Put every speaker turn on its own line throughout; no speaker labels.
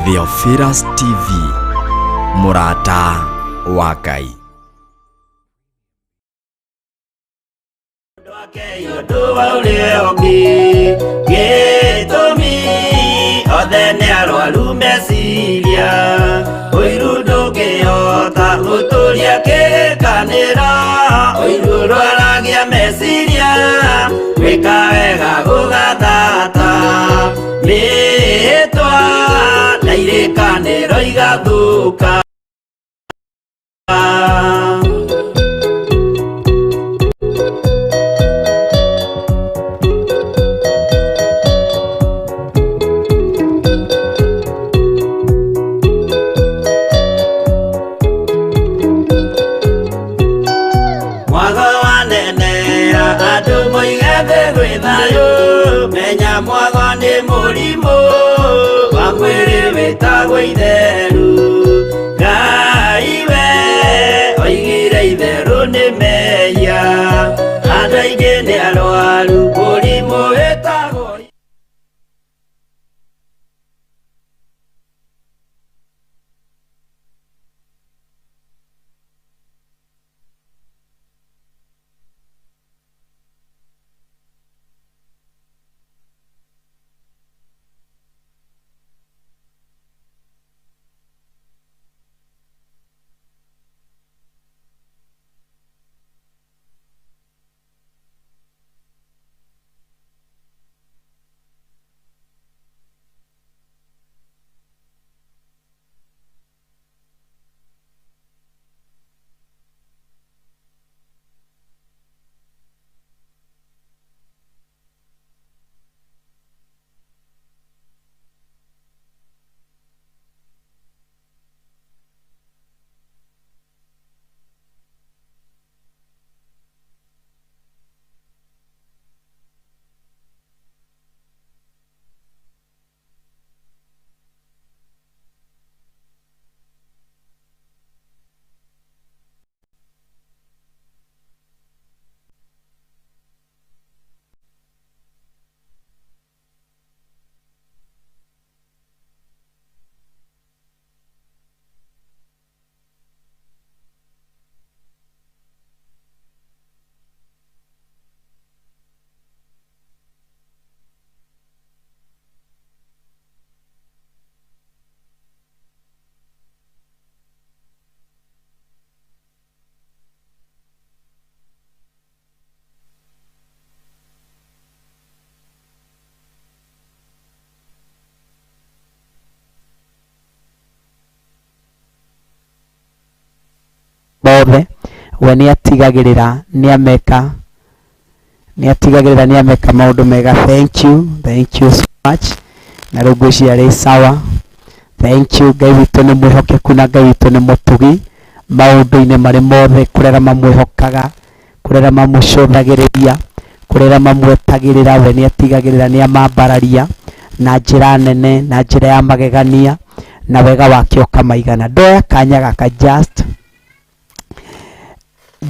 Theophilus TV, Murata wa Ngai.
Bothe we ni atigagirira ni ameka maundu mega. Thank you so much. Na rugushi ari sawa. Thank you. Ngai witu ni mwihokeku na Ngai witu ni mutugi maundu-ini mari mothe kurera mamwihokaga, kurera mamucũthagĩrĩria, kurera mamwetagĩrĩra. We ni atigagirira ni amambararia na njira nene, na njira ya magegania, na wega wake ukamaigana. Ndoya kanya gaka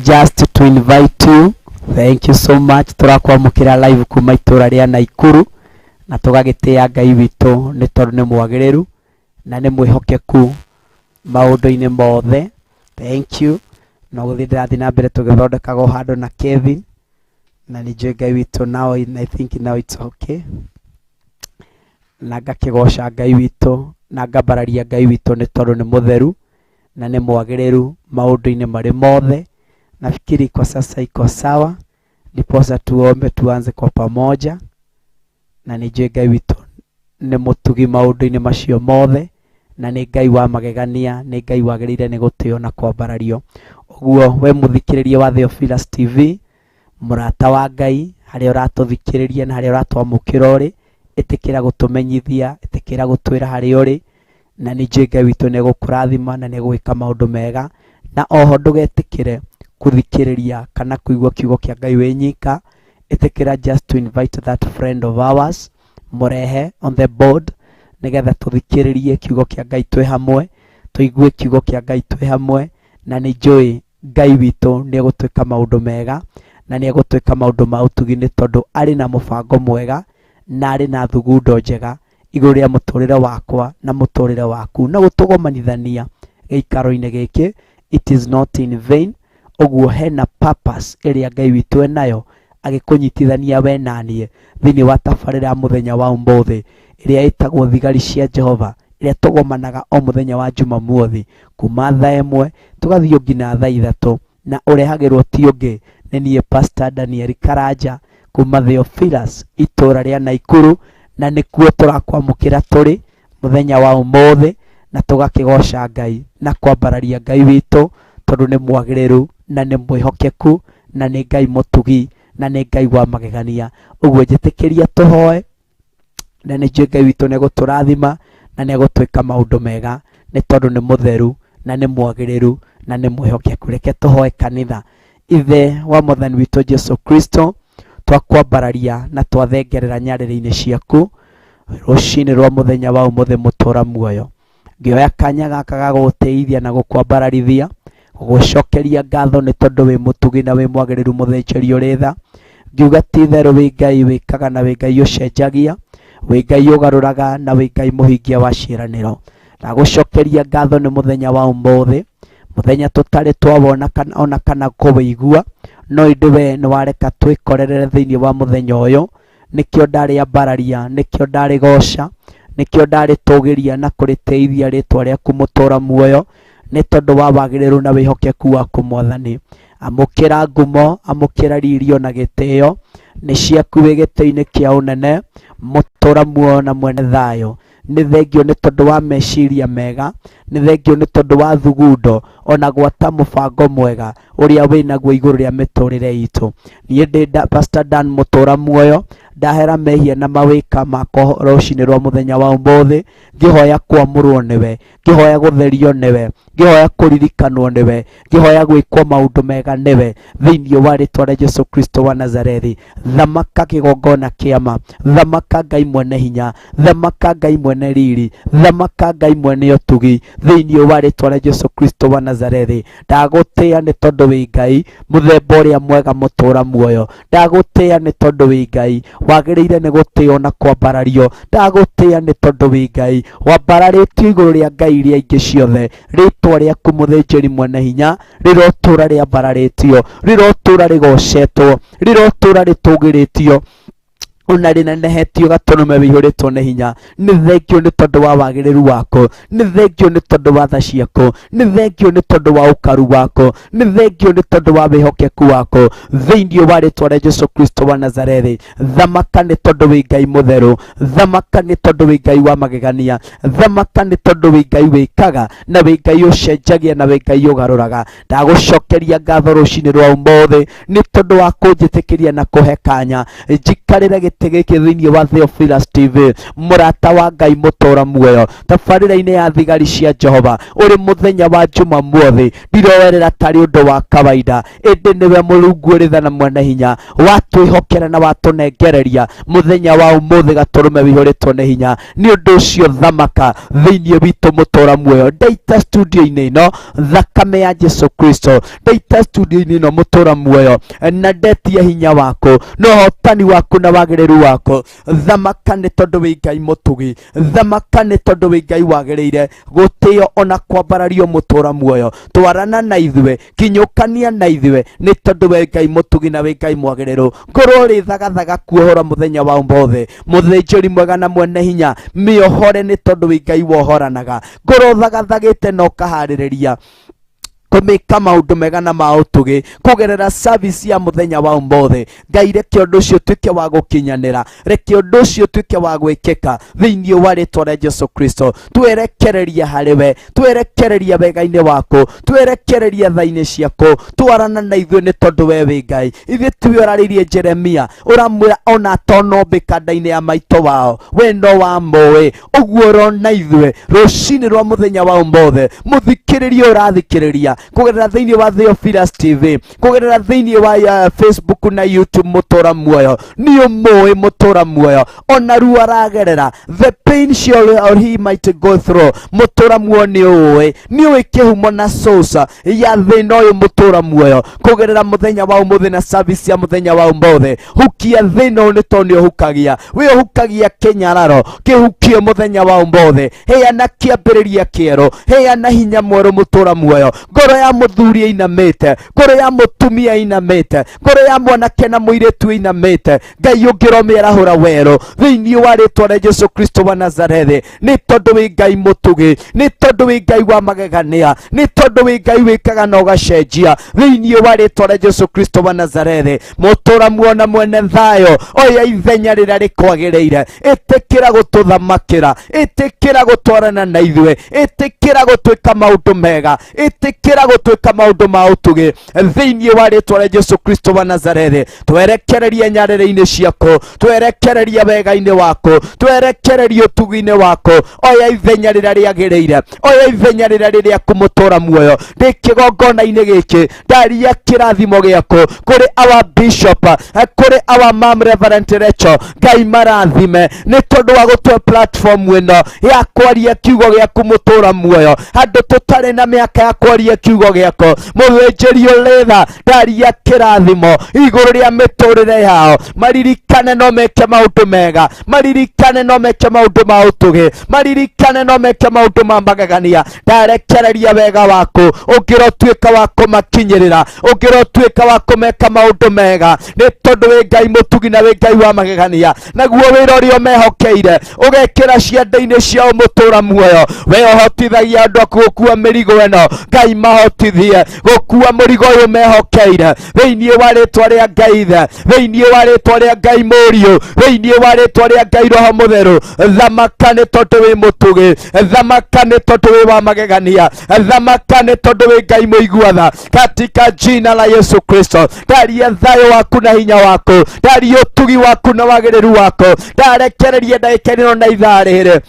just to invite you. Thank you so much. Turakwamukira live kuma itura ria Naikuru na tugagitia Ngai witu ni tondu ni mwagiriru na ni mwihokeku maundu-ini mothe. Thank you. No guthindirathi na mbere tugithondekaga handu na Kevin na ni njui Ngai witu now. I think now it's okay. Na ngakigosha Ngai witu na ngambararia Ngai witu ni tondu ni mutheru na ni mwagiriru maundu-ini mari mothe. Nafikiri kwa sasa iko sawa, ndiposa tuombe tuanze kwa pamoja. Na ni Ngai witu ni mutugi maundu-ini macio mothe, na ni Ngai wa magegania, ni Ngai wagirire ni gutio na kwambarario. Uguo we muthikiriria wa Theophilus TV, murata wa Ngai, haria uratuthikiriria na haria uratwamukira uri, itikira gutumenyithia, itikira gutwira haria uri, na ni Ngai witu ni gukurathima na ni gwika maundu mega. Na oho ndugetikire kuthikiriria kana kuigua kiugo kia Ngai we nyika, itikira just to invite that friend of ours, murehe on the board, nigetha tuthikiririe kiugo kia Ngai twi hamwe, tuigue kiugo kia Ngai twi hamwe. Na ni njui Ngai witu ni egutwika maundu mega na ni egutwika maundu ma utugi, ni tondu ari na mubango mwega na ari na thugundo njega igũrũ rĩa mũtũrĩre wakwa na mũtũrĩre waku na gũtũgomanithania gĩikaro-inĩ gĩkĩ. It is not in vain. Ũguo hena purpose ĩrĩa Ngai witũ enayo agĩkũnyitithania we naniĩ thĩinĩ wa tabarĩra ya mũthenya wa ũmũthĩ ĩrĩa ĩtagwo thigari cia Jehova, ĩrĩa tũgomanaga o mũthenya wa Jumamothi kuma thaa 1 tũgathiĩ nginya thaa 3, na ũrehagĩrwo ti ũngĩ nĩ niĩ Pastor Daniel Karanja kuma Theophilus itũra rĩa Naikuru, na nĩkuo tũrakwamũkĩra tũrĩ mũthenya wa ũmũthĩ na tũgakĩgoca Ngai na kwambararia Ngai witũ tondũ nĩ mwagĩrĩru na nĩ mwĩhokeku na nĩ Ngai mũtugi na nĩ Ngai wa magegania. Ũguo njĩtĩkĩria tũhoe, na nĩ njũĩ Ngai witũ nĩ gũtũrathima na nĩ gũtwĩka maũndũ mega nĩ tondũ nĩ mũtheru na nĩ mwagĩrĩru na nĩ mwĩhokeku. Reke tũhoe kanitha. Ithe wa Mwathani witũ Jesu Kristo, twakwambararia na twathengerera nyarĩrĩ-inĩ ciaku rũcinĩ rwa mũthenya wa ũmũthĩ mũtũra muoyo. Ngĩoya kanya gaka ga gũgũteithia na gũkwambararithia, gũgũcokeria ngatho nĩ tondũ wĩ mũtugi na wĩ mwagĩrĩru mũthĩnjĩri ũrĩ tha. Ngiuga ti itherũ wĩ Ngai wĩkaga na wĩ Ngai ũcenjagia, wĩ Ngai ũgarũraga na wĩ Ngai mũhingia wa ciĩranĩro. Ndagũcokeria ngatho nĩ mũthenya wa ũmũthĩ, mũthenya tũtarĩ twawona ona kana kũwĩigua, no ĩndĩ we nĩ wareka twĩkorerere thĩinĩ wa mũthenya ũyũ. Nĩkĩo ndarĩ ambararia, nĩkĩo ndarĩ goca, nĩkĩo ndarĩ tũgĩria na kũrĩteithia rĩtwa rĩaku mũtũra muoyo nĩ tondũ wa wagĩrĩru na wĩhokeku waku Mwathani. Amũkĩra ngumo, amũkĩra ririo na gĩtĩo nĩ ciaku wĩ gĩtĩ-inĩ kĩa ũnene mũtũra muoyo na mwene thayũ. Nĩ thengio nĩ tondũ wa meciria mega, nĩ thengio nĩ tondũ wa thugundo ona gwata mũbango mwega ũrĩa wĩnaguo igũrũ rĩa mĩtũrĩre itũ. Niĩ ndĩ Pastor Dan mũtũra muoyo, ndahera mehia na mawĩka makwa rũcinĩ rwa mũthenya wa ũmũthĩ, ngĩhoya kwamũrwo nĩwe, ngĩhoya gũtherio nĩwe, ngĩhoya kũririkanwo nĩwe, ngĩhoya gwĩkwo maũndũ mega nĩwe thĩinĩ wa rĩtwa rĩa Jesu Kristo wa Nazarethi. Thamaka kĩgongona kĩama, thamaka Ngai mwene hinya, thamaka Ngai mwene riri, thamaka Ngai mwene ũtugi thĩinĩ wa rĩtwa rĩa Jesu Kristo wa Nazarethi. Ndagũtĩĩa nĩ tondũ wĩ Ngai mũthemba ũrĩa mwega mũtũra muoyo. Ndagũtĩĩa nĩ tondũ wĩ Ngai wagĩrĩire nĩ gũtĩo na kwambarario. Ndagũtĩĩa nĩ tondũ wĩ Ngai wambararĩtio igũrũ rĩa ngai iria ingĩ ciothe. Rĩtwa rĩaku mũthĩnjĩri mwene hinya rĩrotũra rĩambararĩtio, rĩrotũra rĩgocetwo, rĩrotũra rĩtũgĩrĩtio ona rĩnenehetio gatũrũme wĩihũrĩtwo nĩ hinya. Nĩ thengio nĩ tondũ wa wagĩrĩru wako, nĩ thengio nĩ tondũ wa tha ciaku, nĩ thengio nĩ tondũ wa ũkaru wako, nĩ thengio nĩ tondũ wa wĩhokeku wako thĩinĩ wa rĩtwa rĩa Jesu Kristo wa Nazarethi. Thamaka nĩ tondũ wĩ Ngai mũtheru, thamaka nĩ tondũ wĩ Ngai wa magegania, thamaka nĩ tondũ wĩ Ngai wĩkaga na wĩ Ngai ũcenjagia na wĩ Ngai ũgarũraga. Ndagũcokeria ngatho rũcinĩ rwa ũmũthĩ nĩ tondũ wa kũnjĩtĩkĩria na kũhe kanya njikarĩre gĩtĩ gĩkĩ thĩinĩ wa Theophilus TV, mũrata wa Ngai mũtũra muoyo, tabarĩra-inĩ ya thigari cia Jehova. Ũrĩ mũthenya wa Jumamothi, ndiroerera tarĩ ũndũ wa kawaida, ĩndĩ nĩwe Mũrungu ũrĩ tha na mwene hinya, watwĩhokera na watũnengereria mũthenya wa ũmũthĩ gatũrũme wĩihũrĩtwo nĩ hinya. Nĩ ũndũ ũcio thamaka thĩinĩ witũ mũtũra muoyo. Ndaita studio-inĩ ĩno thakame ya Jesu Kristo, ndaita studio-inĩ ĩno mũtũra muoyo, na ndetia hinya waku na ũhotani waku na wagĩrĩru wako. Thamaka nĩ tondũ wĩ Ngai mũtugi, thamaka nĩ tondũ wĩ Ngai wagĩrĩire gũtĩo ona kwambarario mũtũra muoyo. Twarana na ithuĩ, kinyũkania na ithuĩ nĩ tondũ wĩ Ngai mũtugi na wĩ Ngai mwagĩrĩru. Ngoro rĩ thagathaga kuohora mũthenya wa ũmũthĩ, mũthĩnjĩri mwega na mwene hinya mĩohore nĩ tondũ wĩ Ngai wohoranaga. Ngoro thagathagĩte na ũkaharĩrĩria kũmĩka maũndũ mega na ma ũtugi kũgerera service ya mũthenya wa ũmũthĩ. Ngai reke ũndũ ũcio ũtuĩke wa gũkinyanĩra, reke ũndũ ũcio ũtuĩke wa gwĩkĩka thĩinĩ wa rĩtwa rĩa Jesu Kristo. Twerekereria harĩwe, twerekereria wega-inĩ waku, twerekereria tha-inĩ ciaku, twarana na ithuĩ nĩ tondũ we wĩ Ngai. Ithuĩ tiwe ũrarĩirie Jeremia ũramwĩra ona atonombĩka nda-inĩ ya maitũ wao we no wamũĩ. Ũguo ũrona ithuĩ rũcinĩ rwa mũthenya wa ũmũthĩ, mũthikĩrĩria ũrathikĩrĩria, kugerera thiini wa Theophilus TV, kugerera thiini wa Facebook na YouTube. Mutura muoyo ni umoi, mutura muoyo ona ruo aragerera, the pain or he might go through. Mutura muoyo ni ui kihumo na source ya thina uyu. Mutura muoyo kugerera muthenya wa umuthi na service ya muthenya wa umuthi, hukia thina uyu ni toni uhukagia we uhukagia kinyararo kihukio muthenya wa umuthi. Heana kiambiriria kieru, heana hinya mweru. Mutura muoyo ngoro ya muthuri inamite, ngoro ya mutumia inamite, ngoro ya mwanake na muiritu inamite. Ngai ungiromera hura weru thiini wa ritwa rĩa Jesu Kristo wa Nazarethi, ni tondu wi Ngai mutugi, ni tondu wi Ngai wa magegania, ni tondu wi Ngai wikaga na ugacenjia thiini wa ritwa rĩa Jesu Kristo wa Nazarethi. Mutura muona mwene thayo oya ithenya rĩrĩa rĩkwagĩrĩire, itikira gututhamakira, itikira gutwarana na ithue, itikira gutwika maundu mega, itikira gutwika maundu ma utugi thiini wa ritwa rĩa Jesu Kristo wa Nazarethi. Twerekererie nyarĩrĩ-inĩ ciaku, twerekererie wega-inĩ waku, twerekererie utugi-inĩ waku. Oya ithenya rĩrĩa rĩagĩrĩire, oya ithenya rĩrĩa rĩrĩaku. Mutura muoyo ndĩ kĩgongona-inĩ gĩkĩ ndaria kĩrathimo gĩaku kũrĩ our bishop, kũrĩ our mam Reverend Rachel. Ngai marathime nĩ tondũ wa gũtwe platform ĩno ya kwaria kiugo gĩaku. Mutura muoyo handũ tũtarĩ na mĩaka ya kwaria kiugo gĩaku, mũthĩnjĩri ũrĩtha ndaria kĩrathimo igũrũ rĩa mĩtũrĩre yao. Maririkane no meke maũndũ mega, maririkane no meke maũndũ ma ũtugi, maririkane no meke maũndũ ma magegania. Ndarekereria wega waku ũngĩrotuĩka wa kũmakinyĩrĩra, ũngĩrotuĩka wa kũmeka maũndũ mega, nĩ tondũ wĩ Ngai mũtugi na wĩ Ngai wa magegania. Naguo wĩra ũrĩa ũmehokeire ũgekĩra ciande-inĩ ciao. Mutura muoyo we ũhotithagia andũ aku gũkua mĩrigo ĩno. Ngai mahotithie gũkua mũrigo ũyũ mehokeire thĩinĩ wa rĩtwa rĩa Ngai Ithe, thĩinĩ wa rĩtwa rĩa Ngai Mũriũ, thĩinĩ wa rĩtwa rĩa Ngai Roho Mũtheru. Thamaka nĩ tondũ wĩ mũtugi, thamaka nĩ tondũ wĩ wa magegania, thamaka nĩ tondũ wĩ Ngai mũiguatha. Katika jina la Yesu Kristo ndaria thayo waku na hinya waku, ndaria utugi waku na wagĩrĩru waku. Ndarekererie ndagĩka-inĩ na ithaa rĩrĩ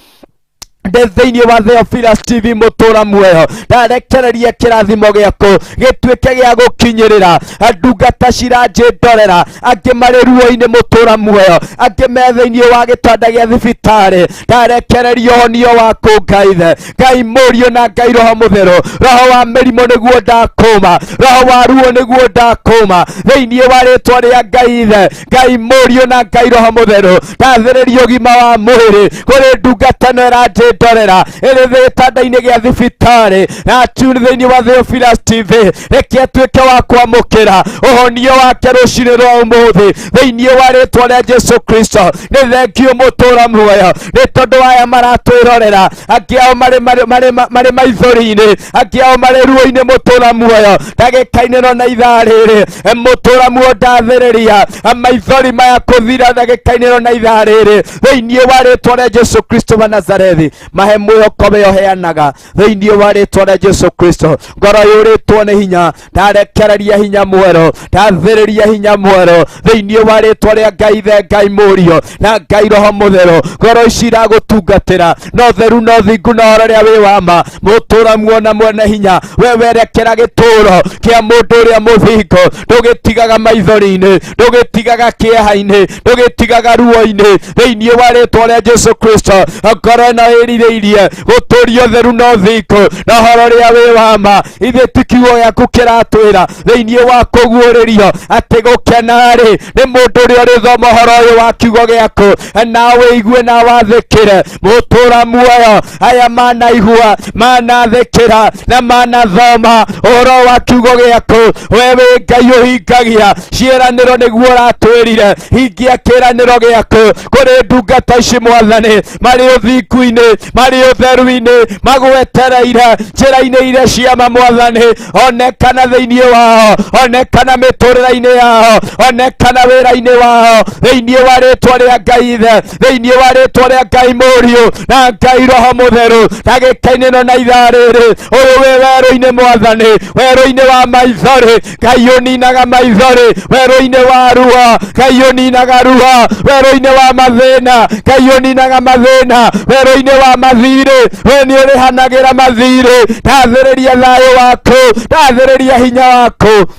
thĩinĩ wa Theophilus TV. Mutura muoyo ndarekereria kĩrathimo gĩaku gĩtuĩke gĩa gũkinyĩrĩra ndungata ciranjĩndorera, angĩ marĩ ruo-inĩ. Mutura muoyo angĩ me thĩinĩ wa gĩtanda gĩa thibitarĩ. Ndarekereria ũhonio waku Ngai Ithe, Ngai Mũriũ na Ngai Roho Mũtheru. Roho wa mĩrimũ nĩguo ndakũma, roho wa ruo nĩguo ndakũma thĩinĩ wa rĩtwa rĩa Ngai Ithe, Ngai Mũriũ na Ngai Roho Mũtheru. Ndathĩrĩria ũgima wa mwĩrĩ kũrĩ ndungata ĩno ĩranjĩndorera ĩrĩ gĩtanda-inĩ gĩa thibitarĩ na thĩinĩ wa Theophilus TV. Reke atuĩke wa kwamũkĩra ũhonio wake rũcinĩ rwa ũmũthĩ thĩinĩ wa rĩtwa rĩa Jesu Kristo. Nĩ thengio Mutura muoyo nĩ tondũ aya maratwĩrorera, angĩ ao marĩ maithori-inĩ, angĩ ao marĩ ruo-inĩ. Mutura muoyo ndagĩka-inĩ no na ithaa rĩrĩ, Mutura muoyo ndathĩrĩria maithori maya kũthira ndagĩka-inĩ no na ithaa rĩrĩ thĩinĩ wa rĩtwa rĩa Jesu Kristo wa Nazarethi. Mahe mwĩhoko we ũheanaga thĩinĩ wa rĩtwa rĩa Jesu Kristo. Ngoro yũrĩtwo nĩ hinya ndarekereria hinya mwerũ, ndathĩrĩria hinya mwerũ thĩinĩ wa rĩtwa rĩa Ngai Ithe, Ngai Mũriũ na Ngai Roho Mũtheru. Ngoro ici iragũtungatĩra no theru no thingu no ũrĩa wĩ wa ma. Mutura muona mwene hinya we werekera gĩtũũro kĩa mũndũ ũrĩa mũthingu. Ndũgĩtigaga maithori-inĩ, ndũgĩtigaga kĩeha-inĩ, ndũgĩtigaga ruo-inĩ thĩinĩ wa rĩtwa rĩa Jesu Kristo. Ngoro ĩno ĩrirĩirie gũtũũrio theru no thingu na ũhoro ũrĩa wĩ wa ma. Ithe ti kiugo gĩaku kĩratwĩra thĩinĩ wa kũguũrĩrio atĩ gũkena-rĩ nĩ mũndũ ũrĩa ũrĩthoma ũhoro ũyũ wa kiugo gĩaku na wĩigue na wathĩkĩre. Mutura muoyo aya manaigua, manathĩkĩra na manathoma ũhoro wa kiugo gĩaku, we wĩ Ngai ũhingagia ciĩranĩro nĩguo ũratwĩrire. Hingia kĩĩranĩro gĩaku kũrĩ ndungata ici Mwathani, marĩ ũthingu-inĩ, marĩ ũtheru-inĩ, magwetereire njĩra-inĩ iria cia ma Mwathani. Onekana thĩinĩ wao, onekana mĩtũrĩre-inĩ yao, onekana wĩra-inĩ wao thĩinĩ wa rĩtwa rĩa Ngai Ithe, thĩinĩ wa rĩtwa rĩa Ngai Mũriũ na Ngai Roho Mũtheru. Ndagĩka-inĩ no na ithaa rĩrĩ ũyũ wĩ werũ-inĩ Mwathani, werũ-inĩ wa maithori. Ngai ũninaga maithori, werũ-inĩ wa ruo Ngai ũninaga ruo, werũ-inĩ wa mathĩna Ngai ũninaga mathĩna, werũ-inĩ wa wa mathirĩ, we nĩ ũrĩhanagĩra mathirĩ. Ndathĩrĩria thayũ waku, ndathĩrĩria hinya waku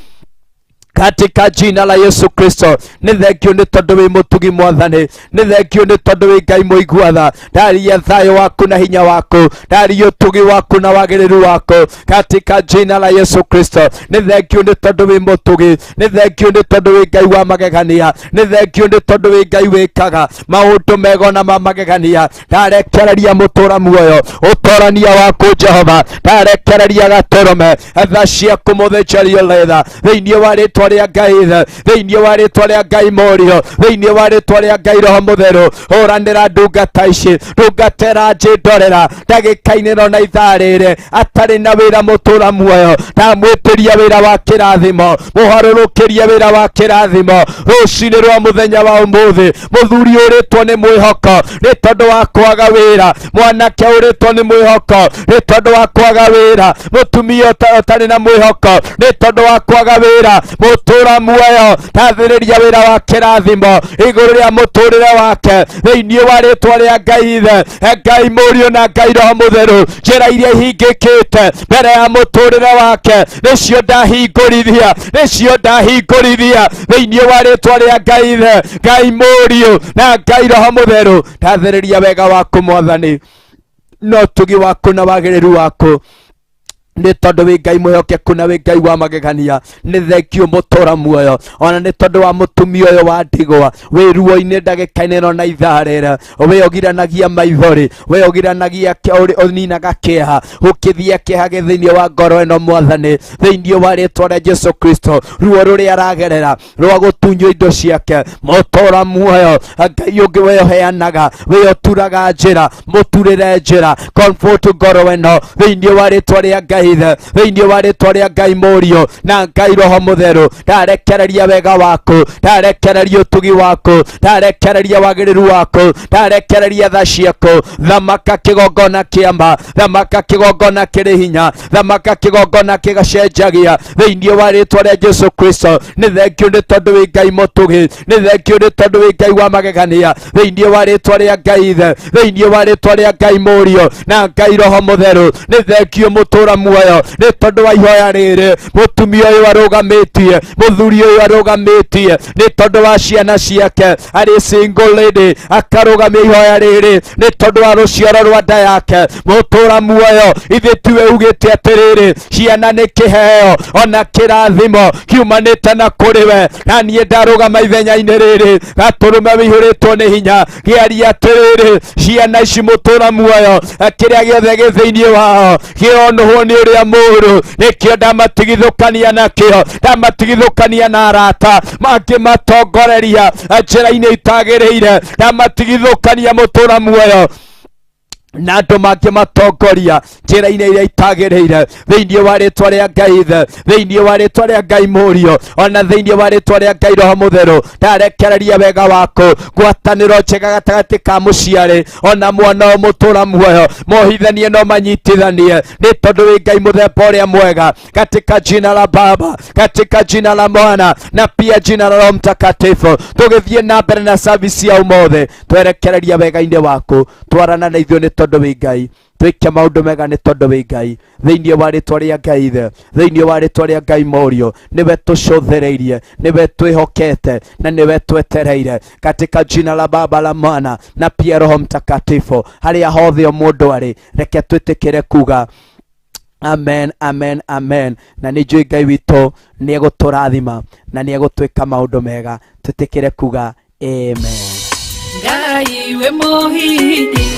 katika jina la Yesu Kristo. Nĩ thengio nĩ tondũ wĩ mũtugi Mwathani, nĩ thengio nĩ tondũ wĩ Ngai mũiguatha. Ndaria thayũ waku na hinya waku, ndaria ũtugi waku na wagĩrĩru waku katika jina la Yesu Kristo. Nĩ thengio nĩ tondũ wĩ mũtugi, nĩ thengio nĩ tondũ wĩ Ngai wa magegania, nĩ thengio nĩ tondũ wĩ Ngai wĩkaga maũndũ mega na ma magegania. Ndarekereria mũtũra muoyo ũtorania waku Jehova, ndarekereria gatũrũme tha ciaku mũthĩnjĩri ũrĩa thĩinĩ wa rĩĩtwa rĩa Ngai, thĩinĩ wa rĩĩtwa rĩa Ngai Mũriũ, thĩinĩ wa rĩĩtwa rĩa Ngai Roho Mũtheru. Hũranĩra ndungata ici, ndungatĩra njĩndorera ndagĩka-inĩ no na ithaa rĩrĩ atarĩ na wĩra mũtũra muoyo. Ndamwĩtĩria wĩra wa kĩrathimo, mũharũrũkĩrie wĩra wa kĩrathimo rũcinĩ rwa mũthenya wa ũmũthĩ. Mũthuri ũrĩtwo nĩ mwĩhoko nĩ tondũ wa kwaga wĩra, mwanake ũrĩtwo nĩ mwĩhoko nĩ tondũ wa kwaga wĩra, mũtumia ũtarĩ na mwĩhoko nĩ tondũ wa kwaga wĩra. Mũtũra muoyo ndathĩrĩria wĩra wa kĩrathimo igũrũ rĩa mũtũrĩre wake thĩinĩ wa rĩĩtwa rĩa Ngai Ithe, Ngai Mũriũ na Ngai Roho Mũtheru. Njĩra iria ihingĩkĩte mbere ya mũtũrĩre wake nĩcio ndahingũrithia, nĩcio ndahingũrithia thĩinĩ wa rĩĩtwa rĩa Ngai Ithe, Ngai Mũriũ na Ngai Roho Mũtheru. Ndathĩrĩria wega waku Mwathani no ũtugi waku na wagĩrĩru waku, nĩ tondũ wĩ Ngai mwĩhokeku na wĩ Ngai wa magegania. Nĩ thengio mũtũra muoyo ona nĩ tondũ wa mũtumia ũyũ wa ndigwa wĩ ruo-inĩ ndagĩka-inĩ no na ithaa rĩrĩ, we ũgiranagia maithori, we ũgiranagia ũninaga kĩeha, ũkĩthia kĩeha thĩinĩ wa ngoro ĩno Mwathani, thĩinĩ wa rĩĩtwa rĩa Jesu Kristo. Ruo rũrĩa aragerera rwa gũtunywo indo ciake mũtũra muoyo, Ngai ũngĩ we ũheanaga, we ũturaga njĩra, mũturĩre njĩra, comfort ngoro ĩno thĩinĩ wa rĩĩtwa rĩa Ngai, thĩinĩ wa rĩĩtwa rĩa Ngai Mũriũ na Ngai Roho Mũtheru. Ndarekereria wega waku, ndarekereria ũtugi waku, ndarekereria wagĩrĩru waku, ndarekereria tha ciaku. Thamaka kĩgongona kĩa ma, thamaka kĩgongona kĩrĩ hinya, thamaka kĩgongona kĩgacenjagia thĩinĩ wa rĩĩtwa rĩa Jesu Kristo. Nĩ thengio nĩ tondũ wĩ Ngai mũtugi, nĩ thengio nĩ tondũ wĩ Ngai wa magegania thĩinĩ wa rĩĩtwa rĩa Ngai Ithe, thĩinĩ wa rĩĩtwa rĩa Ngai Mũriũ na Ngai Roho Mũtheru. Nĩ thengio mũtũra muoyo nĩ tondũ wa ihoya rĩrĩ mũtumia ũyũ arũgamĩtie, mũthuri ũyũ arũgamĩtie nĩ tondũ wa ciana ciake, arĩ single lady akarũgamia ihoya rĩrĩ nĩ tondũ wa rũciaro rwa nda yake. Mũtũra muoyo ithe tiwe ugĩte atĩrĩrĩ ciana nĩ kĩheo ona kĩrathimo kiumanĩte na kũrĩ we, na niĩ ndarũgama ithenya-inĩ rĩrĩ gatũrũme wĩihũrĩtwo nĩ hinya gĩaria atĩrĩrĩ ciana ici mũtũra muoyo kĩrĩa gĩothe gĩ thĩinĩ wao kĩonũhwo nĩ ũrĩa mũũru, nĩkĩo ndamatigithũkania nakĩo, ndamatigithũkania na arata mangĩmatongoreria njĩra-inĩ itagĩrĩire, ndamatigithũkania mũtũra muoyo na andũ mangĩmatongoria njĩra-inĩ iria itagĩrĩire thĩinĩ wa rĩĩtwa rĩa Ngai Ithe, thĩinĩ wa rĩĩtwa rĩa Ngai Mũriũ ona thĩinĩ wa rĩĩtwa rĩa Ngai Roho Mũtheru. Ndarekereria wega waku, ngwatanĩro njega gatagatĩ ka mũciarĩ ona mwana o mũtũra muoyo, mohithanie no manyitithanie nĩ tondũ wĩ Ngai mũthemba ũrĩa mwega, katika jina la Baba, katika jina la Mwana na pia jina la Roho Mtakatifu. Tũgĩthiĩ na mbere na service ya ũmũthĩ, twerekereria wega-inĩ waku, twarana na ithuĩ nĩ tondũ wĩ Ngai, twĩke maũndũ mega nĩ tondũ wĩ Ngai, thĩinĩ wa rĩĩtwa rĩa Ngai Ithe, thĩinĩ wa rĩĩtwa rĩa Ngai Mũriũ. Nĩwe tũcũthĩrĩirie, nĩwe twĩhokete na nĩwe twetereire, katika jina la Baba, la Mwana na pia Roho Mtakatifu. Harĩa hothe o mũndũ arĩ, reke twĩtĩkĩre kuga amen, amen, amen. Na nĩ njũĩ Ngai witũ nĩ egũtũrathima na nĩ egũtwĩka maũndũ mega, twĩtĩkĩre kuga amen.
Ngai we mũhindi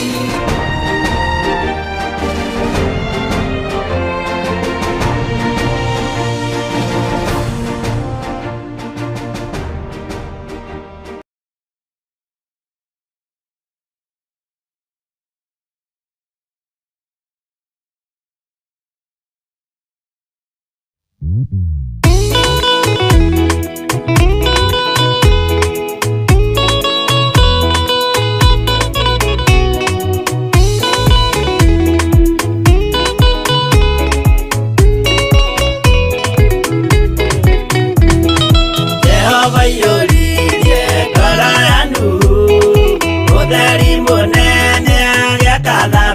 Cada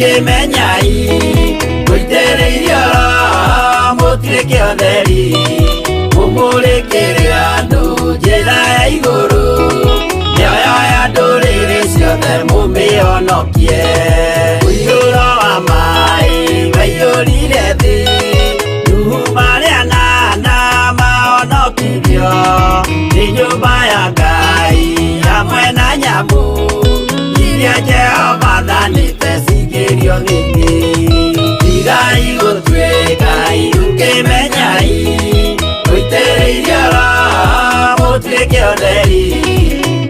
ukimenyai guitĩrĩirio mũtuĩke ũtheri mũmũrĩkĩre andũ njĩra ya igũrũ mĩoyo ya ndũrĩrĩ ciothe mũmĩhonokie mũiyũro wa maĩ waiyũrire thĩ Nuhu marĩa nana mahonokirio nĩ nyũmba ya Ngai hamwe na nyamũ iria Jehova thanĩte cingĩrio thĩinĩ tigai gũtuĩka ukĩmenyai gũitĩrĩirio mũtuĩke ũtheri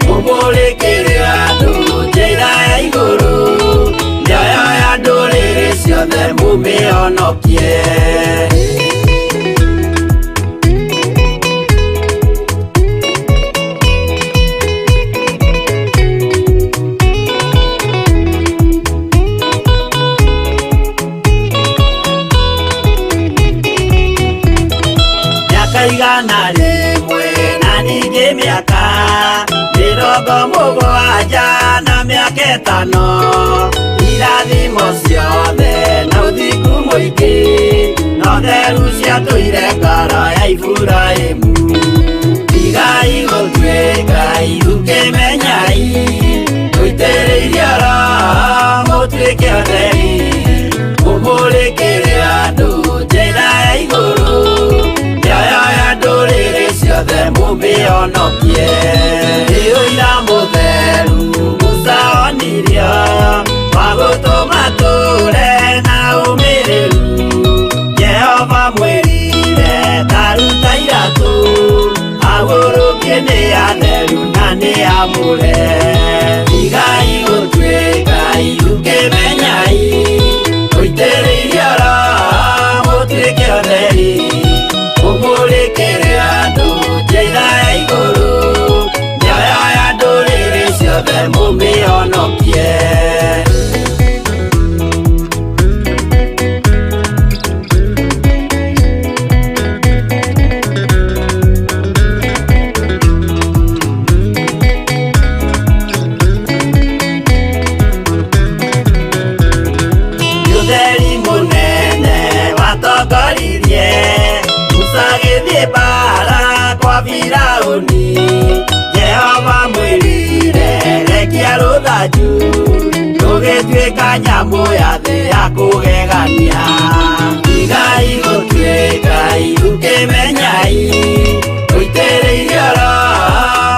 mũmũrĩkĩre andũ njĩra ya igũrũ mĩoyo ya ndũrĩrĩ ciothe mũmĩhonokie igana rĩmwe na ningĩ mĩaka 70 na mĩaka 5 irathimo ciothe na ũthingu mũingĩ na ũtheru ciatũire ngoro ya Iburahĩmu tigai gũtuĩka ukĩmenyai gũitĩrĩirio mũtuĩke ũtheri mũmũrĩkĩre andũ njĩra ya igũrũ ndũrĩrĩ ciothe mũmĩhonokie ũira mũtheru Musa onirio wa gũtũma tũre na ũmĩrĩru Jehova mwĩrire taruta iratũ agũrũkie nĩ atheru na nĩ amũre tigai gũtuĩka ukĩmenyai gũitĩrĩirio mũtuĩke ũtheri mũmũrĩkĩre andũ njĩra ya igũrũ mĩoyo ya ndũrĩrĩ ciothe mũmĩhonokie ũtheri mũnene watongoririe agĩthiĩ mbara kwa Firaũni Jehova mwĩrire rekia rũthanju rũgĩtuĩka nyamũ ya thĩ ya kũgegania tigai gũtuĩka ukĩmenyai gũitĩrĩirio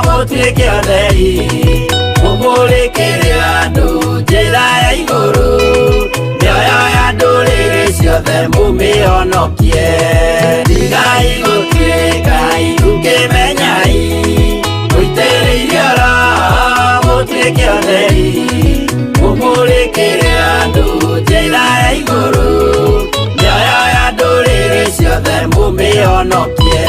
mũtuĩke ũtheri mũmũrĩkĩre andũ njĩra ya igũrũ mĩoyo ya ndũrĩrĩ ciothe mũmĩhonokie tigai gũtuĩka ukĩmenyai gũitĩrĩirio mũtuĩke ũtheri mũmũrĩkĩre andũ njĩra ya igũrũ mĩoyo ya ndũrĩrĩ ciothe mũmĩhonokie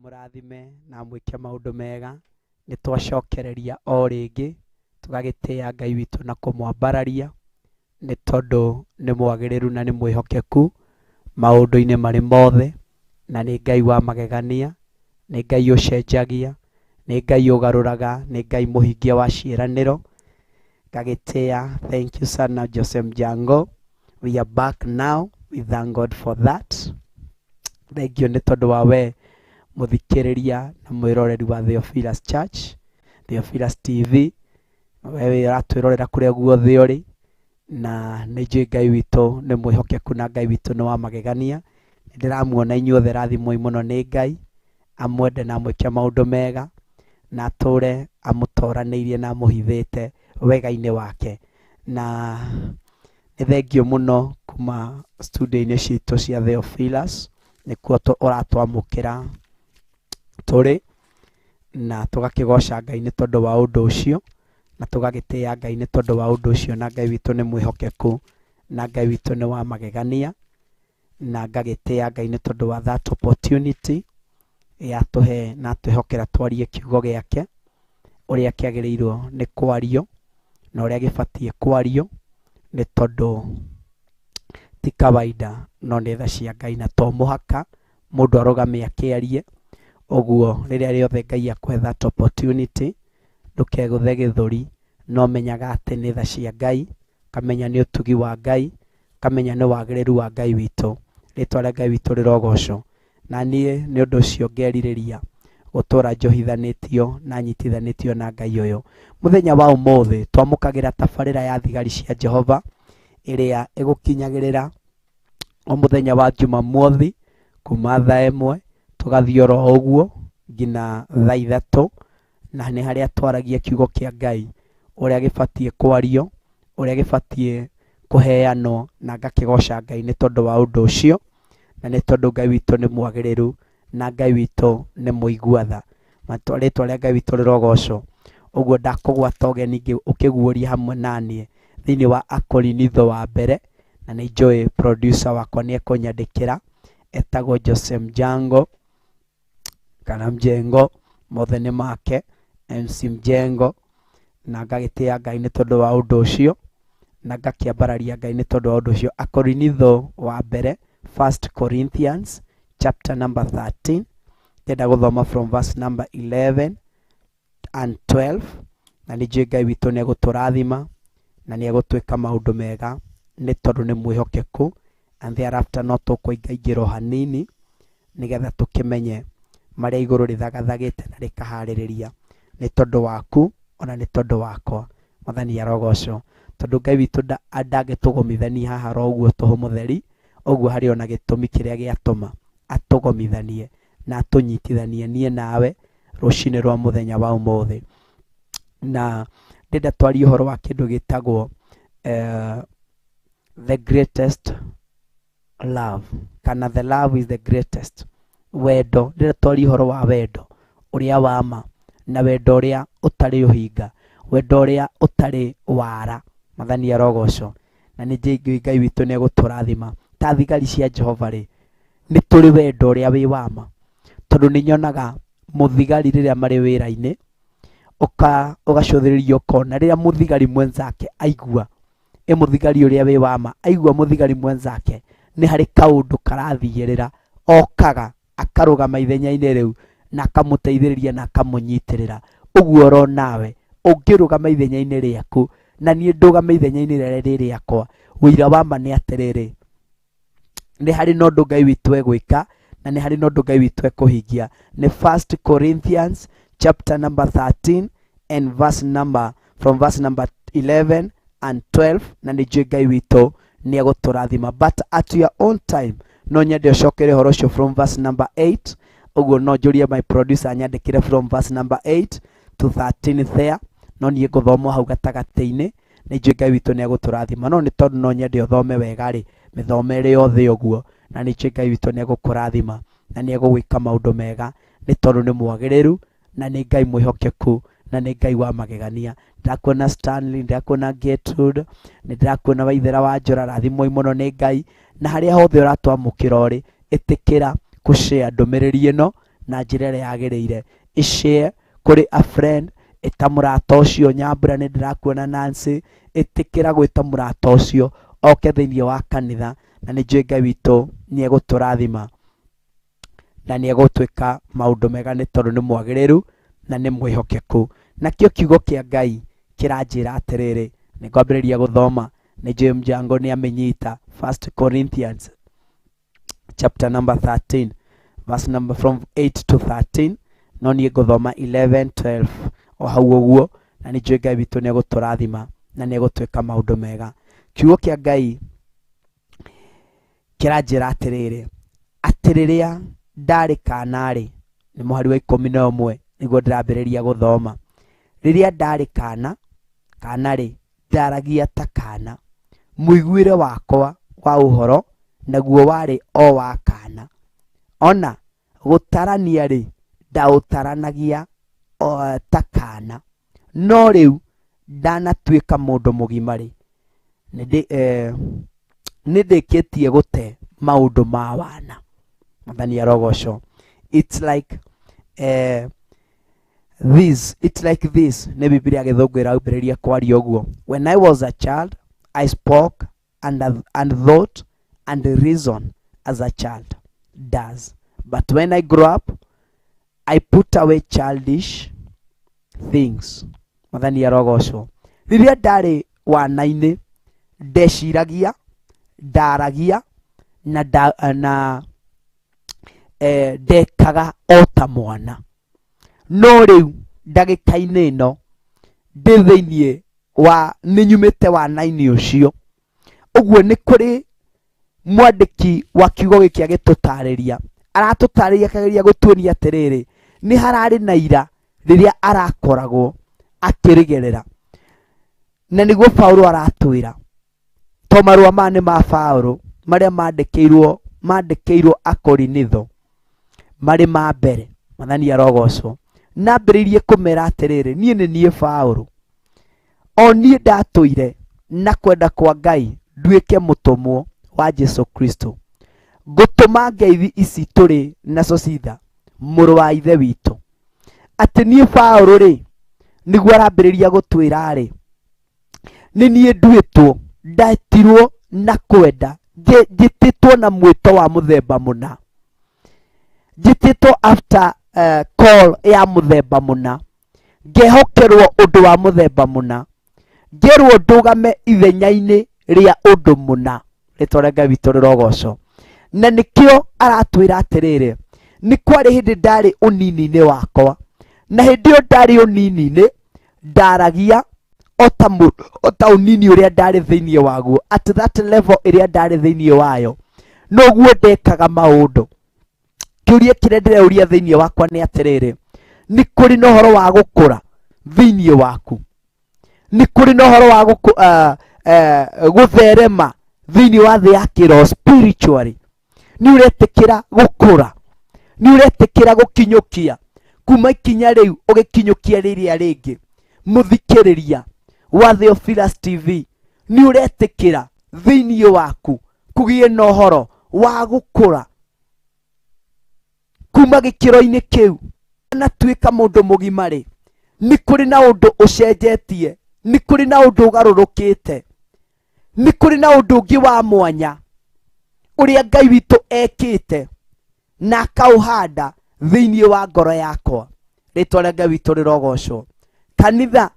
mũrathime na mwĩke maũndũ mega nĩ twacokereria o rĩngĩ tũgagĩtĩĩa Ngai witũ na kũmwambararia nĩ tondũ nĩ mwagĩrĩru na nĩ mwĩhokeku maũndũ-inĩ marĩ mothe na nĩ Ngai wa magegania nĩ Ngai ũcenjagia nĩ Ngai ũgarũraga nĩ Ngai mũhingia wa ciĩranĩro ngagĩtĩĩa thank you sana Joseph Mjango we are back now we thank God for that thank you nĩ tondũ wa we mũthikĩrĩria na mwĩroreri wa Theophilus Church Theophilus TV wewe ũratwĩrorera kũrĩa guothe ũrĩ na nĩ njũĩ Ngai witũ nĩ mwĩhokeku na Ngai witũ nĩ wa magegania ndĩramuona inyuothe rathimwo mũno nĩ Ngai amwende na mwĩke maũndũ mega na atũre amũtoranĩirie na amũhithĩte wega-inĩ wake na nĩ nĩ thengio mũno kuma studio-inĩ citũ cia Theophilus nĩkuo ũratwamũkĩra tũrĩ, na tũgakĩgoca Ngai nĩ tondũ wa ũndũ ũcio, na tũgagĩtĩĩa Ngai nĩ tondũ wa ũndũ ũcio, na Ngai witũ nĩ mwĩhokeku, na Ngai witũ nĩ wa magegania, na ngagĩtĩĩa Ngai nĩ tondũ wa that opportunity ya tũhe na twĩhokera twarie kiugo gĩake ũrĩa kĩagĩrĩirwo nĩ kwario na ũrĩa gĩbatiĩ kwario, nĩ tondũ ti kawaida no nĩ tha cia Ngai na to mũhaka mũndũ arũgame akĩarie. Ũguo rĩrĩa rĩothe Ngai akũhe that opportunity ndũkegũthe gĩthũri, no menyaga atĩ nĩ tha cia Ngai, kamenya nĩ ũtugi wa Ngai, kamenya nĩ wagĩrĩru wa Ngai witũ, rĩtwa rĩa Ngai witũ rĩrogocwo. Na niĩ nĩ ũndũ ũcio ngerirĩria gũtũra njohithanĩtio na nyitithanĩtio na Ngai ũyũ. Mũthenya wa ũmũthĩ twamũkagĩra tabarĩra ya thigari cia Jehova ĩrĩa ĩgũkinyagĩrĩra o mũthenya wa Jumamothi kuma thaa 1 tũgathiĩ oro ũguo nginya thaa 3, na nĩ harĩa twaragia kiugo kĩa Ngai ũrĩa gĩbatiĩ kwario, ũrĩa gĩbatiĩ kũheanwo, na ngakĩgoca Ngai nĩ tondũ wa ũndũ ũcio, na nĩ tondũ Ngai witũ nĩ mwagĩrĩru na Ngai witũ nĩ mũigua tha. Rĩtwa rĩa Ngai witũ rĩrogocwo. Ũguo ndakũgwata ũgeni ũkĩguũria hamwe naniĩ thĩinĩ wa Akorinitho wa mbere, na nĩ njũĩ producer wakwa nĩ ekũnyandĩkĩra, etagwo Jose Mjango kana Mjengo, mothe nĩ make, MC Mjengo, na ngagĩtĩĩa Ngai nĩ tondũ wa ũndũ ũcio, na ngakĩambararia Ngai nĩ tondũ wa ũndũ ũcio. Akorinitho wa mbere, 1 Corinthians chapter number 13, tenda gũthoma from verse number 11 and 12, na nĩ njũĩ Ngai witũ nĩ egũtũrathima na nĩ egũtwĩka maũndũ mega nĩ tondũ nĩ mwĩhokeku, and thereafter no tũkũingĩra hanini nĩgetha tũkĩmenye marĩa igũrũ rĩthagathagĩte na rĩkaharĩrĩria, nĩ tondũ waku ona nĩ tondũ wakwa. Mwathani arogocwo, tondũ Ngai witũ ndangĩtũgomithania haha ro ũguo tũhũ mũtheri, ũguo harĩ ona gĩtũmi kĩrĩa gĩatũma atũgomithanie na atũnyitithanie niĩ nawe rũcinĩ rwa mũthenya wa ũmũthĩ. Na ndĩrenda twarie ũhoro wa kĩndũ gĩtagwo the greatest love, kana the love is the greatest. Wendo, ndĩrenda twarie ũhoro wa wendo ũrĩa wa ma, na wendo ũrĩa ũtarĩ ũhinga, wendo ũrĩa ũtarĩ wara. Mwathani arogocwo, na nĩ njĩngĩ Ngai witũ nĩ egũtũrathima ta thigari cia Jehova rĩ, nĩ tũrĩ wendo ũrĩa wĩ wa ma, tondũ nĩ nyonaga mũthigari rĩrĩa marĩ wĩra-inĩ ũgacũthĩrĩria ũkona rĩrĩa mũthigari mwenzake aigua mũthigari ũrĩa wĩ wa ma aigua mũthigari mwenzake nĩ harĩ kaũndũ karathiĩrĩra, okaga akarũgama ithenya-inĩ rĩu na akamũteithĩrĩria na akamũnyitĩrĩra. Ũguo ro nawe ũngĩrũgama ithenya-inĩ rĩaku na niĩ ndũgame ithenya-inĩ rĩrĩa rĩakwa, wĩira wa ma nĩ atĩrĩrĩ, nĩ harĩ na ũndũ Ngai witũ egwĩka na nĩ harĩ na ũndũ Ngai witũ ekũhingia. Nĩ 1 Corinthians chapter number 13 and from verse number 11 and 12, na nĩ njũĩ Ngai witũ nĩ egũtũrathima, but at your own time no nyende ũcokere ũhoro ũcio from verse number 8. Ũguo no njũrie my producer nyandĩkĩre from verse number 8 to 13 there, no niĩ ngũthoma hau gatagatĩ-inĩ. Nĩ njũĩ Ngai witũ nĩ egũtũrathima, no nĩ tondũ no nyende ũthome wega rĩ, mĩthome ĩrĩ yothe ũguo, na nĩ njũĩ Ngai witũ nĩ egũkũrathima na nĩ egũgwĩka maũndũ mega nĩ tondũ nĩ mwagĩrĩru na nĩ Ngai mwĩhokeku na nĩ Ngai wa magegania. Ndĩrakuona Stanley, ndĩrakuona Gertrude, nĩ ndĩrakuona Waithera wa Njora, rathimwo mũno nĩ Ngai. Na harĩa hothe ũratwamũkĩra ũrĩ, ĩtĩkĩra kũshare ndũmĩrĩri ĩno na njĩra ĩrĩa yagĩrĩire. Ishare kũrĩ a friend, ĩta mũrata ũcio. Nyambura nĩ ndĩrakuona, Nancy, ĩtĩkĩra gwĩta mũrata ũcio oke thĩinĩ wa kanitha, na nĩ njũĩ Ngai witũ nĩ egũtũrathima na nĩ egũtwĩka maũndũ mega nĩ tondũ nĩ mwagĩrĩru na nĩ mwĩhokeku. Nakĩo kiugo kĩa Ngai kĩranjĩra atĩrĩrĩ, nĩ ngwambĩrĩria gũthoma, nĩ njũĩ Mjango nĩ amenyita 1 Corinthians chapter number 13 verse number from 8 to 13, no niĩ ngũthoma 11, 12 o hau ũguo, na nĩ njũĩ Ngai witũ nĩ egũtũrathima na nĩ egũtwĩka maũndũ mega. Kiugo kĩa Ngai kĩranjĩra atĩrĩrĩ, atĩ rĩrĩa ndarĩ kana-rĩ, nĩ mũhari wa 11 nĩguo ndĩrambĩrĩria gũthoma. Rĩrĩa ndarĩ kana-rĩ, ndaragia ta kana, muiguire wakwa wa uhoro naguo wari o wa kana. Ona gutarania ri ndautaranagia ta kana, no riu ndanatuika mundu mugima ri nindikitie gute maundu ma wana. Mwathani arogocwo. It's like this ne Biblia githungu iraumbiria kwaria uguo. When I was a child, I spoke and thought and reasoned as a child does, but when I grew up, I put away childish things. Mwathani arogocwo. Riria ndari wana-ini ndeciragia, ndaragia na ndekaga o ta mwana, no riu ndagika-ini ino ndi thiini wa ninyumite wana-ini ucio. Uguo ni kuri mwandiki wa kiugo giki agitutariria, aratutariria akageria gutuonia atiriri ni harari na ira riria arakoragwo akirigerera, na niguo Paulo aratwira to marua mane ma Paulo maria mandikirwo Akorinitho mari ma mbere. Mwathani arogocwo. Nambiririe kumera atiriri nie ni nie Paulo, o nie ndatuire na kwenda kwa Ngai nduike mutumwo wa Jesu Kristo, gutuma ngeithi ici turi nacio citha muru wa ithe witu. Ati nie Paulo ri niguo arambiriria gutwira ri ni nie nduitwo ndatirwo na kwenda njititwo na mwito wa muthemba muna, njititwo after call ya muthemba muna, ngehokerwo undu wa muthemba muna, ngerwo ndugame ithenya-ini ria undu muna. Ritwa ria Ngai witu rirogocwo. Na nikio aratwira atiriri ni kwari hindi ndari unini-ini wakwa, na hindi yo ndari unini-ini ndaragia ota unini uria ndari thiini waguo, at that level iria ndari thiini wayo noguo ndekaga maundu. Kiuria kiria ndireuria thiini wakwa ni atiriri ni kuri na uhoro wa gukura thiini waku, ni kuri na uhoro wa gutherema thiini wa thi ya kiroho spiritually. Ni uretikira gukura, ni uretikira gukinyukia kuma ikinya riu ugikinyukia riria ringi. Muthikiriria wa Theophilus TV, ni uretikira thiini waku kugie na uhoro wa gukura kuma gikiro-ini kiu na tuika mundu mugima ri ni kuri na undu ucenjetie, ni kuri na undu ugarurukite, ni kuri na undu ungi wa mwanya uria Ngai witu ekite na akauhanda thiini wa ngoro yakwa. Ritwa ria Ngai witu rirogocwo. Kanitha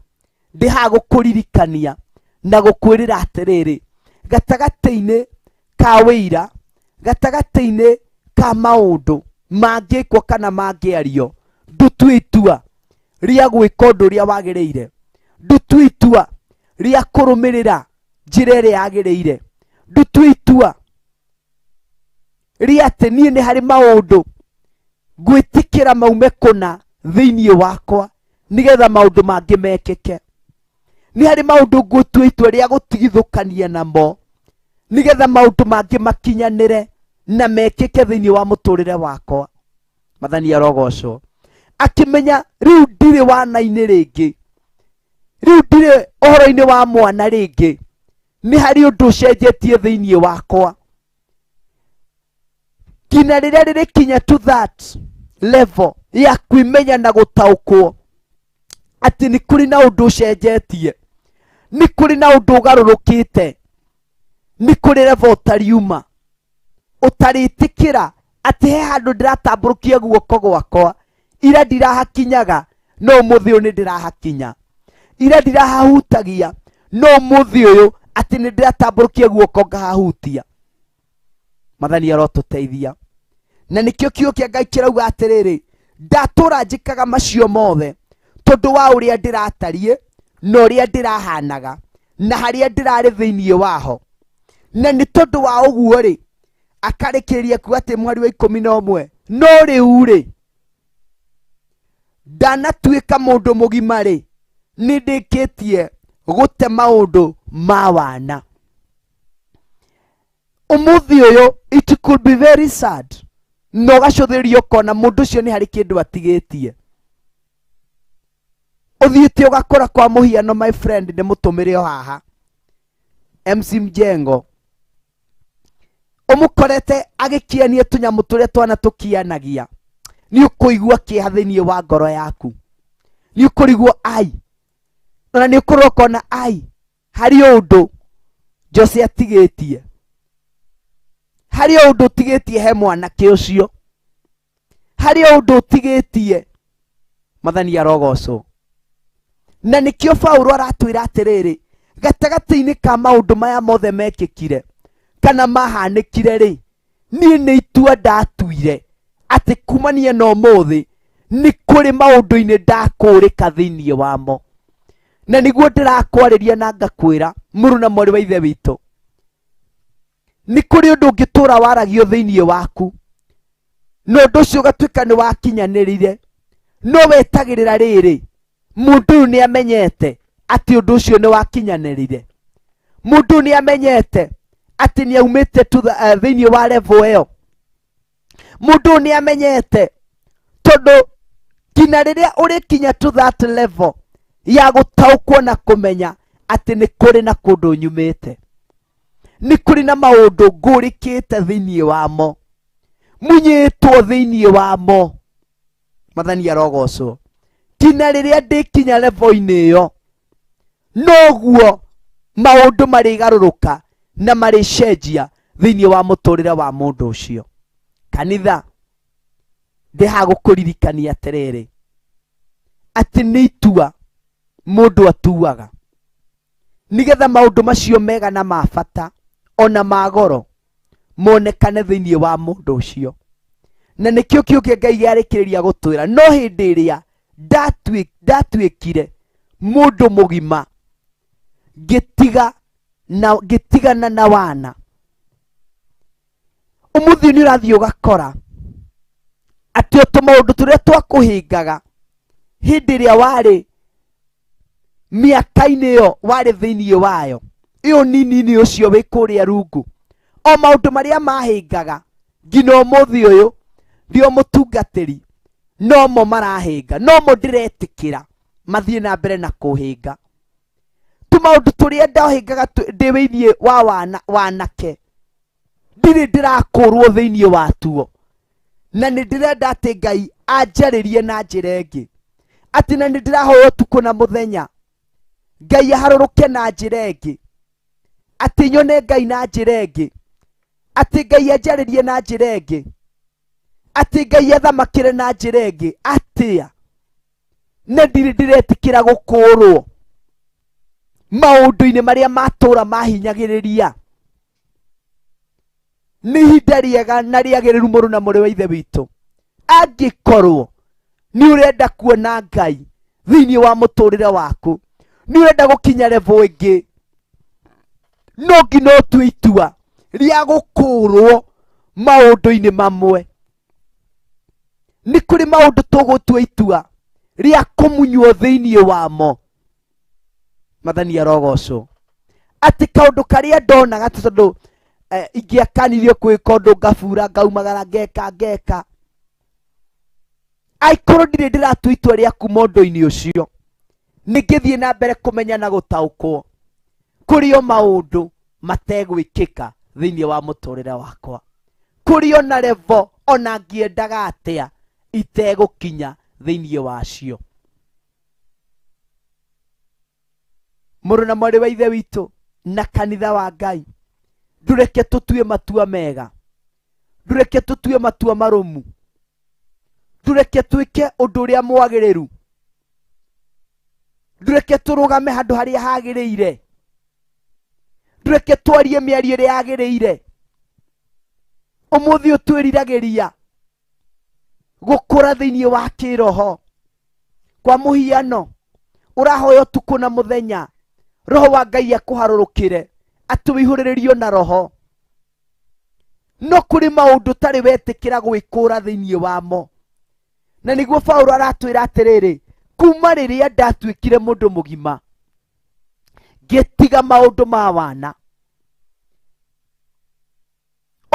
ndi ha gukuririkania na gukwirira atiriri gatagati-ini ka wira, gatagati-ini ka maundu mangikwo kana mangiario, ndutue itua ria gwika undu uria wagiriire, ndutue itua ria kurumirira njira iria yagiriire, ndutue itua ria ati nie ni hari maundu ngwitikira maume kuna thiini wakwa nigetha maundu mangi mekike. Ni hari maundu ngutue itua ria gutigithukania namo nigetha maundu mangi makinyanire na mekike thiini wa muturire wakwa. Mwathani arogocwo. Akimenya riu ndiri wana-ini ringi, riu ndiri uhoro-ini wa mwana ringi, ni hari undu ucenjetie thiini wakwa. Kinya riria ririkinya to that level ya kwimenya na gutaukwo ati ni kuri na undu ucenjetie, ni kuri na undu ugarurukite, ni kuri level utariuma, utaritikira ati he handu ndiratamburukia guoko gwakwa ira ndirahakinyaga no muthi uyu ni ndirahakinya, ira ndirahahutagia no muthi uyu ati ni ndiratamburukia guoko ngahahutia. Mwathani arotuteithia. Na nikio kiugo kia Ngai kirauga atiriri ndatura njikaga macio mothe tondu wa uria ndiratarie no uria ndirahanaga na haria ndirari thiini waho. Na ni tondu wa uguo ri akarikiria kuga ati mweri wa 11 no riu ri ndanatuika mundu mugima ri ni ndikitie gute maundu ma wana. umuthi uyu it could be very sad no gacuthĩrio kona mũndũ ũcio nĩ harĩ kĩndũ atigĩtie ũthiĩte ũgakora kwa mũhiano my friend nĩ mũtũmĩre o haha MC Mjengo ũmũkorete agĩkiania tũnyamũ tũrĩa twana tũkianagia nĩ ũkũigua kĩeha thĩinĩ wa ngoro yaku nĩ ũkũrigwo ai na nĩ ũkorwo kona ai harĩ ũndũ Jose atigĩtie harĩ ũndũ ũtigĩtie he mwanake ũcio harĩ ũndũ ũtigĩtie Mwathani arogocwo na nĩkĩo Paulo aratwĩra atĩrĩrĩ gatagatĩ-inĩ ka maũndũ maya mothe mekĩkire kana mahanĩkire rĩ niĩ nĩ itua ndatuire atĩ kumania na ũmũthĩ nĩ kũrĩ maũndũ-inĩ ndakũrĩka thĩinĩ wamo na nĩguo ndĩrakwarĩria na ngakwĩra mũrũ na mwarĩ wa ithe witũ nĩ kũrĩ ũndũ ũngĩtũra waragio thĩinĩ waku no ũndũ ũcio ũgatuĩka nĩ wakinyanĩrire no wetagĩrĩra rĩrĩ mũndũ ũyũ nĩ amenyete atĩ ũndũ ũcio nĩ wakinyanĩrire mũndũ nĩ amenyete atĩ nĩ aumĩte thĩinĩ wa level ĩyo mũndũ nĩ amenyete tondũ kinya rĩrĩa ũrĩkinya to that level ya gũtaũkwo na kũmenya atĩ nĩ kũrĩ na kũndũ nyumĩte nĩ kũrĩ na maũndũ ngũrĩkĩte thĩinĩ wamo munyĩtwo thĩinĩ wamo Mwathani arogocwo kinya rĩrĩa ndĩkinya level-inĩ ĩyo noguo maũndũ marĩgarũrũka na marĩcenjia thĩinĩ wa mũtũrĩre wa mũndũ ũcio kanitha ndĩha gũkũririkania atĩrĩrĩ atĩ nĩ itua mũndũ atuaga nĩgetha maũndũ macio mega na ma bata ona magoro monekane thĩinĩ wa mũndũ ũcio na nĩkĩo kĩũkia Ngai gĩarĩkĩrĩria gũtwĩra no hĩndĩ ĩrĩa ndatuĩkire mũndũ mũgima ngĩtigana na wana ũmũthĩ nĩ ũrathiĩ ũgakora atĩ tũmaũndũ tũrĩa twakũhĩngaga hĩndĩ ĩrĩa warĩ mĩaka-inĩ ĩyo warĩ thĩinĩ wayo ĩyo nini ũcio wĩ kũrĩa rungu o maũndũ marĩa mahĩngaga nginya ũmũthĩ ũyũ ndio mũtungatĩri no mo marahĩnga no mo ndĩretĩkĩra mathiĩ na mbere na kũhĩnga tũmaũndũ tũrĩa ndahĩngaga ndĩ wĩinie wa wanake ndirĩ ndĩrakũrwo thĩinĩ watuo na nĩ ndĩrenda atĩ Ngai anjarĩrie na njĩra ĩngĩ atĩ na nĩ ndĩrahoya ũtukũ na mũthenya Ngai aharũrũke na njĩra ĩngĩ atĩ nyone Ngai na njĩra ĩngĩ atĩ Ngai anjarĩrie na njĩra ĩngĩ atĩ Ngai athamakĩre na njĩra ĩngĩ atĩa na ndirĩ ndĩretĩkĩra gũkũrwo maũndũ-inĩ marĩa matũra mahinyagĩrĩria nĩ ihinda rĩega na rĩagĩrĩru mũrũ na mũrĩ wa ithe witũ angĩkorwo nĩ ũrenda kuona Ngai thĩinĩ wa mũtũrĩre waku nĩ ũrenda gũkinya level ĩngĩ no nginya ũtue itua rĩa gũkũrwo maũndũ-inĩ mamwe nĩ kũrĩ maũndũ tũgũtua itua rĩa kũmunywo thĩinĩ wamo Mwathani arogocwo atĩ kaũndũ karĩa ndonaga tondũ ingĩakanirio gwĩka ũndũ ngabura ngaumagara ngeka aikorwo ndirĩ ndĩratua itua rĩa kuma ũndũ-inĩ ũcio nĩngĩthiĩ na mbere kũmenya na gũtaũkwo kũrĩ o maũndũ mategwĩkĩka thĩinĩ wa mũtũrĩre wakwa kũrĩ ona level ona ngĩendaga atĩa itegũkinya thĩinĩ wacio mũrũ na mwarĩ wa ithe witũ na kanitha wa Ngai ndũreke tũtue matua mega ndũreke tũtue matua marũmu ndũreke twĩke ũndũ ũrĩa mwagĩrĩru ndũreke tũrũgame handũ harĩa hagĩrĩire ndũreke twarie mĩario ĩrĩa yagĩrĩire ũmũthĩ ũtwĩriragĩria gũkũra thĩinĩ wa kĩroho kwa mũhiano ũrahoya ũtukũ na mũthenya roho wa Ngai akũharũrũkĩre atũihũrĩrĩrio na roho no kũrĩ maũndũ tarĩ wetĩkĩra gwĩkũra thĩinĩ wamo na nĩguo Paulo aratwĩra atĩrĩrĩ kuma rĩrĩa ndatuĩkire mũndũ mũgima ngĩtiga maũndũ ma wana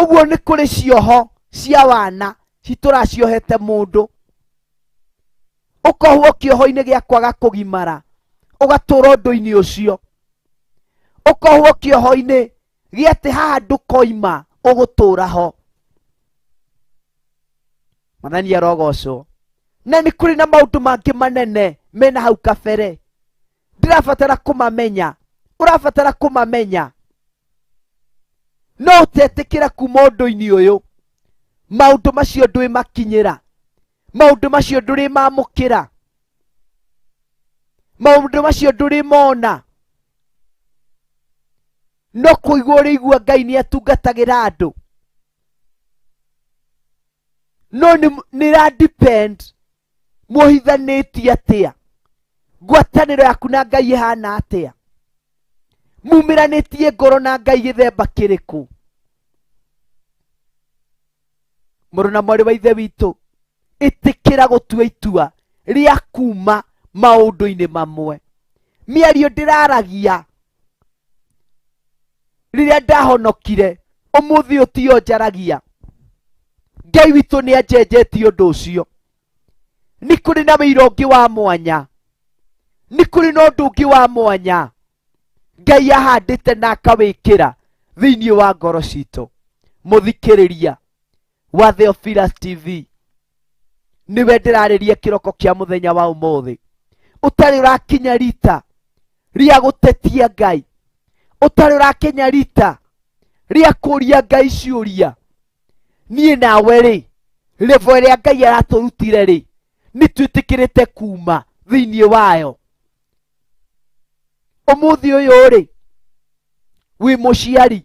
Uguo nĩ kũrĩ cioho cia wana cituraciohete mũndũ, ũkohwo kĩoho-inĩ gĩa kwaga kũgimara, ũgatũra ũndũ-inĩ ũcio, ũkohwo kĩoho-inĩ gĩa atĩ haha ndũkoima, ũgũtũra ho. Mwathani arogocwo. Na nĩ kũrĩ na maũndũ mangĩ manene mena hau kabere, ndĩrabatara kũmamenya, ũrabatara kũmamenya, no ũtetĩkĩra kuma ũndũ-inĩ ũyũ. Maũndũ macio ndwĩmakinyĩra, maũndũ macio ndũrĩmamũkĩra, maũndũ macio ndũrĩmona, no kũigua ũrĩigua Ngai nĩ atungatagĩra andũ, no nĩ depend muhithanĩtie atĩa, ngwatanĩro yaku na Ngai ĩhana atĩa, mumiranĩtie ngoro na Ngai gĩthemba kĩrĩkũ. Mũrũ na mwarĩ wa ithe witũ, ĩtĩkĩra gũtua itua rĩa kuma maũndũ-inĩ mamwe. Mĩario ndĩraragia rĩrĩa ndahonokire, ũmũthĩ ũyũ tiyo njaragia. Ngai witũ nĩ anjenjetie ũndũ ũcio. Nĩ kũrĩ na wĩira ũngĩ wa mwanya, nĩ kũrĩ na ũndũ ũngĩ wa mwanya Ngai ahandĩte na akawĩkĩra thĩinĩ wa ngoro citũ. Mũthikĩrĩria wa Theophilus TV, niwe ndĩrarĩria kĩroko kĩa mũthenya wa ũmũthĩ. Ũtarĩ ũrakinya rita rĩa gũtetia Ngai, ũtarĩ ũrakinya rita rĩa kũria Ngai ciũria, niĩ nawe rĩ, level ĩrĩa Ngai aratũrutire rĩ, nĩ twĩtĩkĩrĩte kuma thĩinĩ wayo. Ũmũthĩ ũyũ rĩ, wĩ mũciari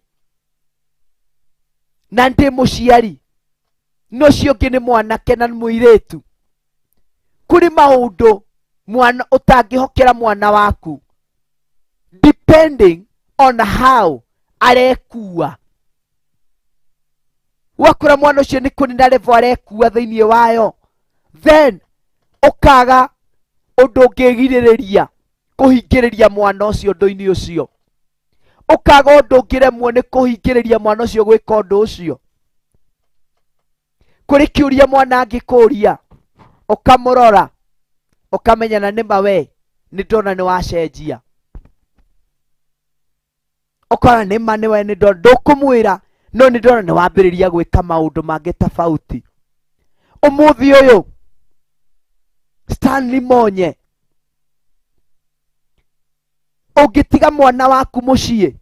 na ndĩ mũciari, no cio ũngĩ nĩ mwanake na mũirĩtu. Kũrĩ maũndũ mwana ũtangĩhokera mwana waku, depending on how arekua. Wakora mwana ũcio nĩ kũrĩ na level arekua thĩinĩ wayo, then ũkaga ũndũ ũngĩgirĩrĩria kũhingĩrĩria mwana ũcio ũndũ-inĩ ũcio, ũkaga ũndũ ũngĩremwo nĩ kũhingĩrĩria mwana ũcio gwĩka ũndũ ũcio. Kũrĩ kĩũria mwana angĩkũria, ũkamũrora, ũkamenya na nĩma we nĩ ndona nĩ wacenjia, ũkona nĩma nĩwe nĩ ndona, ndũkũmwĩra no nĩ ndona nĩ wambĩrĩria gwĩka maũndũ mangĩ tofauti. Ũmũthĩ ũyũ Stanley Monye, ũngĩtiga mwana waku mũciĩ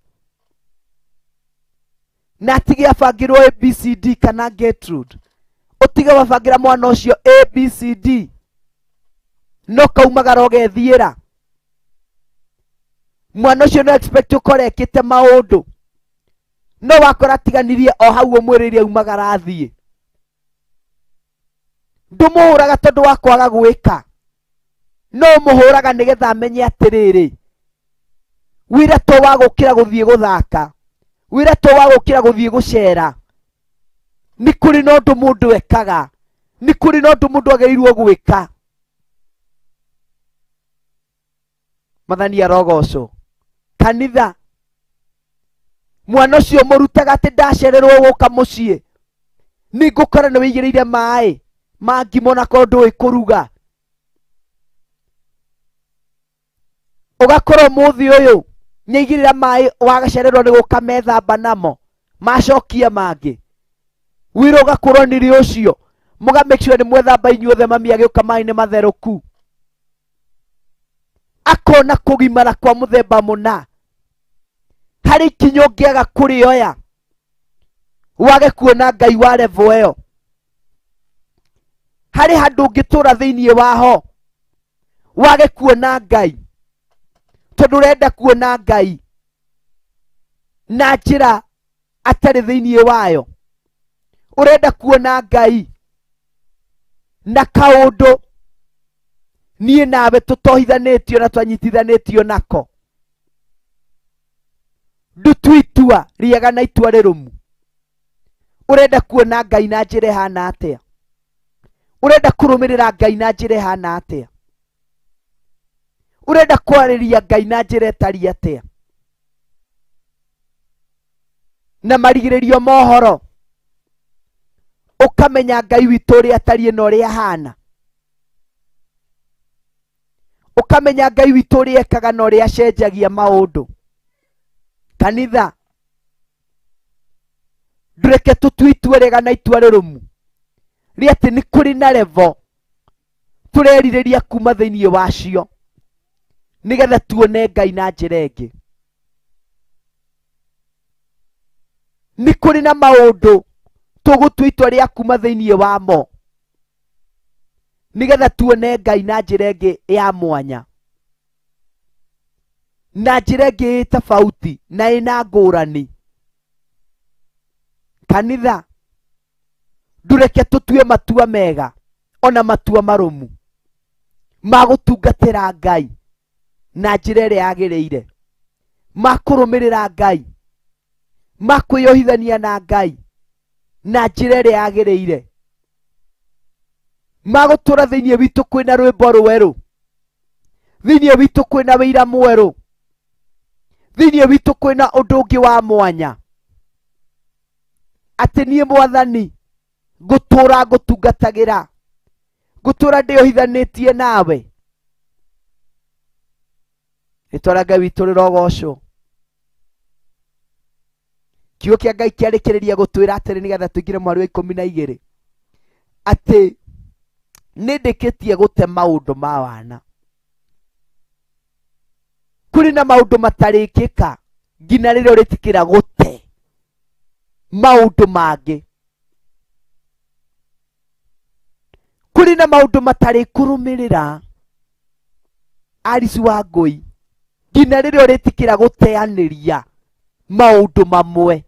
na atige abangĩrwo ABCD kana Gertrude, ũtige wabangĩra mwana ũcio ABCD, no kaumagara ũgethiĩra, mwana ũcio no expect ũkore ekĩte maũndũ, no wakora atiganirie o hau ũmwĩrĩire aumagara athiĩ. Ndũmũhũraga tondũ wa kwaga gwĩka, no mũhũraga nĩgetha amenye atĩrĩrĩ, wĩra to wa gũkĩra gũthiĩ gũthaka, wĩra to wa gũkĩra gũthiĩ gũcera. Nĩ kũrĩ na ũndũ mũndũ ekaga, nĩ kũrĩ na ũndũ mũndũ agĩrĩirwo gwĩka. Mwathani arogocwo. Kanitha, mwana ũcio mũrutaga atĩ ndacererwo gũka mũciĩ, nĩ ngũkora nĩ wĩigĩrĩire maĩ ma ngima na korwo ndũĩ kũruga, ũgakorwo mũthĩ ũyũ nĩaigĩrĩra maĩ wagacererwo nĩ gũka methamba namo, macokia mangĩ, wĩra ũgakorwo nĩrĩ ũcio, mũga make sure nĩ mwethamba inyuothe mami agĩũka maĩ nĩ matherũku. Akona kũgimara kwa mũthemba mũna, harĩ ikinya ũngĩaga kũrĩoya, wage kuona Ngai wa level ĩyo, harĩ handũ ũngĩtũra thĩinĩ waho, wage kuona Ngai, tondũ ũrenda kuona Ngai na njĩra atarĩ thĩinĩ wayo, ũrenda kuona Ngai na kaũndũ niĩ nawe tũtohithanĩtio na twanyitithanĩtio nako. Ndũtue itua rĩega na itua rĩrũmu. Ũrenda kuona Ngai na njĩra ĩhana atĩa? Ũrenda kũrũmĩrĩra Ngai na njĩra ĩhana atĩa? Ũrenda kwarĩria Ngai na njĩra ĩtariĩ atĩa? Na marigĩrĩrio mohoro ukamenya Ngai witũ ũrĩa atariĩ na ũrĩa ahana, ukamenya Ngai witũ ũrĩa ekaga na ũrĩa acenjagia maũndũ. Kanitha, ndũreke tũtue itua rĩega na itua rĩrũmu rĩa atĩ nĩ kũrĩ na level tũrerirĩria kuma thĩinĩ wacio nĩgetha tuone Ngai na njĩra ĩngĩ. Nĩ kũrĩ na maũndũ tũgũtua itua rĩa kuma thĩinĩ wamo nĩgetha tuone Ngai na njĩra ĩngĩ ya mwanya, na njĩra ĩngĩ ĩ tofauti na ĩna ngũrani. Kanitha, ndũreke tũtue matua mega ona matua marũmu ma gũtungatĩra Ngai na njĩra ĩrĩa yagĩrĩire, ma kũrũmĩrĩra Ngai, ma kwĩyohithania na Ngai na njĩra ĩrĩa yagĩrĩire, ma gũtũra thĩinĩ witũ kwĩna rwĩmbo rwerũ, thĩinĩ witũ kwĩna wĩira mwerũ, thĩinĩ witũ kwĩna ũndũ ũngĩ wa mwanya, atĩ niĩ Mwathani ngũtũra ngũtungatagĩra, ngũtũra ndĩyohithanĩtie nawe. Rĩĩtwa rĩa Ngai witũ rĩrogocwo. Kiugo kĩa Ngai kĩarĩkĩrĩria gũtwĩra atĩrĩ nĩgetha tũingĩre mweri wa 12 atĩ nĩndĩkĩtie gũte maũndũ ma wana. Kũrĩ na maũndũ matarĩkĩka nginya rĩrĩa ũrĩtĩkĩra gũte maũndũ mangĩ. Kũrĩ na maũndũ matarĩkũrũmĩrĩra Alice Wangui nginya rĩrĩa ũrĩtĩkĩra gũteanĩria maũndũ mamwe.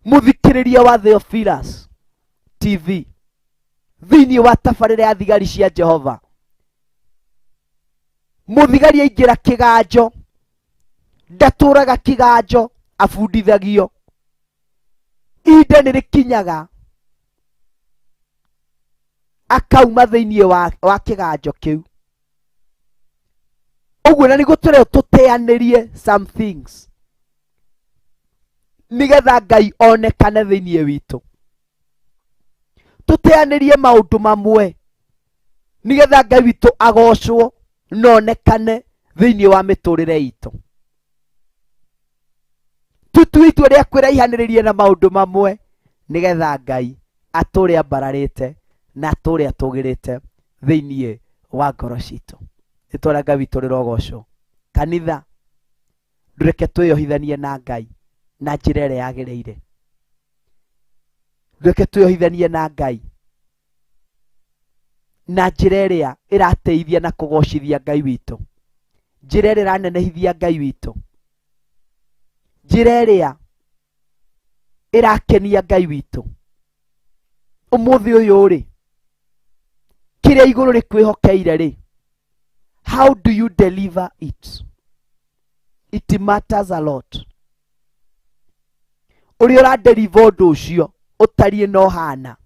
Mũthikĩrĩria wa Theophilus TV thĩinĩ wa tabarĩra ya thigari cia Jehova, mũthigari aingĩra kĩganjo ndatũraga kĩganjo abundithagio. Ihinda nĩrĩkinyaga akauma thĩinĩ wa kĩganjo kĩu. Ũguo na nĩguo tũreo tũteanĩrie some things nĩgetha Ngai onekane thĩinĩ witũ. Tũteanĩrie maũndũ mamwe nĩgetha Ngai witũ agocwo na onekane thĩinĩ wa mĩtũrĩre itũ. Tutue itua rĩa kwĩraihanĩrĩria na maũndũ mamwe nĩgetha Ngai atũre ambararĩte na atũre atũgĩrĩte thĩinĩ wa ngoro citũ. Rĩĩtwa rĩa Ngai witũ rĩrogocwo. Kanitha, ndũreke twĩyohithanie na Ngai na njĩra ĩrĩa yagĩrĩire. Ndũreke twĩyohithanie na Ngai na njĩra ĩrĩa ĩrateithia na kũgocithia Ngai witũ, njĩra ĩrĩa ĩranenehithia Ngai witũ, njĩra ĩrĩa ĩrakenia Ngai witũ. Ũmũthĩ ũyũ rĩ, kĩrĩa igũrũ rĩkwĩhokeire rĩ, how do you deliver it? It matters a lot. Ũrĩa ũradeliver ũndũ ũcio ũtariĩ no hana,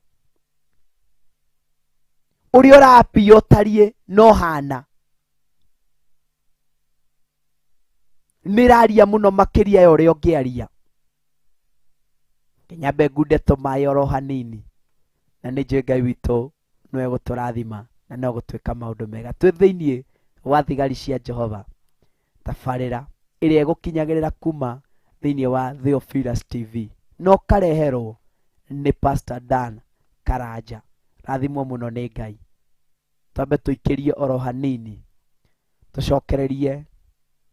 ũrĩa ũrapia ũtariĩ no hana, nĩraria mũno makĩria ya ũrĩa ũngĩaria. Nyambe ngunde tũmaĩ oro hanini, na nĩnjũĩ Ngai witũ nĩwe gũtũrathima na no gũtwĩka maũndũ mega twĩ thĩinĩ wa thigari cia Jehova, tabarĩra ĩrĩa ĩgũkinyagĩrĩra kuma thĩinĩ wa Theophilus TV no kareherwo nĩ Pastor Dan Karanja. Rathimwo mũno nĩ Ngai. Twambe tũikĩrie oro hanini, tũcokererie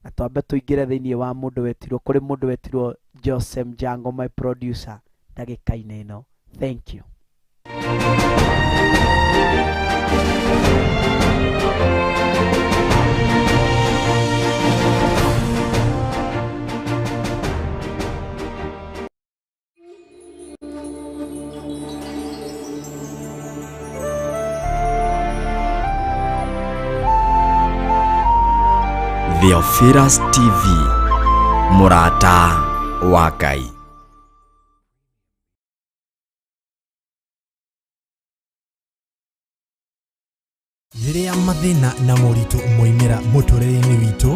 na twambe tũingĩre thĩinĩ wa mũndũ wetirwo, kũrĩ mũndũ wetirwo Joseph Jango, my producer, ndagĩka-inĩ ĩno. Thank you.
Theophilus TV, mũrata wa Ngai.
Rĩrĩa mathĩna na moritũ moimĩra mũtũrĩre-inĩ witũ,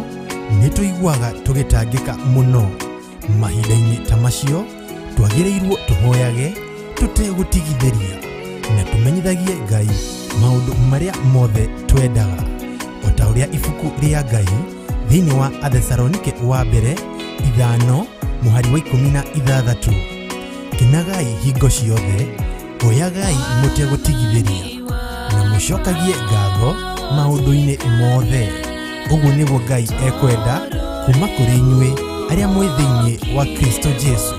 nĩ tũiguaga tũgĩtangĩka mũno. Mahinda-inĩ ta macio, twagĩrĩirwo tũhoyage tutegũtigithĩria na tũmenyithagie Ngai maũndũ marĩa mothe twendaga, o ta ũrĩa ibuku rĩa Ngai thĩinĩ wa Athesalonike wa mbere 5:16 kinagai hingo ciothe, oyagai mũtegũtigithĩria na mũcokagie ngatho maũndũ-inĩ mothe. Ũguo nĩguo Ngai ekwenda kuma kũrĩ inyuĩ arĩa mwĩ thĩinĩ wa Kristo Jesu.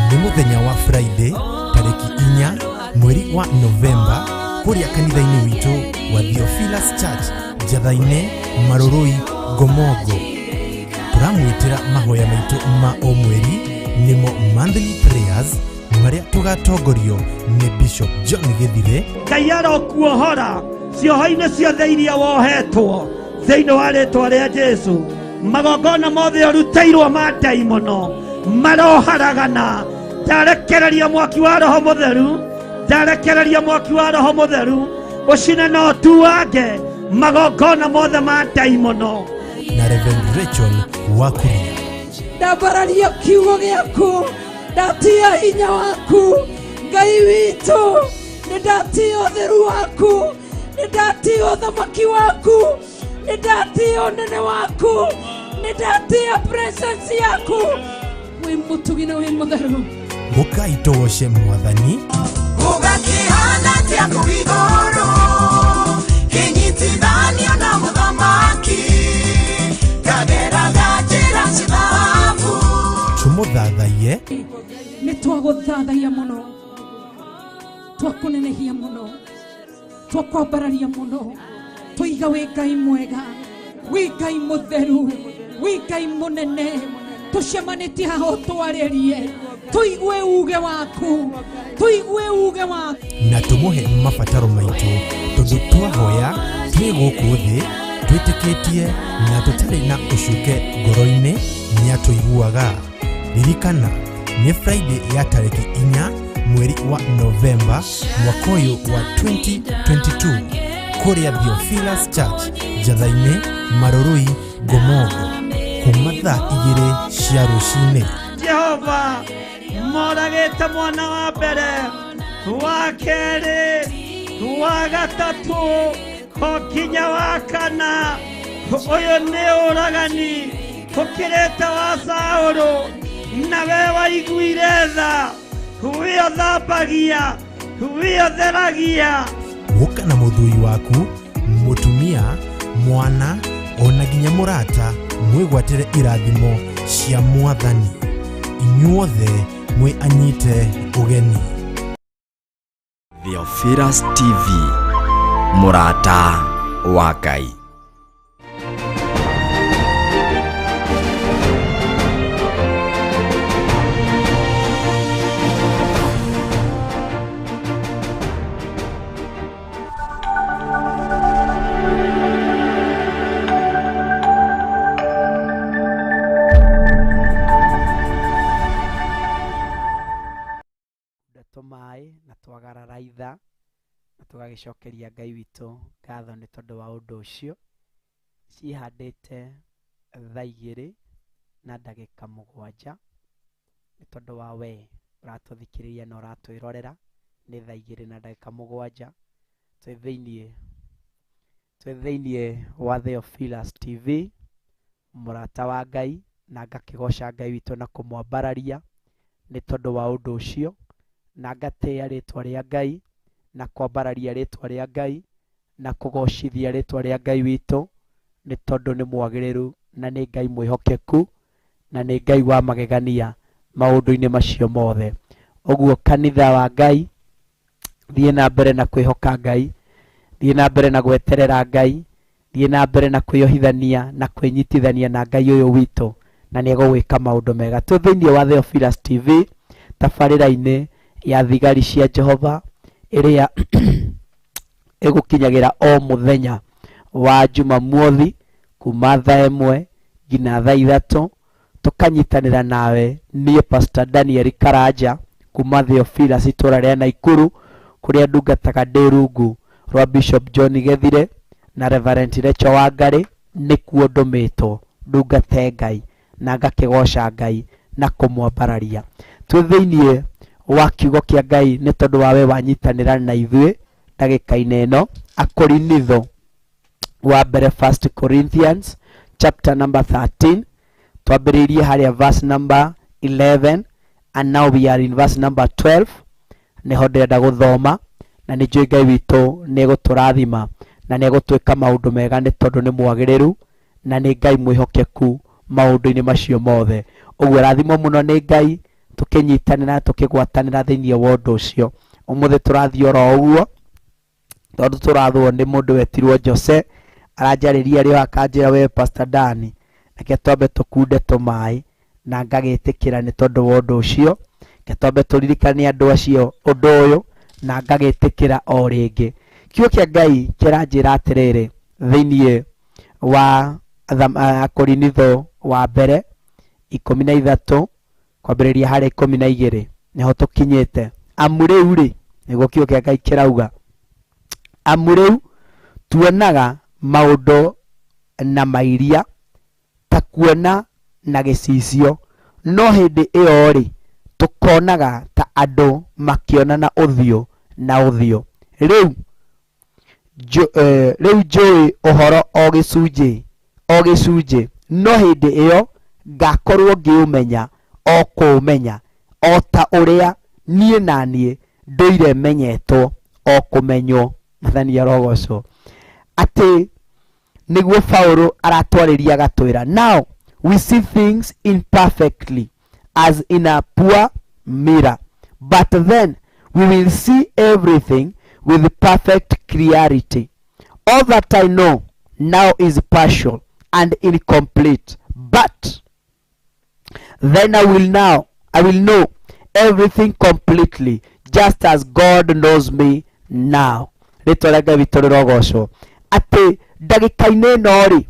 Nĩ mũthenya wa Friday tarĩki 4 mweri wa Novemba kũrĩa kanitha-inĩ witũ wa Theophilus Church Njatha-inĩ Marũrũi Ngomongo. Tũramwĩtĩra mahoya maitũ ma o mweri nĩmo monthly prayers marĩa tũgatongorio nĩ Bishop John Gĩthire.
Ngai arokuohora cioho-inĩ ciothe iria wohetwo thĩinĩ wa rĩĩtwa rĩa Jesu. Magongona mothe ũrutĩirwo ma ndaimono maroharagana. Ndarekereria mwaki wa Roho Mũtheru, ndarekereria mwaki wa Roho Mũtheru ũcine na ũtuange magongona mothe ma ndaimono.
Na Reverend Rachel Wakuria.
ndambararia kiugo gĩaku, ndatia hinya waku Ngai witũ, nĩndatia ũtheru waku, nĩndatia ũthamaki waku, nĩndatia ũnene waku, nĩndatia presence yaku. Wĩ mũtugi na wĩ mũtheru.
Mũkai tũgoce Mwathani.
Ugakihana tia kũgigoro kinyitithanio na mũthamaki kageraga njĩra cithabu.
Tũmũthathaiye.
Nĩtwagũthathaiya mũno, twakũnenehia mũno, twakwambararia mũno, tũiga wĩ Ngai mwega, wĩ Ngai mũtheru, wĩ Ngai mũnene. Tũcemanĩtie haha ũtwarĩrie, tũigue uge waku, tũigue uge waku
na tũmũhe mabataro maitũ, tondũ twahoya twĩ gũkũ thĩ twĩtĩkĩtie na tũtarĩ na ũcuke ngoro-inĩ nĩatũiguaga. Ririkana nĩ Friday ya tarĩki 4 mweri wa Novemba mwaka ũyũ wa 2022 kũrĩa Theophilus Church Njatha-inĩ Marũrũi Ngomongo kuma thaa 2 cia rũcinĩ.
Jehova moragĩte mwana wa mbere, wa kerĩ, wa gatatũ, nginya wa kana. Ũyũ nĩ ũragani ũkĩrĩte wa Saũlũ, nawe waiguire tha, wĩ ũthambagia, wĩ ũtheragia.
Gũka na mũthuri waku, mũtumia, mwana, ona nginya mũrata mwĩgwatĩre irathimo cia Mwathani. Inyuothe mwĩ anyite ũgeni.
Theophilus TV, mũrata wa Ngai.
Tũmaĩ na twagarara itha na tũgagĩcokeria Ngai witũ ngatho nĩ tondũ wa ũndũ ũcio. Cihandĩte thaa 2 na ndagĩka 7 nĩ tondũ wa we ũratũthikĩrĩria na ũratwĩrorera. Nĩ thaa 2 na ndagĩka 7 twĩ thĩinĩ wa Theophilus TV, mũrata wa Ngai, na ngakĩgoca Ngai witũ na kũmwambararia nĩ tondũ wa ũndũ ũcio, na ngatĩĩa rĩtwa rĩa Ngai na kwambararia rĩtwa rĩa Ngai na kũgocithia rĩtwa rĩa Ngai witũ nĩ tondũ nĩ mwagĩrĩru na nĩ Ngai mwĩhokeku na nĩ Ngai wa magegania maũndũ-inĩ macio mothe. Ũguo kanitha wa Ngai, thiĩ na mbere na kwĩhoka Ngai, thiĩ na mbere na gweterera Ngai, thiĩ na mbere na kwĩyohithania na kwĩnyitithania na Ngai ũyũ witũ, na nĩ egũgwĩka maũndũ mega. Twĩ thĩinĩ wa Theophilus TV, tabarĩra-inĩ ya thigari cia Jehova ĩrĩa ĩgũkinyagĩra o mũthenya wa Jumamothi kuma thaa 1 nginya thaa 3. Tũkanyitanĩra nawe niĩ Pastor Daniel Karanja kuma Theophilus itũra rĩa Naikuru, kũrĩa ndungataga ndĩ rungu rwa Bishop John Gĩthire na Reverend Rachel Wangarĩ. Nĩkuo ndũmĩtwo ndungate Ngai na ngakĩgoca Ngai na kũmwambararia. Twĩ thĩinĩ wa kiugo kia Ngai nĩ tondũ wawe wanyitanĩra na ithuĩ ndagĩka-inĩ ĩno. Akorinitho wa mbere 1 Corinthians chapter number 13 twambĩrĩirie harĩa verse number 11 and now we are in verse number 12. Nĩho ndĩrenda gũthoma na nĩ njũĩ Ngai witũ nĩ egũtũrathima na nĩ egũtwĩka maũndũ mega nĩ tondũ nĩ mwagĩrĩru na nĩ Ngai mwĩhokeku maũndũ-inĩ macio mothe. Ũguo rathimo mũno nĩ Ngai tũkĩnyitanĩra tũkĩgwatanĩra thĩinĩ wa ũndũ ũcio. Ũmũthĩ tũrathiĩ oro ũguo tondũ tũrathwo nĩ mũndũ wetirwo Jose aranjarĩria rĩo akanjĩra we Pastor Dani reke twambe tũkunde tũmaĩ na ngagĩtĩkĩra nĩ tondũ wa ũndũ ũcio. Reke twambe tũririkane andũ acio ũndũ ũyũ na ngagĩtĩkĩra o rĩngĩ. Kiugo kĩa Ngai kĩranjĩra atĩrĩrĩ thĩinĩ wa Akorinitho wa mbere 13 kwambĩrĩria harĩ 12 nĩho tũkinyĩte. Amu rĩu rĩ nĩguo kiugo kĩa Ngai kĩrauga, amu rĩu tuonaga maũndũ na mairia ta kuona na gĩcicio, no hĩndĩ ĩyo rĩ tũkonaga ta andũ makĩonana ũthiũ na ũthiũ. Rĩu njũĩ ũhoro o gĩcunjĩ, no hĩndĩ ĩyo ngakorwo ngĩũmenya o kũũmenya o ta ũrĩa niĩ na niĩ ndũire menyetwo o kũmenywo. Mathani arogocwo. Atĩ nĩguo Paulo aratwarĩria agatwĩra, now we see things imperfectly as in a poor mirror, but then we will see everything with perfect clarity. All that I know now is partial and incomplete, but then I will know everything completely, just as God knows me now. Rĩtwarega vitoro gocwo atĩ ndagĩka-inĩ ĩno rĩ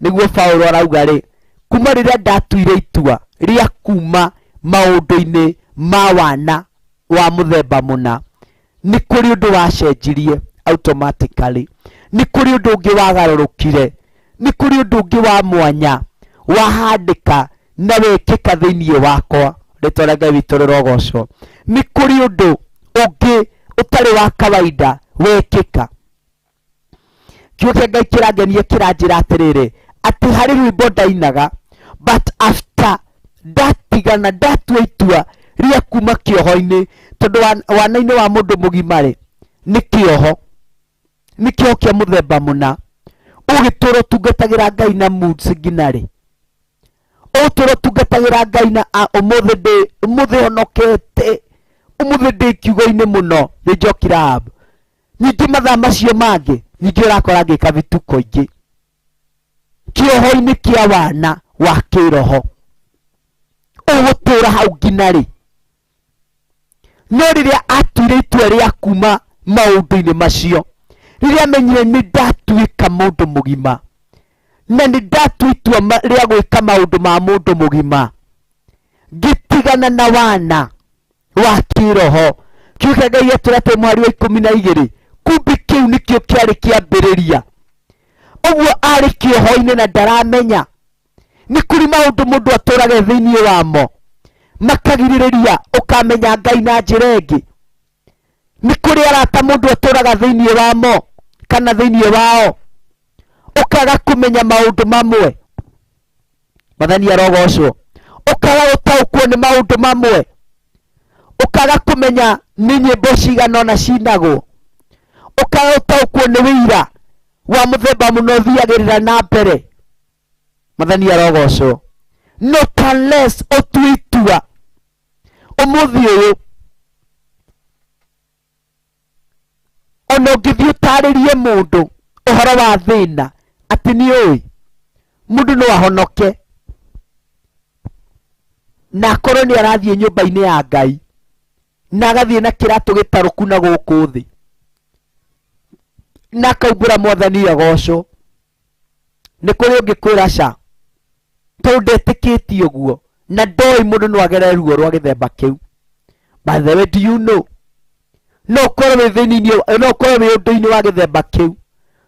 nĩguo Paulo arauga rĩ kuma rĩrĩa ndatuire itua rĩa kuma maũndũ-inĩ ma wana wa mũthemba mũna, nĩ kũrĩ ũndũ wacenjirie automatically, nĩ kũrĩ ũndũ ũngĩ wagarũrũkire, nĩ kũrĩ ũndũ ũngĩ wa mwanya wahandĩka na wekĩka thĩinĩ wakwa. Rĩtwarega vitoro gocwo nĩ kũrĩ ũndũ ũngĩ ũtarĩ wa kawaida wekĩka. Kiugo kĩa Ngai kĩrangenia kĩranjĩra atĩrĩrĩ atĩ harĩ rwĩmbo ndainaga, but after ndatigana ndatua itua rĩa kuma kĩoho-inĩ, tondũ wana-inĩ wa mũndũ mũgima rĩ nĩ kĩoho kĩa mũthemba mũna. Ũgĩtũra ũtungatagĩra Ngai na moods nginya rĩ, ũgĩtũra ũtungatagĩra Ngai na ũmũthĩ honokete, ũmũthĩ ndĩ kiugo-inĩ mũno nĩ njokira hub. Ningĩ mathaa macio mangĩ ningĩ ũrakora ngĩka vituko ingĩ kĩoho-inĩ kĩa wana wa kĩroho. Ũgũtũra hau nginya rĩ, no rĩrĩa atuire itua rĩa kuma maũndũ-inĩ macio, rĩrĩa amenyire nĩ ndatuĩka mũndũ mũgima na nĩ ndatua itua rĩa gwĩka maũndũ ma mũndũ mũgima, ngĩtigana na wana wa kĩroho. Kiugo kĩa Ngai gĩatwĩra atĩ mweri wa 12 kumbe kĩu nĩkĩo kĩarĩ kĩambĩrĩria. Ũguo arĩ kĩoho-inĩ na ndaramenya. Nĩ kũrĩ maũndũ mũndũ atũraga thĩinĩ wamo makagirĩrĩria ũkamenya Ngai na njĩra ĩngĩ. Nĩ kũrĩ arata mũndũ atũraga thĩinĩ wamo kana thĩinĩ wao ũkaga kũmenya maũndũ mamwe. Mathani arogocwo. Ũkaga gũtaũkwo nĩ maũndũ mamwe, ũkaga kũmenya nĩ nyĩmbo cigana ona cinagwo, ũkaga gũtaũkwo nĩ wĩira wa mũthemba mũno ũthiagĩrĩra na mbere. Mathani arogocwo. Not unless ũtue itua ũmũthĩ ũyũ ona ũngĩthiĩ ũtarĩrie mũndũ ũhoro wa thĩna atĩ nĩ ũĩ mũndũ no ahonoke na akorwo nĩ arathiĩ nyũmba-inĩ ya Ngai na agathiĩ na kĩratũ gĩtarũku na gũkũ thĩ na akaumbũra Mwathani agocwo. Nĩ kũrĩ ũngĩkwĩra ca tondũ ndetĩkĩtie ũguo na ndoĩ mũndũ no agere ruo rwa gĩthemba kĩu. By the way, do you know, no ũkorwo wĩ thĩinĩ, no ũkorwo wĩ ũndũ-inĩ wa gĩthemba kĩu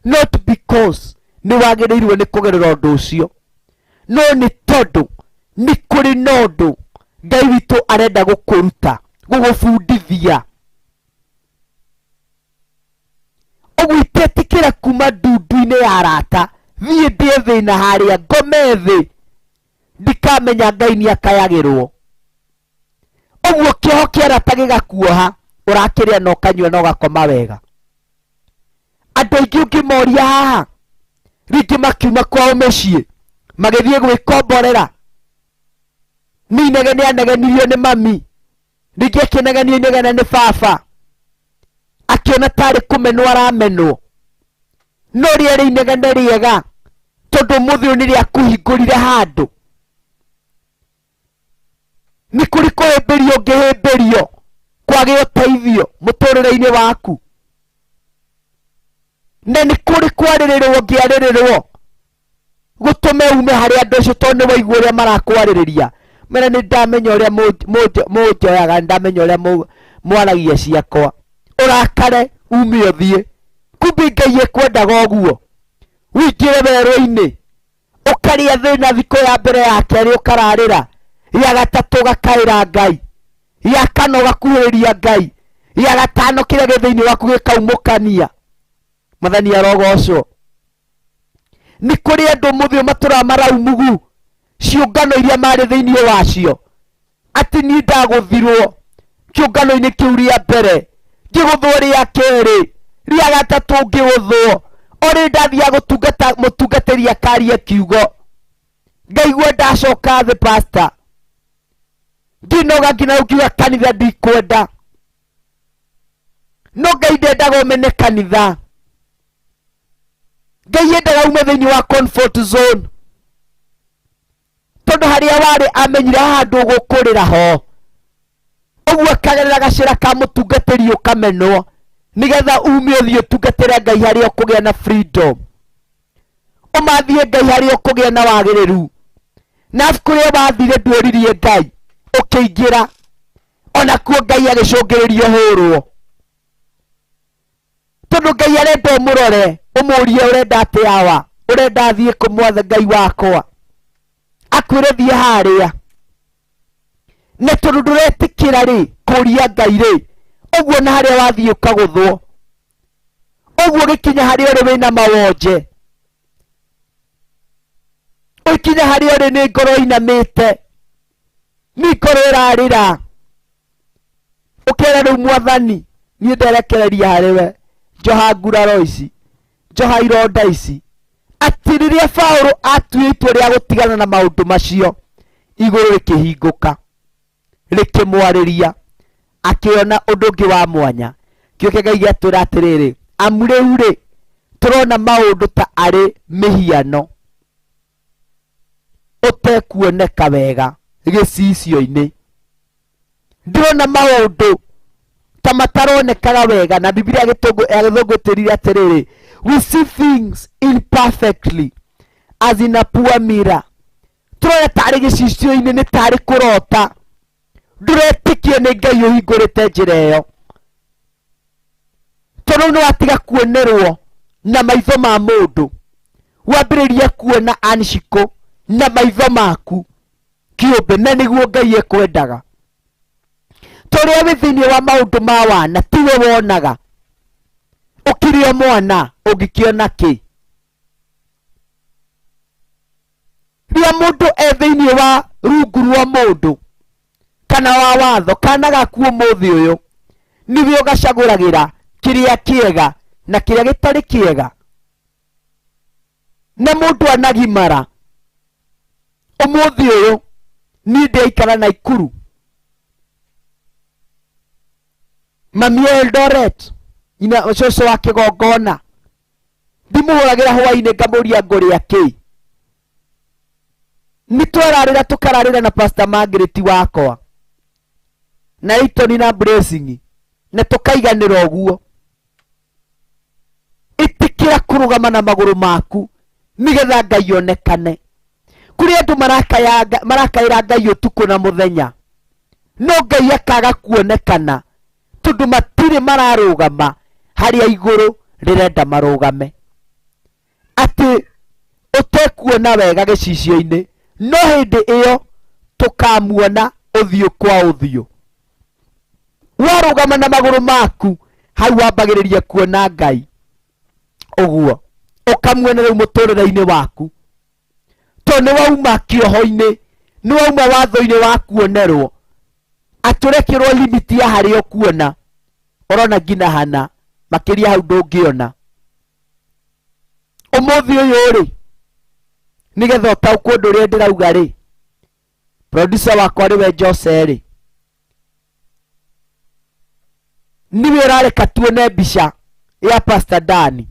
not because nĩ wagĩrĩirwo nĩ kũgerera ũndũ ũcio, no nĩ tondũ nĩ kũrĩ na ũndũ Ngai witũ arenda gũkũruta gugubundithia ogwitetikira kuma ndundu-ini ya arata thie ndie thina haria ngome thi ndikamenya Ngai ni akayagirwo ogwo kioho kia arata gigakuoha urakiria no kanyua no gakoma wega andu aingi ungimoria haha ringi makiuma kwao micii magithie gwikomborera ni inegene anegenirio ni mami ringi akinegenio inegene ni baba akiona tari kumenwo aramenwo no rieri inegene riega tondu muthi ni ria kuhingurire handu ni kuri kuhimbirio ngihimbirio kwage uteithio muturire-ini waku na ni kuri kwaririrwo ngiaririrwo gutume ume hari andu acio tondu waigua uria marakwariria mena ni ndamenya uria munjoyaga ndamenya uria mwaragia ciakwa urakare ume uthie kumbi Ngai ekwendaga uguo wingire werũ-ini ukaria thina thiko ya mbere ya keri ukararira ya gatatu gakaira Ngai ya kana ugakuhĩrĩria Ngai ya gatano kĩrĩa gĩ thĩinĩ waku gĩkaumũkania mathani arogocwo nĩ kũrĩ andũ mũthĩ matũra maraumugu ciũngano iria marĩ thĩinĩ wacio atĩ niĩ ndagũthirwo kĩũngano-inĩ kĩu rĩa mbere ngĩgũthwo rĩa kerĩ rĩa gatatũ ngĩgũthwo orĩ ndathiaga gũtungata mũtungatĩri akaria kiugo ngaigua ndacoka thĩ pastor nginoga ngina ukiuga kanitha ndikwenda no Ngai ndendaga umene kanitha Ngai endaga ume thĩinĩ wa comfort zone tondu haria warĩ amenyire handũ gũkũrĩra ho ũguo akagerera gacĩra ka mũtungatĩri ũkamenwo nigetha ume ũthiĩ ũtungatĩre Ngai haria ũkũgĩa na freedom ũmathiĩ Ngai haria ũkũgĩa na wagĩrĩru na kũrĩa wathire ndũririe Ngai ukiingira ona kuo Ngai agicungĩrĩrio hũrwo tondu Ngai arenda ũmũrore ũmũrie ũrenda atĩa awa ũrenda thiĩ kũmwatha Ngai wakwa akwĩre thiĩ harĩa na tondu ndũretikĩra rĩ kũria Ngai rĩ ũguo na harĩa wathiĩ ũkagũthwo ũguo gĩkinya harĩa ũrĩ wĩna mawonje ũkinya harĩa ũrĩ nĩ ngoro inamĩte nikoro irarira ukera riu mwathani ni nderekereria hariwe njoha nguraro ici njoha ironda ici atiriria Paulo atuitwe ria gutigana na maundu macio iguru rikihinguka rikimwariria akiona undu ngi wa mwanya kioke Ngai giatwira atiriri amuriuri turona maundu ta ari mihiano utekuoneka wega gĩcicio-inĩ ndĩrona maũndũ ta mataronekaga wega na Biblia gĩthũngũtĩrire atĩrĩrĩ we see things imperfectly as in a poor mirror turona tarĩ gĩcicio-inĩ nĩ tarĩ kũrota ndũretĩkio nĩ Ngai ũhingũrĩte njĩra ĩyo tondũ nĩ watiga kuonerwo na maitho ma mũndũ wambĩrĩrie kuona anshiko na maitho maku kiumbe na niguo Ngai ekwendaga toria wĩ thĩinĩ wa maũndũ ma wana tiwe wonaga ũkĩrĩ o mwana ũngĩkĩona kĩ rĩrĩa mũndũ thĩinĩ wa rungu rwa mũndũ kana wa watho kana gaku ũmũthĩ ũyũ nĩwe ũgacagũragĩra kĩrĩa kĩega na kĩrĩa gĩtarĩ kĩega na mũndũ anagimara ũmũthĩ ũyũ ni ndeikara Naikuru mami Eldoret ina ũcũcũ wa kĩgongona ndimũhũragĩra hwainĩ ngamũria ngũrĩa kĩ nĩtwerarĩra tũkararĩra na Pastor Margaret wakwa na Itoni na Blessing na tũkaiganĩra ũguo itikĩra kũrũgama na magũrũ maku nigetha Ngai onekane kuri andu marakaira Ngai utuku na muthenya no Ngai akaga kuonekana tondu matire mararugama haria iguru rirenda marugame ati utekuona wega gĩcicio-inĩ no hindi iyo tukamuona uthio kwa uthio warugama na maguru maku hau wambagiriria kuona Ngai uguo ukamwena riu muturire-ini waku to ni wauma kioho-ini ni wauma watho-ini wa kuonerwo aturekirwo limiti ya haria ukuona urona ngina hana makiria hau ndungiona umuthi uyu ri nigetha utaukwo undu uria ndirauga ri producer wakwa riwe Jose ri niwe urareka tuone mbica ya Pastor Dani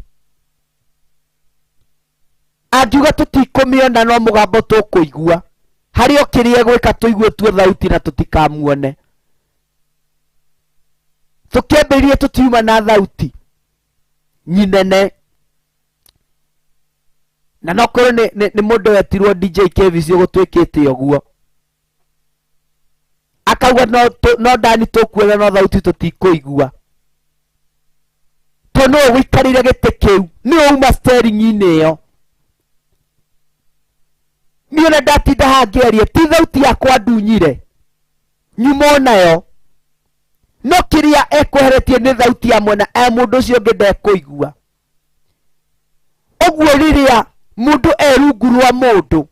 angiuga tutikumiona no mugambo tukuigua hari okirie gwika tuigue tu thauti na tutikamuone tukemberie tutiuma na thauti nyinene na nokoro ni mundu wetirwo DJ KVC gutwikite uguo akauga no Dani tukuega no thauti tutikuigua to no wikarire gite kiu ni uma steering-ini iyo niona ndatinda hangeria ti thauti yakwa ndunyire nyumo nayo no kiria ekweheretie ni thauti ya mwena mundu ucio ngi ndekuigua uguo riria mundu rungu rwa mundu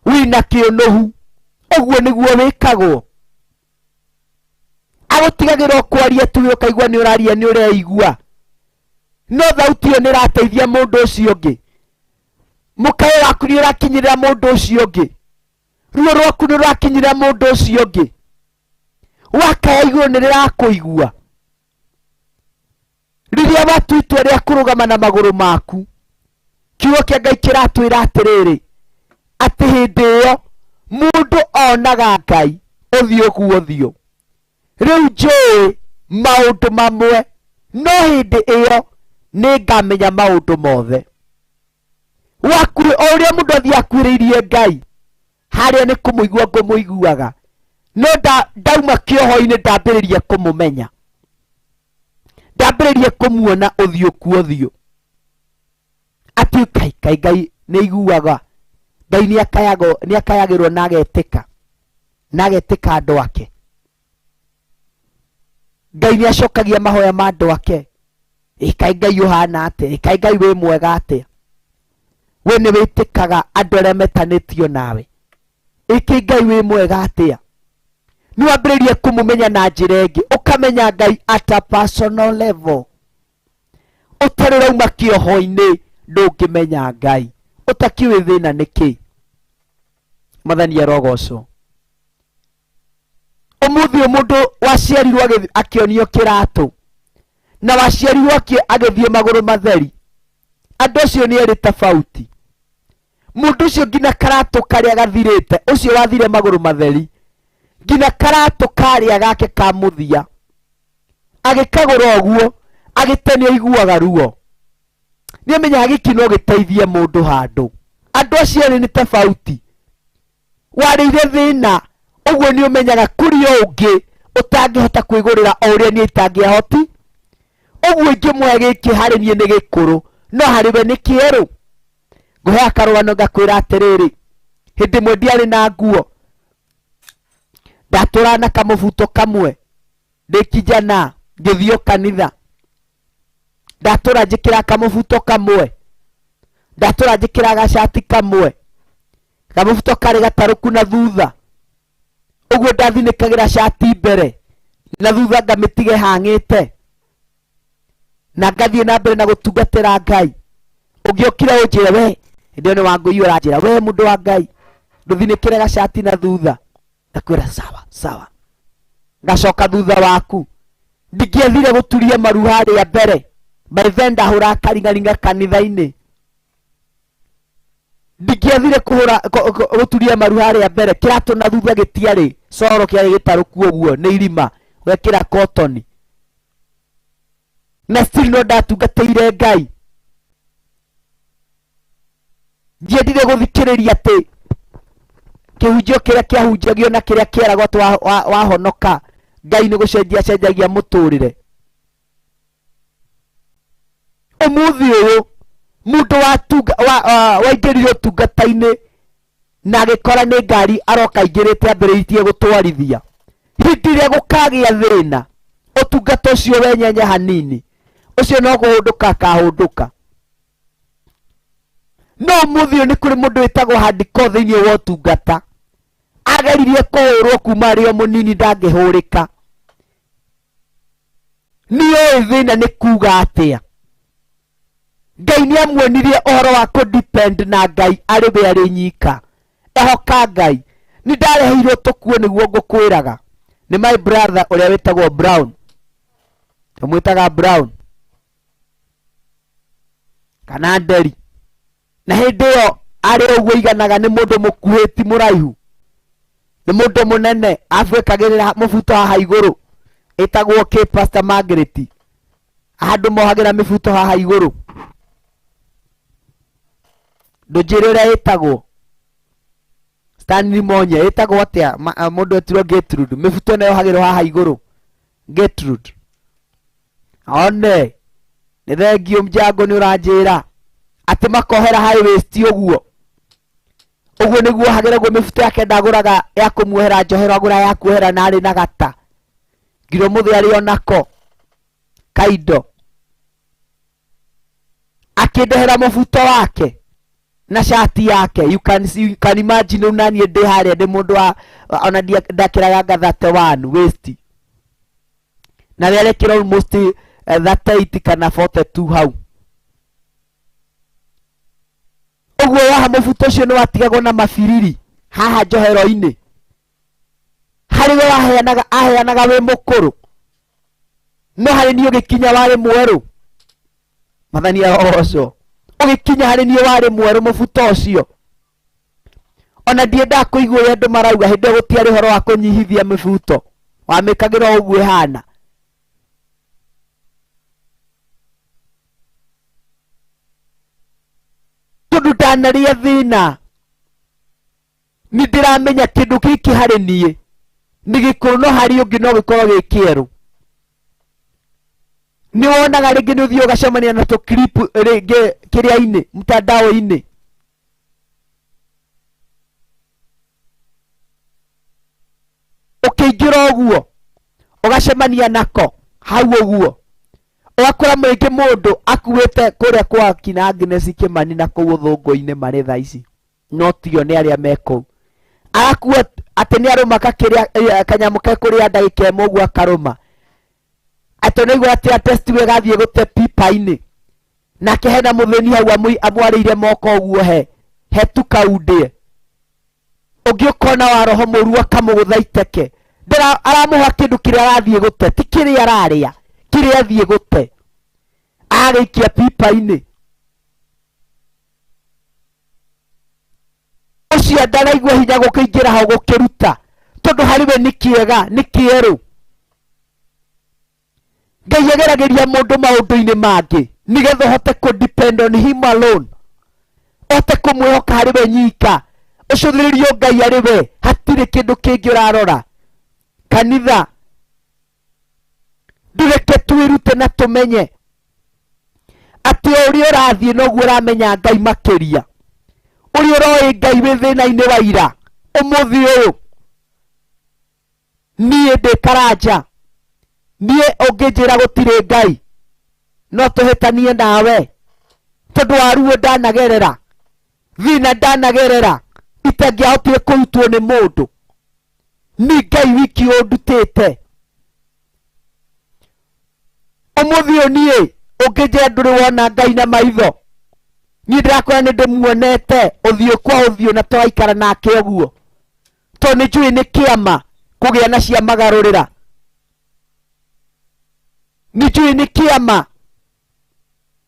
wina kiunuhu uguo niguo wikagwo agutigagirwo kwaria tu ukaigua ni uraria ni ureigua no thauti iyo ni rateithia mundu ucio ngi mukae waku ni urakinyirira mundu ucio ngi ruo rwaku ni urakinyirira mundu ucio ngi wakaya iguru ni rirakuigua riria watu itwe ria kurugama na maguru maku kiugo kia Ngai kiratwira atiriri ati hindi iyo mundu onaga Ngai uthio ku uthio riu njui maundu mamwe no hindi iyo ni ngamenya maundu mothe wakuri oria mundu athia akwiriirie Ngai haria ni kumuigua ngumuiguaga no ndauma kioho-ini ndambiririe kumumenya ndambiririe kumuona uthio ku uthio ati kai Ngai ni iguaga Ngai ni akayagirwo na agetika andu ake Ngai ni acokagia mahoya ma andu ake kai Ngai uhana ate kai Ngai wi mwega ate we ni witikaga andu aria metanitio nawe kai Ngai wi mwega atia ni wambiririe kumumenya na njira ingi ukamenya Ngai at a personal level utarira uma kioho-ini ndungimenya Ngai utakiwi thina niki mathani arogocwo umuthi mundu waciarirwo akionio kiratu na waciarirwo agithie maguru matheri andu ucio ni eri tofauti mundu ucio ngina karatu karia gathirite ucio wathire maguru matheri ngina karatu karia gake kamuthia agikagura uguo agitenio iguaga ruo ni menya giki no giteithie mundu handu andu acio ni tofauti warire thina uguo ni umenyaga kuri ungi utangihota kwigurira uria ni itangihoti uguo ingimwe giki hari ni gikuru no hariwe ni kieru nguhe akarwano ngakwira atiriri hindi mwe ndiari na nguo ndaturana kamubuto kamwe ndikijana ngithio kanitha ndatura njikira kamubuto kamwe ndatura njikira gacati kamwe kamubuto kari gataruku na thutha uguo ndathinikagira cati mbere na thutha ngamitige hangite na ngathie na mbere na gutungatira Ngai ungiokira unjire we ndio ni wangui uranjira we mundu wa Ngai nduthinikire gacati na thutha ndakwira sawa ngacoka thutha waku ndigiethire guturia maru haria mbere maivenda hura karingaringa kanitha-ini ndigiethire guturia maru haria mbere kiratu na thutha gitiari coro kiari gitaruku uguo ni irima wekira cotton na still no ndatungateire Ngai ndiendire guthikiriria ati kihunjio kiria kiahunjagio na kiria kieragwo wahonoka Ngai ni gucenjagia muturire umuthi uyu mundu waingirire utungata-ini na agikora ni ngari aroka ingirite ambiritie gutwarithia hindi iria gukagia thina utungata ucio wenyenya hanini ucio no kuhunduka kahunduka no muthio ni kuri mundu witagwo handiko thiini wa utungata ageririe kuhurwo kuma rio munini ndangihurika niyo thina ni kuga atia Ngai ni amuonirie ohoro wa kudepend na Ngai ari we ari nyika ehoka Ngai ni ndarehirwo tukuo niguo ngukwiraga ni my brother uria witagwo Brown tumwitaga Brown kana Nderi na hindi yo ari uguo iganaga ni mundu mukuhiti muraihu ni mundu munene afwekagirira mubuto haha iguru itagwo ke Pastor Margaret ahandu mohagira mibuto haha iguru ndujirira itagwo Stanley Monye itagwo atia mundu etiro Gertrude mibuto nayo hagiro haha iguru Gertrude one ni thengio mjango ni uranjira ati makohera highwaist uguo niguo hagiragwo mibuto yake ndaguraga ya kumuhera njohero agura ya kuhera na ari na gata ngiro muthi ari onako kaindo akindehera mubuto wake na shati yake you can imagine unani ndi haria ndi mundu wa ona ndakiraga gathate one waist na yerekira almost 38 kana 42 hau uguo waha mubuto cio ni watigagwo na mabiriri haha njohero-ini hari we aheanaga we mukuru no hari ni ugikinya wari mweru mathania oco ugikinya hari ni wari mweru mubuto ucio ona ndienda kuigua andu marauga hindi gutiari horo wa kunyihithia mibuto wamikagira uguo hana tundu ndanaria thina ni ndiramenya kindu giki hari nie ni gikuru no hari ungi no gikorwo gikieru ni wonaga ringi ni uthio gacemania na to clip ringi kiria-ini mtandao-ini ukiingira uguo ugacemania nako hau uguo wakora mwingi mundu akuwete kuria kwa kina Agnes Kimani na kuu thungu-ini mari tha ici no tio ni aria meko arakuwa ati ni arumaka kiria kanyamuke kuria ndagika imwe uguo akaruma ato niguo ati atesti we gathie gute pipa-ini nake hena mutheni hau amwarire moko uguo he tukaundie ungi ukona wa roho muru akamugutha iteke ndira aramuha kindu kiria arathie gute ti kiria araria kiria athie gute agaikia pipa-ini ucio ndaraigua hinya gukiingira hau gukiruta tondu hariwe ni kiega ni kieru Ngai agerageria mundu maundu-ini mangi nigetha hote ku depend on him alone hote kumwihoka hariwe nyika ucuthiririo Ngai ariwe hatire kindu kingi urarora kanitha ndureke twirute na tumenye ati uria urathie noguo uramenya Ngai makiria uria uroi Ngai wi thina-ini wa ira umuthi uyu nie ndi karanja nie unginjira gutire Ngai no tuhitanie nawe tondu waruo ndanagerera thina ndanagerera itangiahotire kurutwo ni mundu ni Ngai wiki undutite umuthi uyu nie unginjira nduri wona Ngai na maitho ni ndirakora ni ndimuonete uthio kwa uthio na twaikara nake uguo to ni njui ni kiama kugia na cia magarurira ni njui ni kiama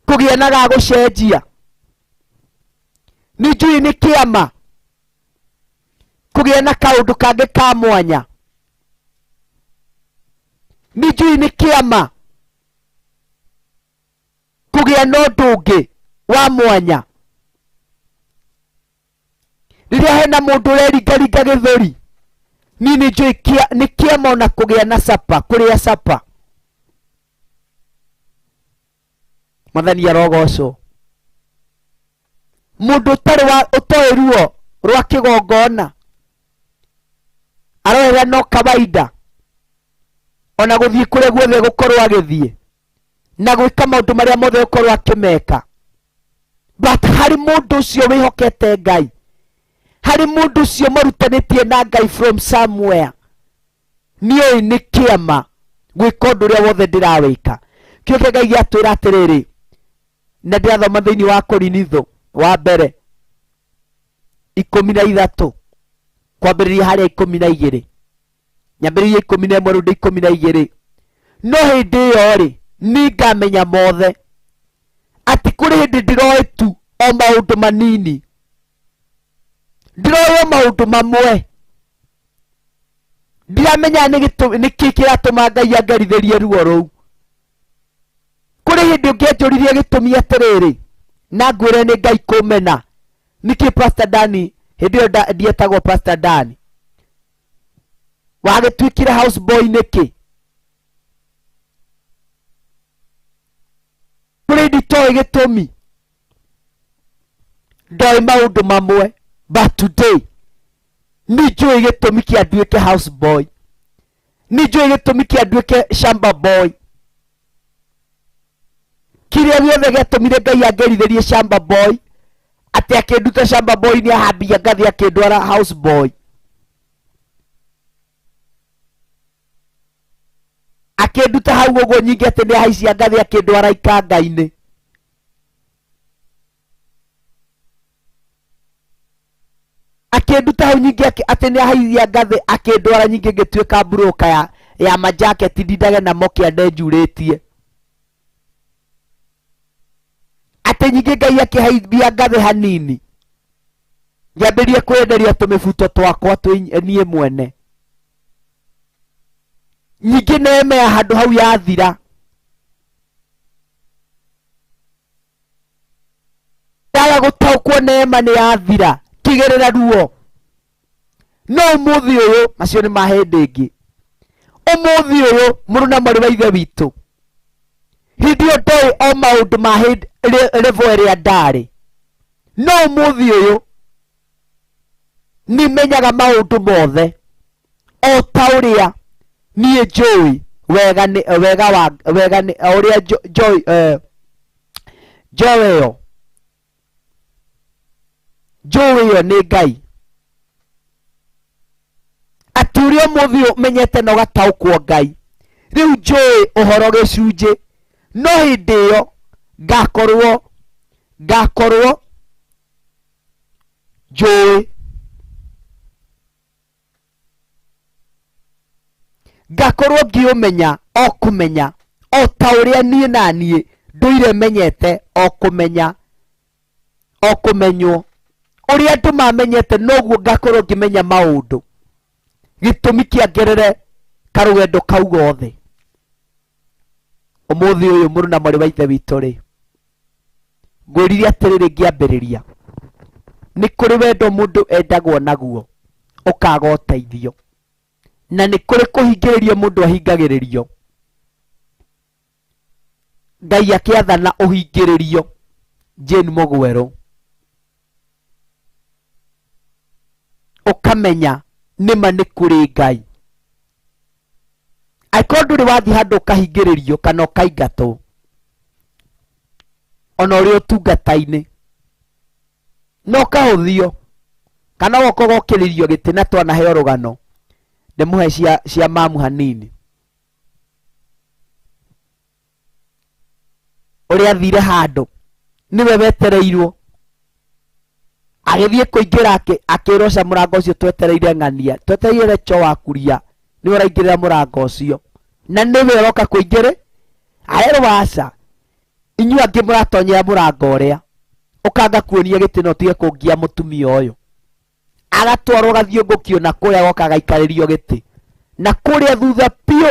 kugia na ga gucenjia ni njui ni kiama kugia na kaundu kangi ka mwanya ni njui ni kiama kugia na undu ungi wa mwanya riria hena mundu ureringaringa githuri nini njui ni kiama ona kugia na sapa kuria sapa mathani arogocwo mundu utoi ruo rwa kigongona arohera no kawaida ona guthii kure guothe gukorwo agithie na gwika maundu maria mothe gukorwo akimeka. But hari mundu ucio wihokete Ngai, hari mundu ucio marutanitie na Ngai from somewhere, niĩ ni kiama gwika undu uria wothe ndirawika. Kĩoke Ngai giatwira atiriri, na ndirathoma thiini wa Korinitho wa mbere 13 kwambĩrĩria harĩa 12 nyambĩrĩria 11 rũndũ 12. No hĩndĩ ĩyo rĩ ni ngamenya mothe, ati kũrĩ hĩndĩ ndiroĩ tu o maũndũ manini, ndiroĩ o maũndũ mamwe, ndiramenya nĩkĩ kĩratũma Ngai angarithĩrie ruo rũu. Kũrĩ hĩndĩ ũngĩanjũririe gĩtũmi atĩrĩrĩ, na ngwĩre nĩ Ngai kũmena nĩkĩ Pastor Dani, hĩndĩ ĩyo ndietagwo Pastor Dani, wagĩtuĩkire house boy nĩkĩ? Kũrĩ nditoĩ gĩtũmi, ndoĩ maũndũ mamwe, but today ni njũĩ gĩtũmi kĩa nduĩke house boy, ni njũĩ gĩtũmi kĩa nduĩke shamba boy. Kĩrĩa gĩothe gĩatũmire Ngai angerithĩrie shamba boy, atĩ akĩnduta shamba boy nĩ ahambia ngathi akĩndwara house boy, akĩnduta hau ũguo nyingĩ atĩ nĩ ahaicia ngathi akĩndwara ikanga-inĩ. Akĩnduta hau nyingĩ atĩ nĩ ahaicia ngathi akĩndwara nyingĩ ngĩtuĩka broker ya majaketi ndindage namo kĩande njurĩtie. Atĩ nyingĩ Ngai akĩhaibia ngathi hanini nyambĩrie kwĩenderia tũmĩbuto twakwa niĩ mwene. Nyingĩ neema ya handũ hau yathira, ndaga gũtaũkwo neema nĩ yathira kĩgerera ruo. No ũmũthĩ ũyũ, macio nĩ ma hĩndĩ ĩngĩ, ũmũthĩ ũyũ mũrũ na mwarĩ wa ithe witũ, hĩndĩ ĩyo ndoĩ o maũndũ ma level ĩrĩa ndarĩ, no ũmũthĩ ũyũ nimenyaga maũndũ mothe o ta ũrĩa niĩ njũĩ wega ũrĩa njũĩ ĩyo nĩ Ngai. Atĩ ũrĩa ũmũthĩ ũmenyete na ũgataũkwo Ngai, rĩu njũĩ ũhoro gĩcunjĩ, no hĩndĩ ĩyo ngakorwo njũĩ, ngakorwo ngĩũmenya o kũmenya o ta ũrĩa niĩ na niĩ ndũire menyete o kũmenya o kũmenywo ũrĩa andũ mamenyete, noguo ngakorwo ngĩmenya maũndũ, gĩtũmi kĩangerere karũgendo kau gothe. Ũmũthĩ ũyũ mũrũ na mwarĩ wa ithe witũ rĩ, ngwĩrire atĩrĩrĩ ngĩambĩrĩria, nĩ kũrĩ wendo mũndũ endagwo naguo ũkaga ũteithio, na nĩ kũrĩ kũhingĩrĩrio mũndũ ahingagĩrĩrio. Ngai akĩathana ũhingĩrĩrio Jane Mũgwerũ, ũkamenya nĩma nĩ kũrĩ Ngai. Angĩkorwo ndũrĩ wathiĩ handũ ũkahingĩrĩrio kana ũkaingatwo, ona ũrĩ ũtungata-inĩ, no ũkahũthio kana ũgoka ũgokĩrĩrio gĩtĩ na twanaheo rũgano ndĩmũhe cia mamu hanini. Ũrĩa athire handũ niwe wetereirwo, agĩthiĩ kũingĩra akĩrwo ca mũrango ũcio twetereire ng'ania, twetereire cho wa kuria, niwe ũraingĩrĩra mũrango ũcio na niwe ũroka kũingĩra. Aerwo aca, inyuĩ angĩ mũratonyera mũrango ũrĩa, ũkanga kuonia gĩtĩ na ũtige kũngia mũtumia ũyũ. Agatwarwo gathiũngũkio na kũrĩa goka gaikarĩrio gĩtĩ, na kũrĩa thutha piũ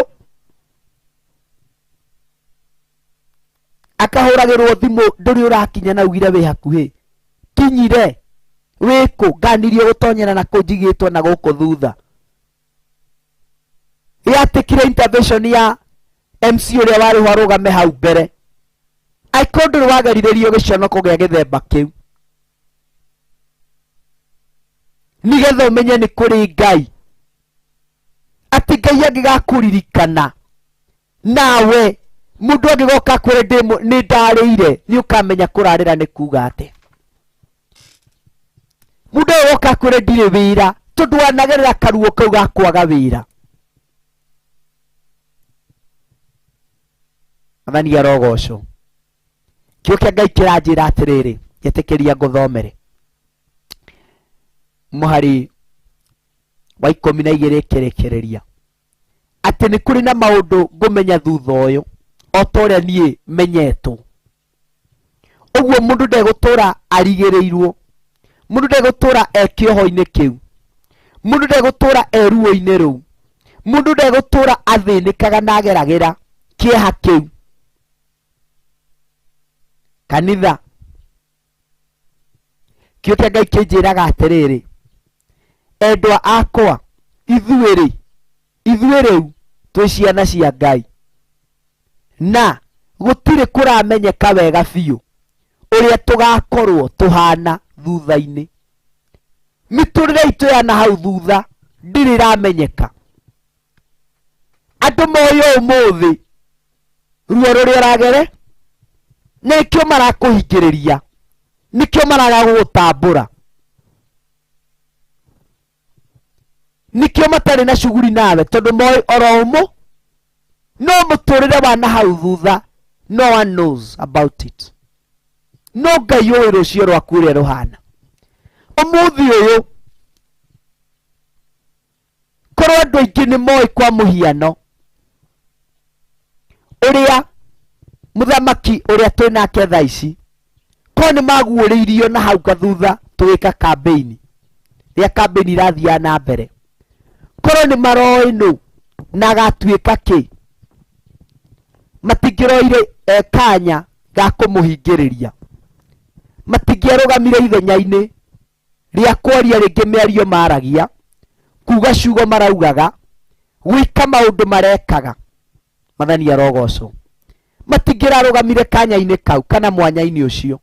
akahũragĩrwo thimũ, ndũrĩ ũrakinya na ugire wĩ hakuhĩ, kinyire wĩkũ, nganirio gũtonyera na kũnjigĩtwo na gũkũ thutha. Yatĩkire intervention ya MC ũrĩa warĩ arũgame hau mbere. Angĩkorwo ndũrĩ wagerirĩrio gĩconoko gĩa gĩthemba kĩu, nĩgetha ũmenye nĩ kũrĩ Ngai, atĩ Ngai angĩgakũririkana nawe mundu angigoka kwire ndimo ni ndarĩire ni ukamenya kurarĩra ni kuga ate. Mundu agoka kwire ndirĩ wĩra tondu wanagerera karuo kau ga kwaga wĩra. Athani arogoco kĩo kĩa Ngai kĩranjĩra atĩrĩrĩ, yetĩkĩria ngũthomere mũhari wa 12 kĩrĩkĩrĩria atĩ nĩ kũrĩ na maũndũ ngũmenya thutha ũyũ o ta ũrĩa niĩ menyetwo. Ũguo mũndũ ndegũtũra arigĩrĩirwo, mũndũ ndegũtũra ekĩoho-inĩ kĩu, mũndũ ndegũtũra eruo-inĩ rũu, mũndũ ndegũtũra athĩnĩkaga na ageragĩra kĩeha kĩu. Kanitha, kĩo kĩa Ngai kĩnjĩraga atĩrĩrĩ, endwa akwa, ithuĩ rĩu twĩ ciana cia Ngai, na gũtirĩ kũramenyeka wega biũ ũrĩa tũgakorwo tũhana thutha-inĩ. Mĩtũrĩre itũ ya na hau thutha ndĩrĩ ĩramenyeka. Andũ moyo ũmũthĩ ruo rũrĩa ũragere, nĩkĩo marakũhingĩrĩria, nĩkĩo maraga gũgũtambũra, nĩkĩo matarĩ na shughuli nawe tondũ moĩ oro ũmũ no mũtũrĩre wa na hau thutha no one knows about it. No Ngai ũĩ rũciũ rwaku ũrĩa rũhana. Ũmũthĩ ũyũ korwo andũ aingĩ nĩ moĩ kwa mũhiano ũrĩa mũthamaki ũrĩa twĩ nake thaa ici korwo nĩ maguũrĩirio na hau gathutha tũgĩka campaign rĩrĩa campaign irathiaga na mbere, korwo nĩ maroĩ nũ na agatuĩka kĩ, matingĩroire kanya ga kũmũhingĩrĩria, matingĩarũgamire ithenya-inĩ rĩa kwaria rĩngĩ mĩario maragia, kuga ciugo maraugaga, gwĩka maũndũ marekaga. Mathani arogocwo, matingĩrarũgamire kanya-inĩ kau kana mwanya-inĩ ũcio.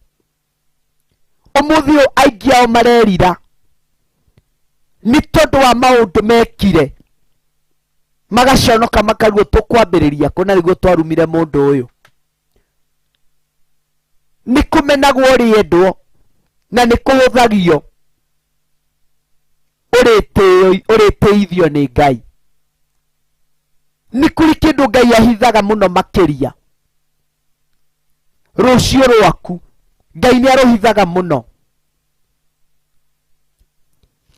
Ũmũthĩ ũyũ aingĩ ao marerira nĩ tondũ wa maũndũ mekire, magaconoka makaruo tũkwambĩrĩria kũ na nĩguo twarumire mũndũ ũyũ. Nĩ kũmenagwo ũrĩendwo na nĩ kũhũthagio ũrĩtĩithio nĩ Ngai. Nĩ kũrĩ kĩndũ Ngai ahithaga mũno makĩria, rũciũ rwaku Ngai nĩ arũhithaga mũno,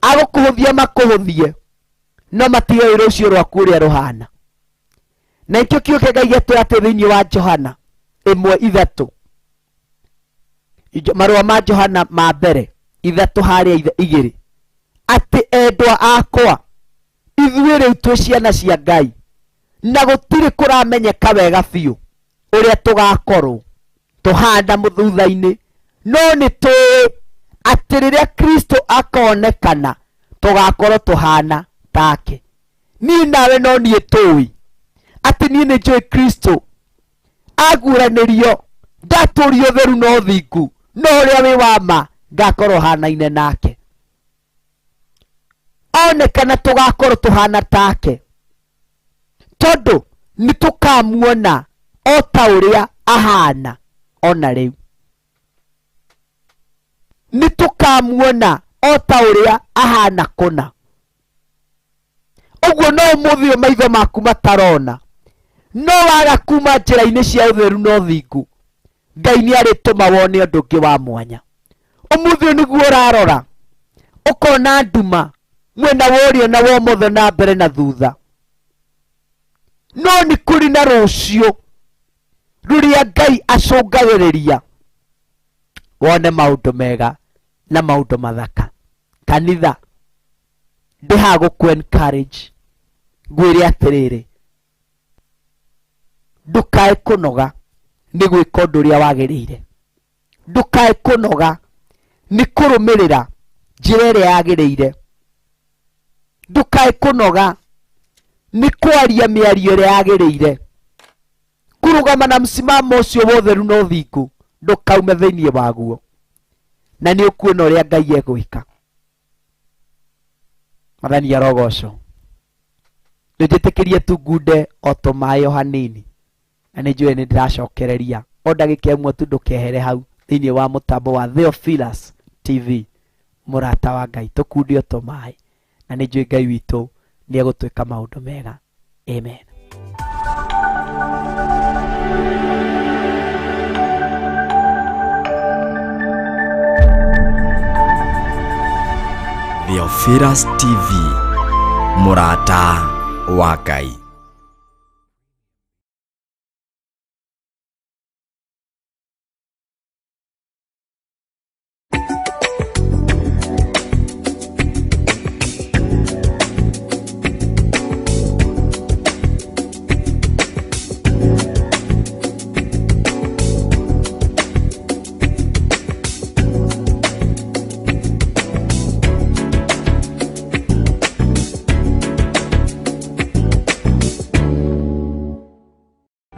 agũkũhũthia makũhũthie no matigĩrĩre rũciũ rwaku ũrĩa rũhana. Na ikĩo kĩo kĩa Ngai gĩtũra atĩ thĩinĩ wa Johana 1:3, marũa ma Johana ma mbere 3 harĩa 2, atĩ endwa akwa, ithuĩ rĩu twĩ ciana cia Ngai, na gũtirĩ kũramenyeka wega biũ ũrĩa tũgakorwo tũhana mũthutha-inĩ, no nĩ tũĩ atĩ rĩrĩa Kristo akonekana tũgakorwo tũhana take. Niĩ nawe no niĩ tũĩ atĩ niĩ nĩ njũĩ Kristo aguũranĩrio, ndatũrio theru no thingu, no ũrĩa wĩ wa ma ngakorwo hanaine nake. Onekana tũgakorwo tũhana take tondũ nĩ tũkamuona o ta ũrĩa ahana ona rĩu. Nĩ tũkamuona o ta ũrĩa ahana kũna. Ũguo no ũmũthĩ ũyũ maitho maku matarona, no waga kuma njĩra-inĩ cia ũtheru no thingu, Ngai nĩ arĩtũma wone ũndũ ũngĩ wa mwanya. Ũmũthĩ ũyũ nĩguo ũrarora ũkona nduma mwena wa ũrĩo na wa ũmotho na mbere na thutha, no nĩ kũrĩ na rũciũ rũrĩa Ngai acũngagĩrĩria wone maũndũ mega na maũndũ mathaka. Kanitha, ndĩha gũkũ encourage ngwĩre atĩrĩrĩ, ndũkae kũnoga nĩ gwĩka ũndũ ũrĩa wagĩrĩire, ndũkae kũnoga nĩ kũrũmĩrĩra njĩra ĩrĩa yagĩrĩire, ndũkae kũnoga nĩ kwaria mĩario ĩrĩa yagĩrĩire, kũrũgama na msimamo ũcio wa ũtheru na ũthingu, ndũkaume thĩinĩ waguo, na nĩ ũkuona ũrĩa Ngai egwĩka. Mathani arogocwo, nĩnjĩtĩkĩrie tungunde o tũmaĩ o hanini na nĩ njũĩ nĩ ndĩracokereria o ndagĩka ĩmwe tu ndũkehere hau thĩinĩ wa mũtambo wa Theophilus TV, mũrata wa Ngai, tũkundio tũmaĩ, na nĩ njũĩ Ngai witũ nĩ egũtwĩka maũndũ mega. Amen.
Theophilus TV, mũrata wa Ngai.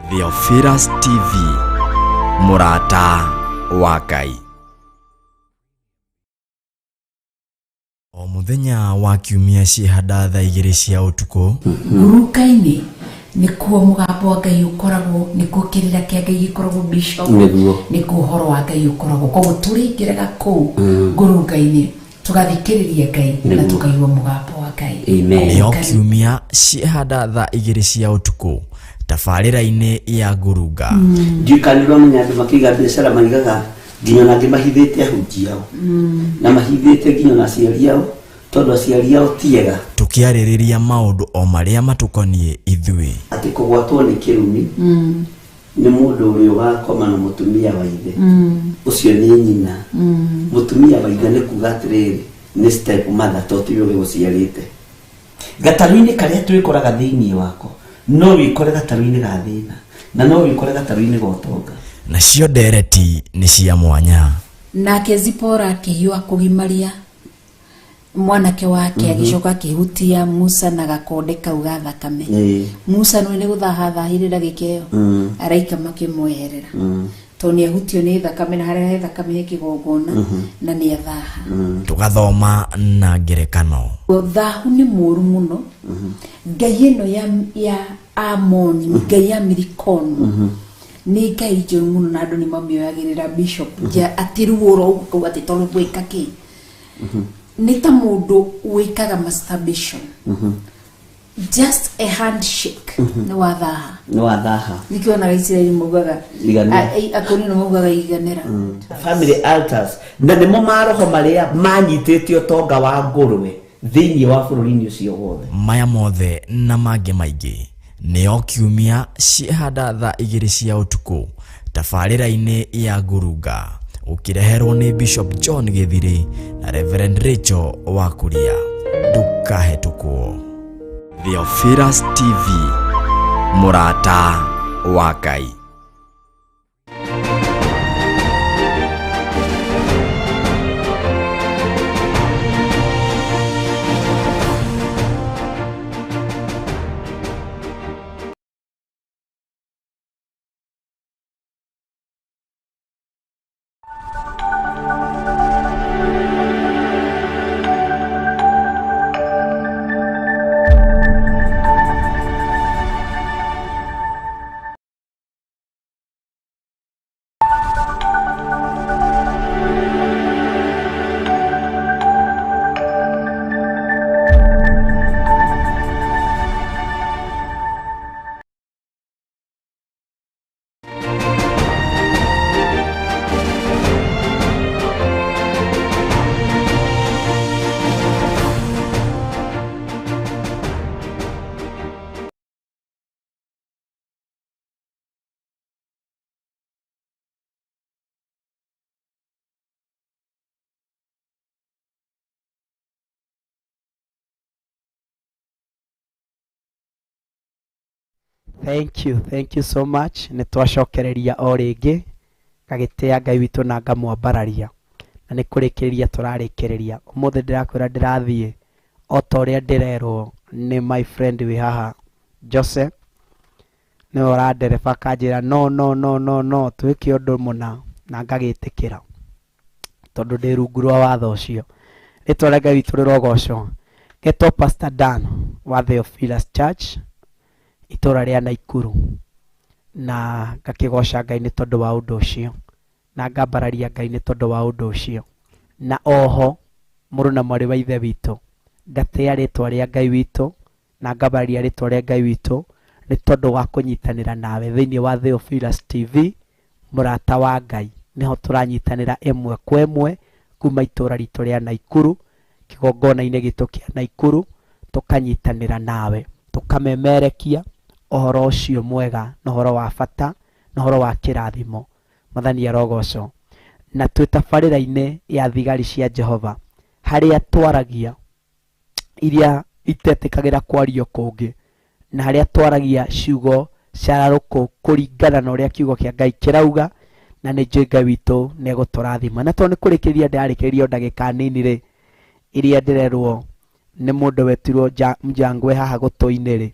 Theophilus TV, mũrata wa Ngai. O muthenya wa kiumia ciĩhanda thaa 2 cia ũtukũ,
Nguruka-inĩ nĩkuo mũgambo wa Ngai ũkoragwo, nĩkuo kĩrĩra kĩa Ngai gĩkoragwo bishop, nĩkuo ũhoro wa Ngai ũkoragwo. Koguo tũrĩingĩraga kũu ngurunga-inĩ tũgathikĩrĩria Ngai na tũkaigua mũgambo wa Ngai.
nĩyo kiumia ciĩhanda thaa 2 cia ũtukũ tabarĩra-inĩ ya ngurunga.
Ndikanirwo mũnyandũ makiga biacara maigaga nginya na mahithĩte ahunjia ao na mahithĩte nginya na aciari ao, tondũ aciari ao tiega.
Tũkĩarĩrĩria maũndũ o marĩa matũkoniĩ ithuĩ.
Atĩ kũgwatwo nĩ kĩrumi nĩ mũndũ ũrĩa ũgakoma na mũtumia wa ithe, ũcio nĩ nyina. Mũtumia wa ithe nĩ kuga atĩrĩrĩ, nĩ step mother, to tiwe gũciarĩte. Gatarũ-inĩ karĩa twĩkoraga thĩinĩ wako no wĩkore gatarũ-inĩ ga thĩna, na no wĩkore gatarũ-inĩ ga ũtonga.
Nacio ndereti nĩ cia mwanya.
Nake Zipora akĩhiũha kũgimaria mwanake wake, agĩcoka akĩhutia Musa na gakonde kau ga thakame. Musa nĩ gũthahathahire ndagĩka ĩyo, araika makĩmweherera tondũ nĩ ahutio nĩ thakame, na harĩa thakame ĩkĩgongona na nĩ athaha.
Tũgathoma na ngerekano.
Thahu nĩ mũru mũno. Ngai ĩno ya Amoni, Ngai ya Milikono, nĩ Ngai njũru mũno, na andũ nĩ mamĩoyagĩrĩra bishop atĩ rĩu ũroũga atĩ tondũ gwĩka kĩ. Nĩ ta mũndũ wĩkaga masturbation, just a handshake nĩ wathaha.
Nĩ wathaha.
Nĩkĩona Israeli maugaga akũni no maugaga iganĩra.
Family altars na nĩmo maroho marĩa manyitĩte ũtonga wa ngũrwe thĩinĩ wa bũrũri-inĩ ũcio wothe.
Maya mothe na mangĩ maingĩ nĩyo kiumia ciĩhanda thaa 2 cia ũtukũ tabarĩra-inĩ ya ngurunga, ũkĩreherwo nĩ Bishop John Gĩthiri na Reverend Rachel Wakuria. Ndũkahĩtũkwo. Theophilus TV, mũrata wa Ngai.
Thank you so much. Nĩ twacokereria o rĩngĩ gagĩtĩa Ngai witũ na ngamwambararia, na nĩ kũrĩkĩrĩria tũrarĩkĩrĩria. Ũmũthĩ ndĩrakwĩra ndĩrathiĩ o ta ũrĩa ndĩrerwo nĩ my friend wĩ haha Joseph, nĩwe ũrandereba akanjĩra no twĩke ũndũ mũna, na ngagĩtĩkĩra tondũ ndĩ rungu rwa watho ũcio. Rĩtwa rĩa Ngai witũ rĩrogocwo. Getwo Pastor Dan wa Theophilus Church itũra rĩa Naikuru. na ngakĩgoca Ngai nĩ tondũ wa ũndũ ũcio, na ngambararia Ngai nĩ tondũ wa ũndũ ũcio. Na oho mũrũ na mwarĩ wa ithe witũ, ngatĩa rĩtwa rĩa Ngai witũ na ngambararia rĩtwa rĩa Ngai witũ nĩ tondũ wa kũnyitanĩra nawe thĩinĩ wa Theophilus TV, mũrata wa Ngai. Nĩho tũranyitanĩra ĩmwe kwa ĩmwe kuma itũra ritũ rĩa Naikuru, kĩgongona-inĩ gitũ kĩa Naikuru, tũkanyitanĩra nawe tũkamemerekia ũhoro ũcio mwega na ũhoro wa bata na ũhoro wa kĩrathimo. Mwathani arogocwo. Na twĩ tabarĩra-inĩ ya thigari cia Jehova, harĩa twaragia iria itetĩkagĩra kwario kũngĩ, na harĩa twaragia ciugo ciararũkũ kũringana na ũrĩa kiugo kĩa Ngai kĩrauga, na nĩ njũĩ Ngai witũ nĩ egũtũrathima. Na tondũ nĩ kũrĩkĩrĩria ndarĩkĩrĩria ndagĩka nini rĩ, iria ndĩrerwo nĩ mũndũ wetirwo Mjangwe haha gũtũ-inĩ rĩ,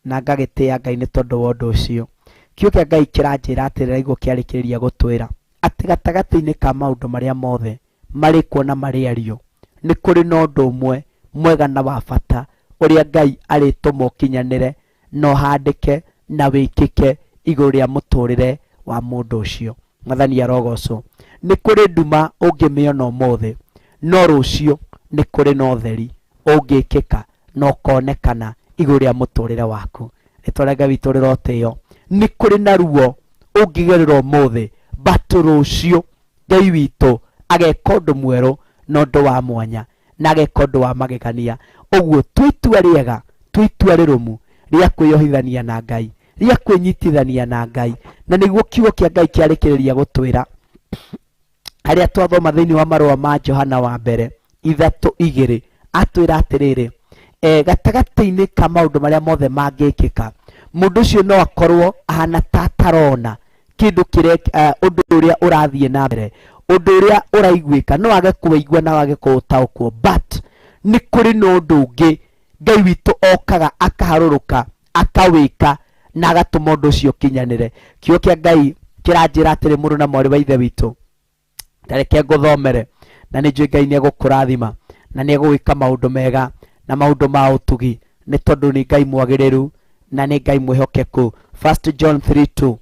na ngagĩtĩa Ngai nĩ tondũ wa ũndũ ũcio. Kiugo kĩa Ngai kĩranjĩra atĩrĩra igũrũ kĩarĩkĩrĩria gũtwĩra atĩ gatagatĩ-inĩ ka maũndũ marĩa mothe marĩ kuo na marĩario, nĩ kũrĩ na ũndũ ũmwe mwega na wa bata ũrĩa Ngai arĩtũma ũkinyanĩre na ũhandĩke na wĩkĩke igũrũ rĩa mũtũrĩre wa mũndũ ũcio. Mwathani arogocwo. Nĩ kũrĩ nduma ũngĩmĩona ũmũthĩ, no rũciũ nĩ kũrĩ na ũtheri ũngĩkĩka na ũkonekana igũrũ rĩa mũtũrĩre waku. Rĩtwa rĩa Ngai witũ rĩrotĩo. Nĩ kũrĩ na ruo ũngĩgerera ũmũthĩ, batũ rũciũ Ngai witũ ageka ũndũ mwerũ na ũndũ wa mwanya na ageka ũndũ wa magegania. Ũguo twĩ itua rĩega, twĩ itua rĩrũmu rĩa kwĩyohithania na Ngai, rĩa kwĩnyitithania na Ngai, na nĩguo kiugo kĩa Ngai kĩarĩkĩrĩria gũtwĩra harĩa twathoma thĩinĩ wa marũa ma Johana wa mbere 3:2 atwĩra atĩrĩrĩ, gatagatĩ-inĩ ka maũndũ marĩa mothe mangĩkĩka, mũndũ ũcio no akorwo ahana ta atarona kĩndũ kĩrĩa ũndũ ũrĩa ũrathiĩ na mbere, ũndũ ũrĩa ũraiguĩka, no age kũigua na age kũũtaũkwo, but nĩ kũrĩ na ũndũ ũngĩ Ngai witũ okaga akaharũrũka akawĩka na agatũma ũndũ ũcio kinyanĩre. Kiugo kĩa Ngai kĩranjĩra atĩrĩ, mũrũ na mwarĩ wa ithe witũ, tareke ngũthomere, na nĩ njũĩ Ngai nĩ egũkũrathima na nĩ egũgwĩka maũndũ mega na maũndũ ma ũtugi, nĩ tondũ nĩ Ngai mwagĩrĩru na nĩ Ngai mwĩhokeku. 1 John 3:2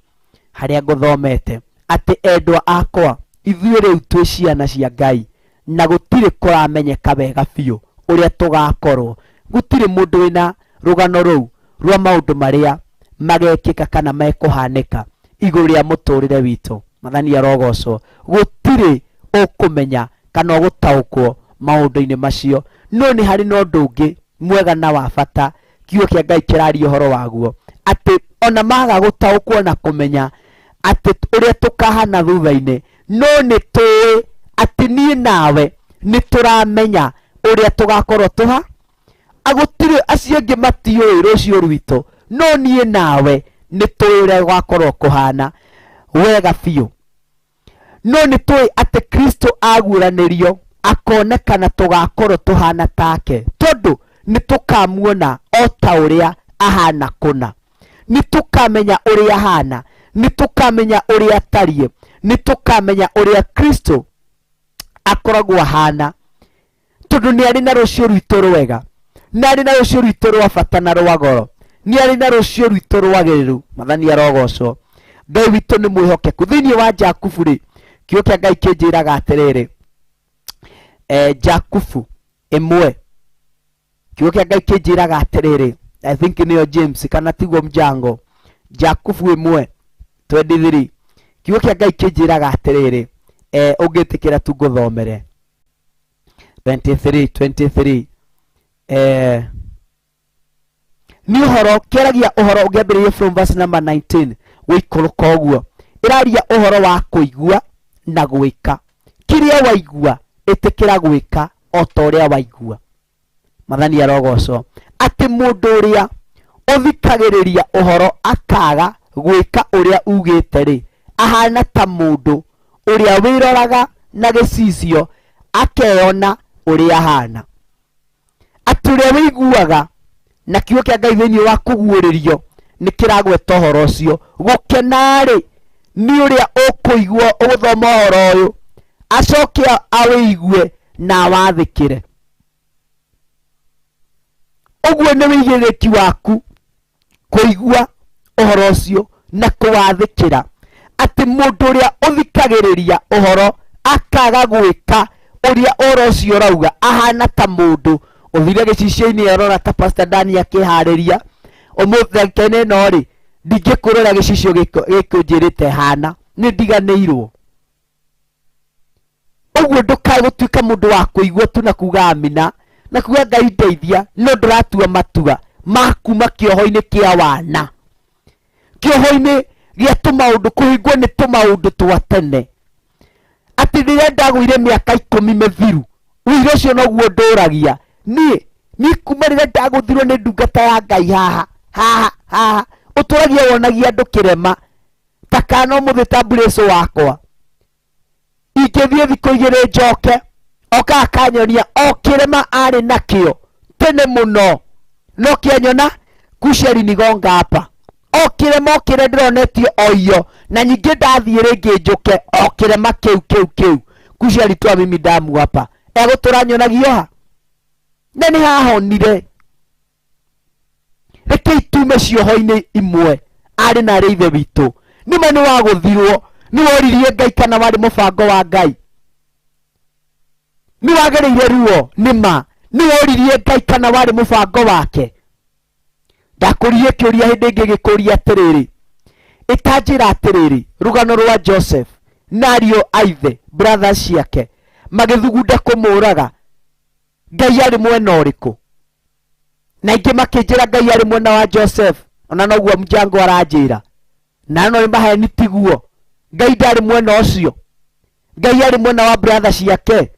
harĩa ngũthomete atĩ, endwa akwa, ithuĩ rĩu twĩ ciana cia Ngai na gũtirĩ kũramenyeka wega biũ ũrĩa tũgakorwo. Gũtirĩ mũndũ wĩna rũgano rũu rwa maũndũ marĩa magekĩka kana mekũhanĩka igũrũ rĩa mũtũrĩre witũ. Mwathani arogocwo. Gũtirĩ ũkũmenya kana ũgũtaũkwo maũndũ-inĩ macio, no nĩ harĩ na ũndũ ũngĩ mwega na wa bata kiugo kĩa Ngai kĩraria ũhoro waguo, atĩ ona maga gũtaũkwo na kũmenya atĩ ũrĩa tũkahana thutha-inĩ, no nĩ tũĩ atĩ niĩ nawe nĩ tũramenya ũrĩa tũgakorwo tũha. Agũtirĩ acio angĩ matiũĩ rũciũ rwitũ, no niĩ nawe nĩ tũĩ ũrĩa gũgakorwo kũhana wega biũ. No nĩ tũĩ atĩ Kristo aguũranĩrio akonekana tũgakorwo tũhana take, tondũ nĩ tũkamuona o ta ũrĩa ahana kũna. Nĩ tũkamenya ũrĩa ahana, nĩ tũkamenya ũrĩa atariĩ, nĩ tũkamenya ũrĩa Kristo akoragwo ahana, tondũ nĩ arĩ na rũciũ rwitũ rwega, nĩ arĩ na rũciũ rwitũ rwa bata na rwa goro, nĩ arĩ na rũciũ rwitũ rwagĩrĩru. Mwathani arogocwo. Ngai witũ nĩ mwĩhokeku. Thĩinĩ wa Jakubu rĩ, kiugo kĩa Ngai kĩnjĩraga atĩrĩrĩ, Jakubu 1, kiugo kĩa Ngai kĩnjĩraga atĩrĩrĩ, I think nĩyo James kana tiguo Mjango. Jakubu 1:23 kiugo kĩa Ngai kĩnjĩraga atĩrĩrĩ, ũngĩtĩkĩra tu ngũthomere 23 nĩ ũhoro kĩaragia ũhoro ũngĩambĩrĩria from verse number 19 gũikũrũka ũguo, ĩraria ũhoro wa kũigua na gwĩka. Kĩrĩa waigua ĩtĩkĩra gwĩka o ta ũrĩa waigua. Mwathani arogocwo. Atĩ mũndũ ũrĩa ũthikagĩrĩria ũhoro akaga gwĩka ũrĩa ugĩte rĩ, ahana ta mũndũ ũrĩa wĩroraga na gĩcicio akeyona ũrĩa ahana. Atĩ ũrĩa wĩiguaga na kiugo kĩa Ngai thĩinĩ wa kũguũrĩrio nĩ kĩragweta ũhoro ũcio. Gũkena rĩ, nĩ ũrĩa ũkũigua ũgũthoma ũhoro ũyũ acoke awĩigue na awathĩkĩre. Ũguo nĩ wĩigĩrĩrĩki waku kũigua ũhoro ũcio na kuwathikira ati mundu uria uthikagiriria uhoro akaga gwika uria oro ucio rauga ahana ta mundu uthire gicicio-ini arora ta Pastor Dani akihariria umuthekene no ri ndingikurora gicicio gikunjirite hana ni ndiganirwo uguo ndukae gutuika mundu wa kuigua tu na kuga amina na kuga Ngai ndeithia no ndiratua matua makuma kioho-ini kia wana kioho-ini gia tumaundu kuhingwo ni tumaundu twa tene ati rĩrĩa ndagũire mĩaka 10 mĩthiru ũira ũcio noguo ndũragia ni kuma rĩrĩa ndagũthirwo nĩ ndungata ya Ngai haha ũtũragia wonagia andũ kĩrema takana ũmũthĩ tambũrĩco wakwa ingĩthiĩ thikũ igĩrĩ njoke oka akanyonia o kĩrema arĩ nakĩo tene mũno no kĩanyona kusheri nigonga hapa o kĩrema o kĩrĩa ndĩronetio o iyo na nyingĩ ndathiĩ rĩngĩ njuke o kĩrema kĩu kusheri twa mimi damu hapa egũtũranyonagio ha na nĩ hahonire reke itume cioho-inĩ imwe arĩ na arĩ ithe witũ nĩma nĩ wagũthirwo nĩ woririe Ngai kana warĩ mũbango wa Ngai nĩ wagereire ruo nĩma nĩ woririe Ngai kana warĩ mũbango wake ndakũrie kĩũria hĩndĩ ĩngĩ gĩkũria atĩrĩrĩ ĩkanjĩra atĩrĩrĩ rũgano rwa Joseph na ariũ a ithe brothers ciake magĩthugunda kũmũraga Ngai arĩ mwena ũrĩkũ na ingĩ makĩnjĩra Ngai arĩ mwena wa Joseph ona noguo Mjango aranjĩra na no maheni tiguo Ngai ndarĩ mwena ũcio Ngai arĩ mwena wa brothers ciake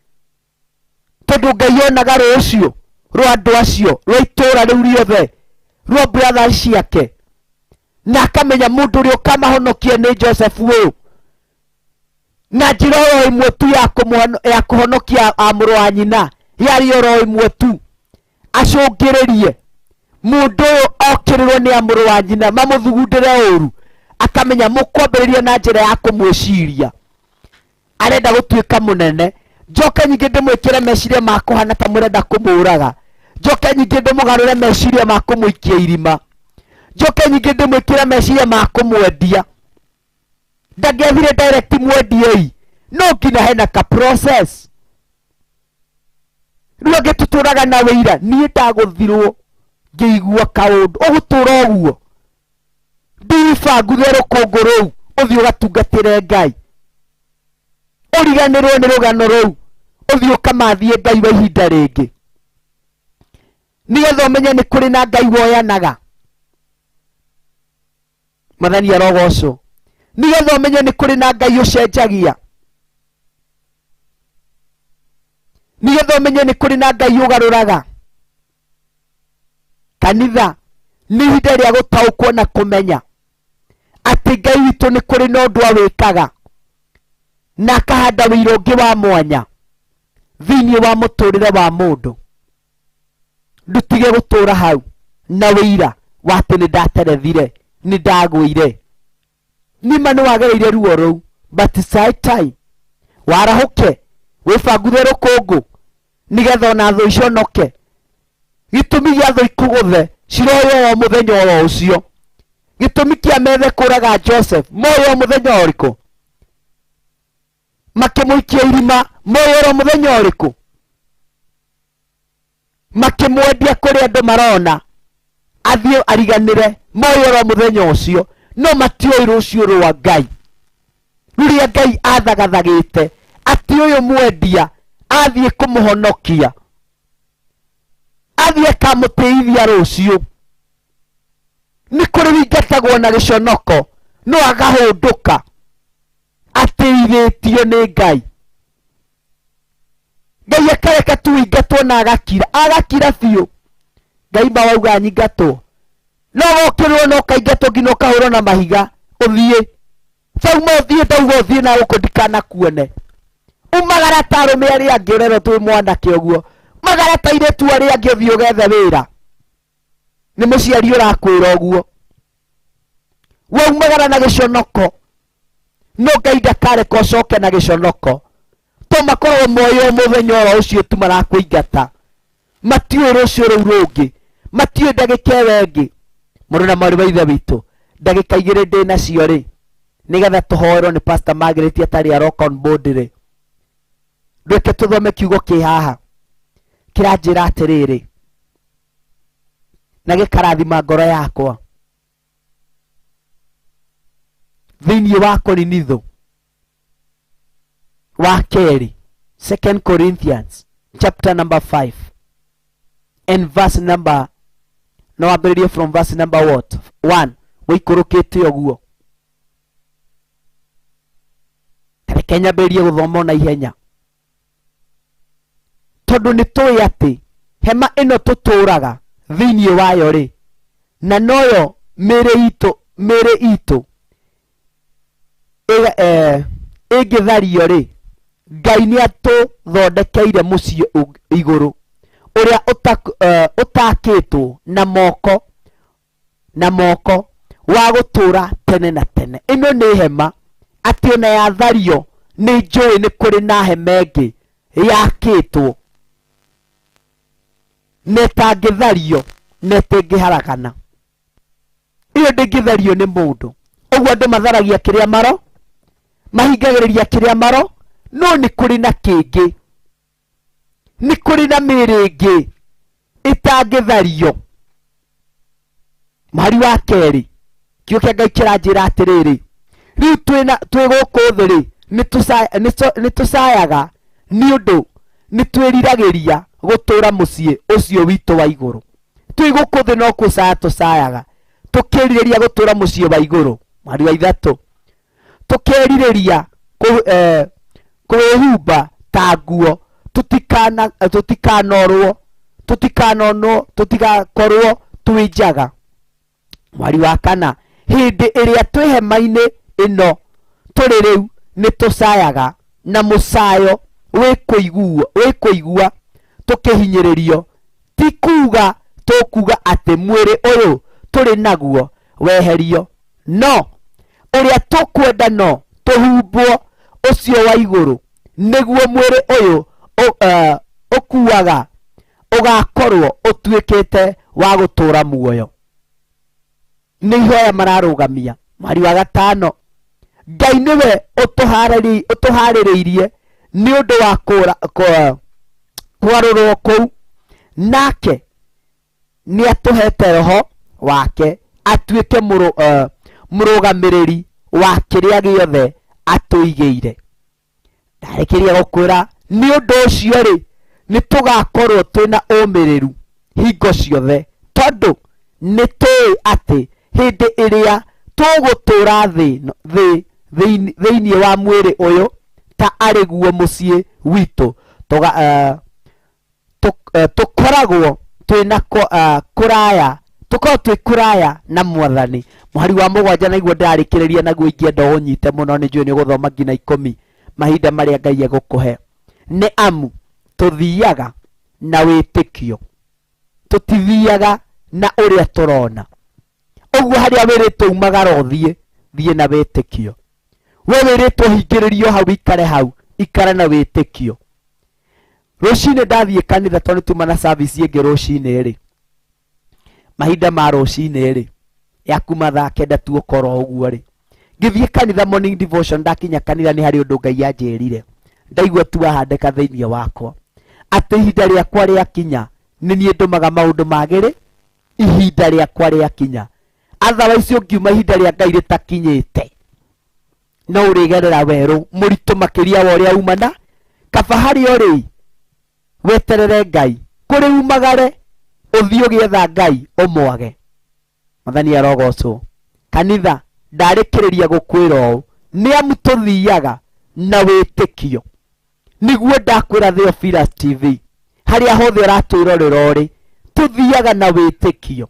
tondũ Ngai onaga rũciũ rwa andũ acio rwa itũũra rĩu rĩothe rwa brothers ciake na akamenya mũndũ ũrĩa ũkamahonokia nĩ Joseph ũyũ na njĩra oro ĩmwe tu ya kũhonokia mũrũ wa nyina yarĩ oro ĩmwe tu acũngĩrĩrie mũndũ ũyũ okĩrĩrwo nĩ mũrũ wa nyina mamũthugundĩre ũru akamenya mũkwambĩrĩria na njĩra ya kũmwĩciria arenda gũtuĩka mũnene njoke nyingĩ ndĩmwĩkĩre meciria ma kũhana ta mũrenda kũmũraga njoke nyingĩ ndĩmũgarũre meciria ma kũmũikia irima njoke nyingĩ ndĩmwĩkĩre meciria ma kũmwendia ndangĩathire direct mwendiei no nginya hena ka process rĩu angĩtũtũraga na wĩira niĩ ndagũthirwo ngĩigua kaũndũ ũgũtũra ũguo ndibanguthe rũkũngũ rũu ũthiĩ ũgatungatĩre Ngai ũriganĩrwo nĩ rũgano rũu ũthiĩ ũkamathie Ngai wa ihinda rĩngĩ nĩgetha ũmenye nĩ kũrĩ na Ngai woyanaga Mwathani arogocwo nĩgetha ũmenye nĩ kũrĩ na Ngai ũcenjagia nĩgetha ũmenye nĩ kũrĩ na Ngai ũgarũraga kanitha nĩ ihinda rĩa gũtaũkwo na kũmenya atĩ Ngai witũ nĩ kũrĩ na ũndũ awĩkaga na akahanda wĩira ũngĩ wa mwanya thĩinĩ wa mũtũrĩre wa mũndũ ndutige gũtũra hau na wĩira wa atĩ nĩ ndaterethire nĩ ndagũire nĩma nĩ wagereire ruo rũu but side time warahũke wĩbanguthe rũkũngũ nĩgetha ona thũ iconoke gĩtũmi gĩa thũ ikũgũthe ciroyo o mũthenya oro ũcio gĩtũmi kĩa methe kũraga Joseph moyo mũthenya ũrĩkũ makĩmũikia irima moyo mũthenya ũrĩkũ makĩmwendia kũrĩ andũ marona athiĩ ariganĩre moyo mũthenya ũcio no matiũĩ rũciũ rwa Ngai rũrĩa Ngai athagathagĩte atĩ ũyũ mwendia athiĩ kũmũhonokia athiĩ akamũtĩithia rũciũ nĩ kũrĩ wĩingatagwo na gĩconoko no agahũndũka atĩithĩtio nĩ Ngai Ngai akareka tu wĩingatwo na agakira biũ Ngai mawauga nyingatwo no gokĩrwo no kaingatwo nginya ũkahũrwo na mahiga ũthiĩ sauma ũthiĩ ndauga ũthiĩ na gũkũ ndikanakuone umagara ta arũme arĩa angĩ ũrerwo twĩ mwanake ũguo magara ta airĩtu arĩa angĩ ũthiĩ ũgethe wĩra nĩ mũciari ũrakwĩra ũguo waumagara na gĩconoko no Ngai ndakareka ũcoke na gĩconoko to makoragwo moyo mũthenya oro ũcio tu marakũingata matiũĩ rũciũ rũu rũngĩ matiũĩ ndagĩka ĩyo ĩngĩ mũrũ na mwarĩ wa ithe witũ ndagika igire ndina cio ri nigetha tuhoerwo ni Pastor Margaret atari aroka on board ri reke tuthome kiugo ki haha kiranjira atiriri na gikarathima ngoro yakwa thiini wa Korinitho wa keri 2 Corinthians chapter number 5 and verse number no abiririe from verse number what 1 wikurukite oguo Kenya berie guthoma na ihenya tondu ni tui ati hema ino tuturaga thiini wayo ri na noyo mere itu igithario ri Ngai ni atuthodekeire muciĩ iguru uria utakitwo na moko wa gutura tene na tene. Ino ni hema ati ona yathario ni njui ni kuri na hema ingi yakitwo netangithario netingiharagana. Iyo ndingithario ni mundu uguo andu matharagia kiria maro mahingagiriria kiria maro no ni kuri na kingi ni kuri na miringi itangithario. Mari wa keri kio kia Ngai kiranjira atiriri riu twi guku thi ri ni tusayaga ni undu ni twiriragiria gutura muciĩ ucio witu wa iguru. Twi guku thi no kusaya tusayaga tukiririria gutura muciĩ wa iguru. Mari wa ithatu tukiririria kwihumba ta nguo tutikakorwo twi njaga. Mwari wa kana hindi iria twi hema-ini ino turi riu ni tusayaga na musayo wikuigua tukihinyiririo ti kuga tukuga ati mwiri uyu turi naguo weherio no uria tukwenda no tuhumbwo ucio wa iguru niguo mwiri uyu ukuaga ugakorwo utuikite wa gutura muoyo. Ni ihoya mararugamia. Mwari wa gatano Ngai niwe utuhaririirie ni undu wa kwarurwo kuu nake ni atuhete roho wake atuike murugamiriri wa kiria giothe atuigeire. Ndarekeria gukwira ni undu ucio ri ni tugakorwo twina umiriru hingo ciothe tondu ni tui ati hindi iria tugutura thiini wa mwiri uyu ta ariguo muciĩ witu tukoragwo twina kuraya na Mwathani. Mwari wa mugwanja naiguo ndarikiriria naguo ingĩenda unyite muno ni njui ni guthoma nginya 10 mahinda maria Ngai egukuhe ni amu tuthiaga na witikio tutithiaga na uria turona. Uguo haria wiritwo umagara uthie na witikio. We wiritwo hingiririo hau ikare hau ikara na witikio. Rucini ndathie kanitha tondu tuma na service ingi rucini ri mahinda ma rucini ri yakuma thaa 9 tu ukoro uguo ri ngithie kanitha morning devotion ndakinya kanitha ni hari undu Ngai anjirire ndaigua tu ahandeka thiini wakwa ati ihinda riakwa riakinya ni nie ndumaga maundu magiri ihinda riakwa riakinya. Otherwise ungiuma ihinda ria Ngai ritakinyite no urigerera weru muritu makiria wa uria umana kaba hari ori weterere Ngai kuri umagare uthio gietha Ngai umwage. Mwathani arogocwo. Kanitha ndarikiriria gukwira u ni amu tuthiaga na witikio niguo ndakwira Theophilus TV haria hothe uratwirorera uri tuthiaga na witikio.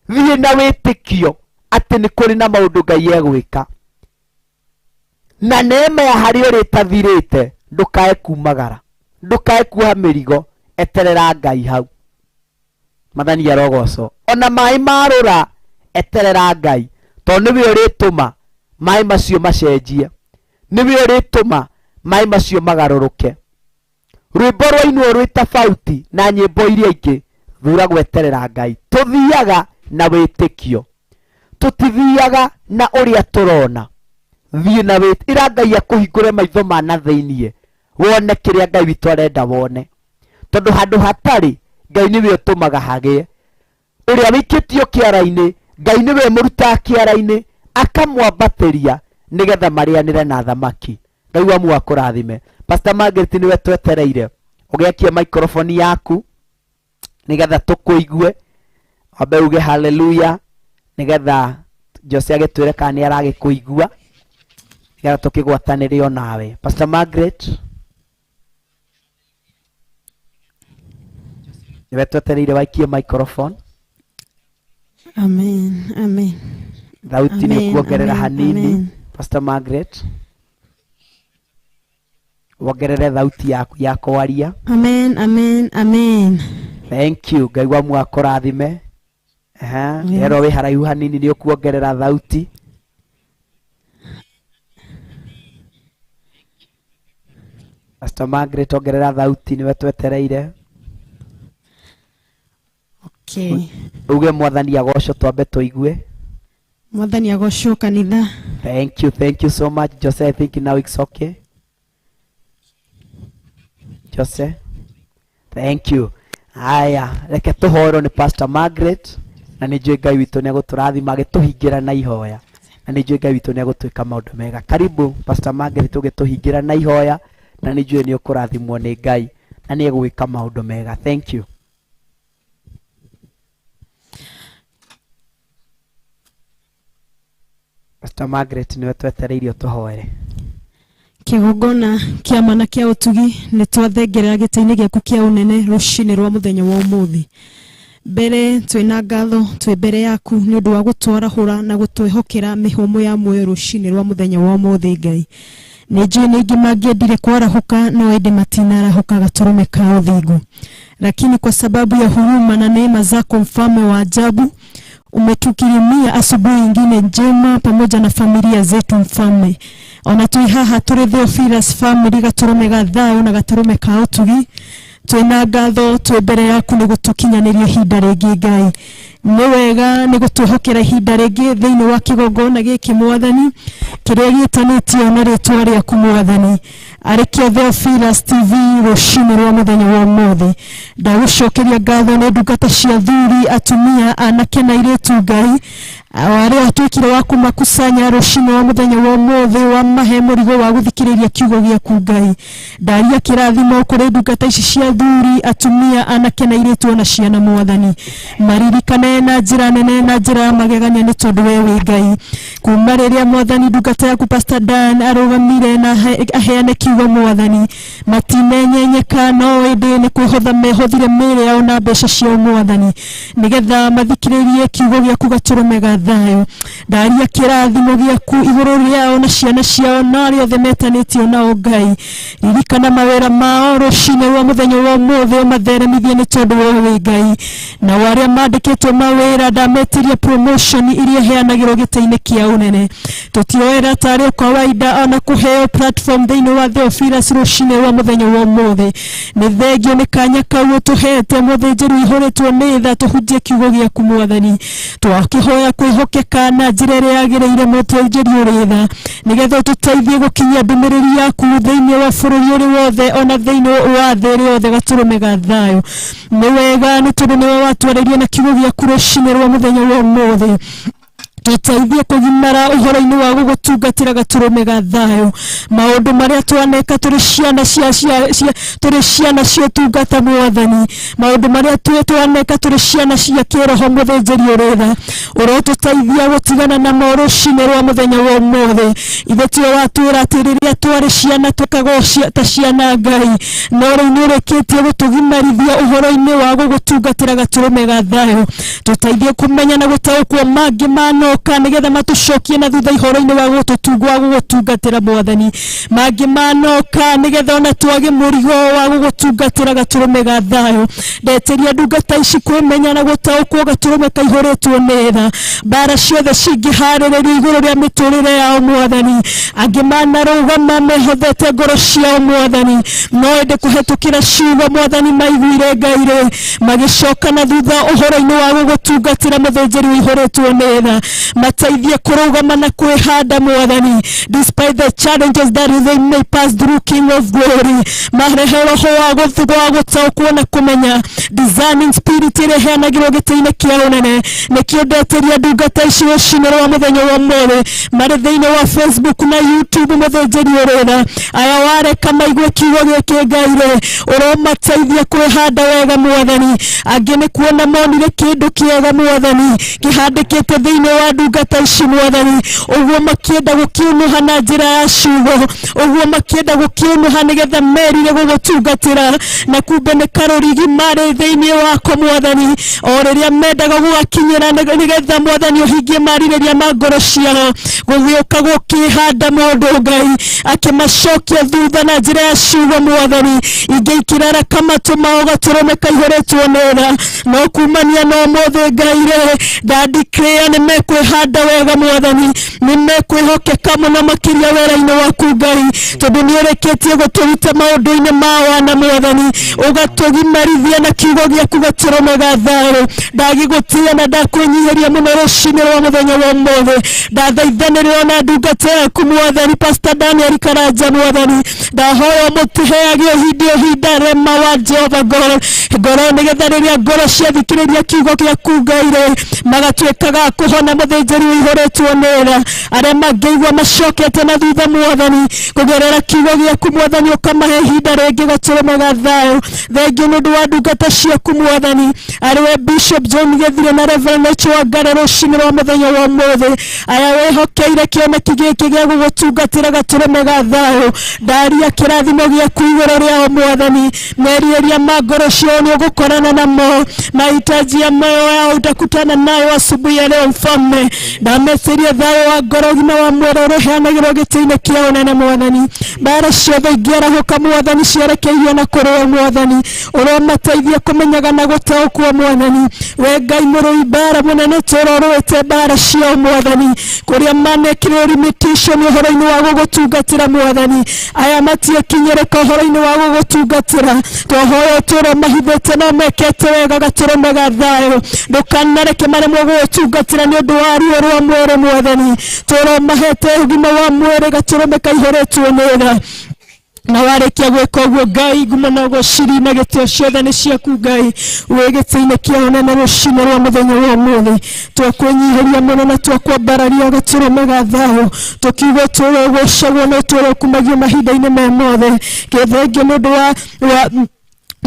Thie na witikio ati ni kuri na maundu Ngai egwika na neema ya hari uri tathirite ndukae kumagara ndukae kuha mirigo eterera Ngai hau. Mwathani arogocwo. Ona mai marura eterera Ngai tondu niwe urituma mai macio macenjie niwe urituma mai macio magaruruke. Rwimbo rwainwo rwi tofauti na nyimbo iria ingi thura gweterera Ngai. Tuthiaga na witikio tutithiaga na uria turona thie na wit ira Ngai akuhingure maitho ma na theinie wone kiria Ngai witu arenda wone tondu handu hatari Ngai niwe utumaga hagie uria wikitio kiara-ini Ngai niwe muruta kiara-ini akamwambatiria nigetha marianire na thamaki. Ngai wa mu akurathime. Pastor Margaret niwe twetereire ugekie microphone yaku nigetha tukuigue ambe uge haleluya nigetha Jose agitwire kana ni aragikuigua nigetha tukigwatanirio nawe. Pastor Margaret niwe twetereire waikie microphone.
Amen, amen.
Thauti ni kuongerera hanini. Pastor Margaret wongerere thauti yaku ya kwaria.
Amen, amen, amen.
Thank you. Ngai wa mu akurathime. Ero we haraihu hanini ni ukuongerera thauti. Pastor Margaret ongerera thauti niwe twetereire.
Okay.
Uge mwathani agocwo twambe tuigue.
Mwathani agocwo kanitha.
Thank you so much Jose. I think now it's okay. Jose. Thank you. Haya, reke tuhoro ni Pastor Margaret na ni njui Ngai witu ni aguturathima agituhingira na ihoya na ni njui Ngai witu ni agutwika maundu mega. Karibu Pastor Margaret ugituhingira na ihoya na ni njui ni ukurathimwo ni Ngai na ni egwika maundu mega. Thank you. Pastor Margaret niwe twetereirio tuhoere.
Kigongona kia mana kia utugi ni twathengerera gitaini giaku kia unene rucini rwa muthenya wa umuthi. Mbere twina ngatho twi mbere yaku ni undu wa gutwarahura na gutwihokera mihumo ya muoyo rucini rwa muthenya wa umuthi Ngai. Ni njui ni ingi mangiendire kwarahuka no indi matinarahuka gaturume ka uthingu, lakini kwa sababu ya huruma na neema zako mfalme wa ajabu umetukirimia asubuhi ingine njema pamoja na familia zetu mfalme. Ona tui haha turi Theophilus family gaturume gathayo na gaturume ka utugi twina ngatho twi mbere yaku ni gutukinyanirio hinda ringi Ngai. Ni wega ni gutwihokera hinda ringi thiini wa kigongona giki mwathani kiria gitanitio na ritwa riaku mwathani arikio Theophilus TV rucini rwa muthenya wa umuthi. Ndagucokeria ngatho ni ndungata cia thuri atumia anake na airitu Ngai wale atwikire wa kumakusanya rucini wa muthenya wa umuthi wa mahe murigo wa guthikiriria kiugo giaku Ngai. Ndaria kirathimo kuri ndungata ici cia thuri atumia anake na airitu na ciana mwathani maririkane na njira nene na njira magegania ni tondu wewe Ngai. Kuma riria mwathani ndungata yaku Pastor Dan arugamire na aheane kiugo mwathani matinenyenyeka no indi ni kwihotha mehothire mire yao na mbeca cia mwathani nigetha mathikiririe kiugo giaku gaturume gathayo. Ndaria kirathimo giaku iguru riao na ciana ciao na aria othe metanitio nao Ngai. Ririkana mawira mao rucini rwa muthenya wa umuthi matheremithie ni tondu wewe Ngai. Na waria mandikitwo mawira ndametiria promotion iria heanagirwo gitaini kia unene tutioera tari kawaida ona kuheo platform thiini wa Theophilus rucini rwa muthenya wa umuthi. Ni thengio ni kanya kau tuhete muthinjiru ihoretwo ni tha tuhunjie kiugo giaku mwathani twakihoya kwihokeka na njira iria yagiriire muthinjiri uri tha nigetha tuteithie gukinyia ndumiriri yaku thiini wa bururi uri wothe ona thiini wa thi iri yothe gaturume gathayo. Ni wega ni tondu niwe watwaririe na kiugo giaku rucini rwa muthenya wa umuthi tuteithie kugimara uhoro-ini wa gugutungatira gaturume gathayo. Maundu maria twaneka turi ciana cia tungata mwathani maundu maria twaneka turi ciana cia kiroho muthinjiri uri tha urotuteithia gutigana na rucini rwa muthenya wa umuthi. Ithe tio watwira ati riria twari ciana twikagwo ta ciana Ngai no riu nurikitie gutugimarithia uhoro-ini wa gugutungatira gaturume gathayo. Tuteithie kumenya na gutaukwo mangi mano nigetha matucokie na thutha ihoro-ini wa gututungwa gugutungatira mwathani mangi manoka nigetha ona twage murigo wa gugutungatira gaturume gathayo. Ndeteria ndungata ici kumenya na gutaukwo gaturume kaihoretwo ni tha bara ciothe cingihariririo iguru ria miturire yao mwathani angi manarugama mehothete ngoro ciao mwathani no ende kuhetukira ciugo mwathani maiguire Ngai magicoka na thutha uhoro-ini wa gugutungatira muthinjiri ihoretwo ni tha mateithie kurugama na kwihanda mwathani despite the challenges that they may pass through, King of glory. Marehe roho wa guthugwa gutaukwo na kumenya discerning spirit ireheanagirwo gĩtĩ-inĩ kĩa ũnene nĩkĩo ndeteria ndungata ici rũcinĩ rwa mũthenya wa ũmũthĩ marĩ thĩinĩ wa Facebook na YouTube mũthĩnjĩri ũrĩra aya wareka maigue kiugo gĩkĩ Ngai ũromateithia kwĩhanda wega mwathani angĩ nĩ kuona monire kĩndũ kĩega mwathani kĩhandĩkĩte thĩinĩ wa ndungata ici mwathani ũguo makĩenda gũkiunuha na njĩra ya ciugo ũguo makĩenda gũkiunuha nĩgetha merire gũgũtungatĩra na kumbe nĩ karũrigi marĩ thĩinĩ wako mwathani o rĩrĩa mendaga gũgakinyĩra nĩgetha mwathani ũhingie marirĩria ma ngoro ciao gũgĩũka gũkĩhanda mũndũ Ngai akĩmacokia thutha na njĩra ya ciugo mwathani ingĩ ikĩrara kamatũ mao gatũrũme kaihũrĩtwo nĩra no kumania no mũthĩ Ngai ndandiclare nĩ mekwĩhanda wega mwathani nĩ mekwĩhokeka mũno makĩria wĩra-inĩ waku Ngai tondũ nĩ ũrĩkĩtie gũtũruta maũndũ-inĩ ma wana mwathani ũgatũgimarithia na kiugo gĩaku gatũrũme ga thayũ ndagĩgũtia na ndakwĩnyihĩria mũno rũcinĩ rwa mũthenya wa ũmũthĩ ndathaithanĩrĩra na ndungata yaku mwathani Pastor Daniel Karanja mwathani ndahoya mũtũheage ihinda rema wa Jehova ngoro nĩgetha rĩrĩa ngoro ciathikĩrĩria kiugo gĩaku Ngai magatuĩkaga kũhona mũthĩnjĩri ũihũrĩtwo nĩra arĩa mangĩigua macokete na thutha mwathani kũgerera kiugo gĩaku mwathani ũkamahe ihinda rĩngĩ gatũrũme ga thayũ thengiũ nĩ ũndũ wa ndungata ciaku mwathani arĩwe Bishop John Gĩthire na Reverend Wangari rũcinĩ rwa mũthenya wa ũmũthĩ aya wĩhokeire kĩoneki gĩkĩ gĩa gũgũtungatĩra gatũrũme ga thayũ ndaria kĩrathimo gĩaku igũrũ rĩao mwathani merirĩria ma ngoro ciao nĩ ũgũkorana namo mahitaji ya moyo yao utakutana nayo asubuhi ya leo mfalme ndameciria thayũ wa ngoro ũgima wa mwĩrĩ ũrĩheanagĩrwo gĩtĩ-inĩ kĩa ũnene mwathani mbara ciothe ingĩarahũka mwathani ciarekeirio na kũrũa mwathani ũromateithia kũmenyaga na gũtaũkwo mwathani we Ngai mũrũi mbara mũnene tũrorũĩte mbara ciao mwathani kũrĩa manekĩrwo limitation ũhoro-inĩ wa gũgũtungatĩra mwathani aya matiĩkinyĩrĩka ũhoro-inĩ wa gũgũtungatĩra twahoya ũtũũro mahithĩte no mekete wega gatũrũme ga thayũ ndũkanareke maremwo gũgũtungatĩra nĩ ũndũ wa ruo rwa mwĩrĩ mwathani tũromahete ũgima wa mwĩrĩ gatũrũme kaihũrĩtwo nĩra na warĩkia gwĩka ũguo Ngai ngumo na gũciri na gĩtĩo ciothe nĩ ciaku Ngai wĩ gĩtĩ-inĩ kĩa ũnene rũcinĩ rwa mũthenya wa ũmũthĩ twakwĩnyihĩria mũno na twakwambararia gatũrũme ga thayũ tũkiuga ũtũũro ũgũcagwo na ũtũũro ũkumagio mahinda-inĩ me mothe gĩthengio nĩ ũndũ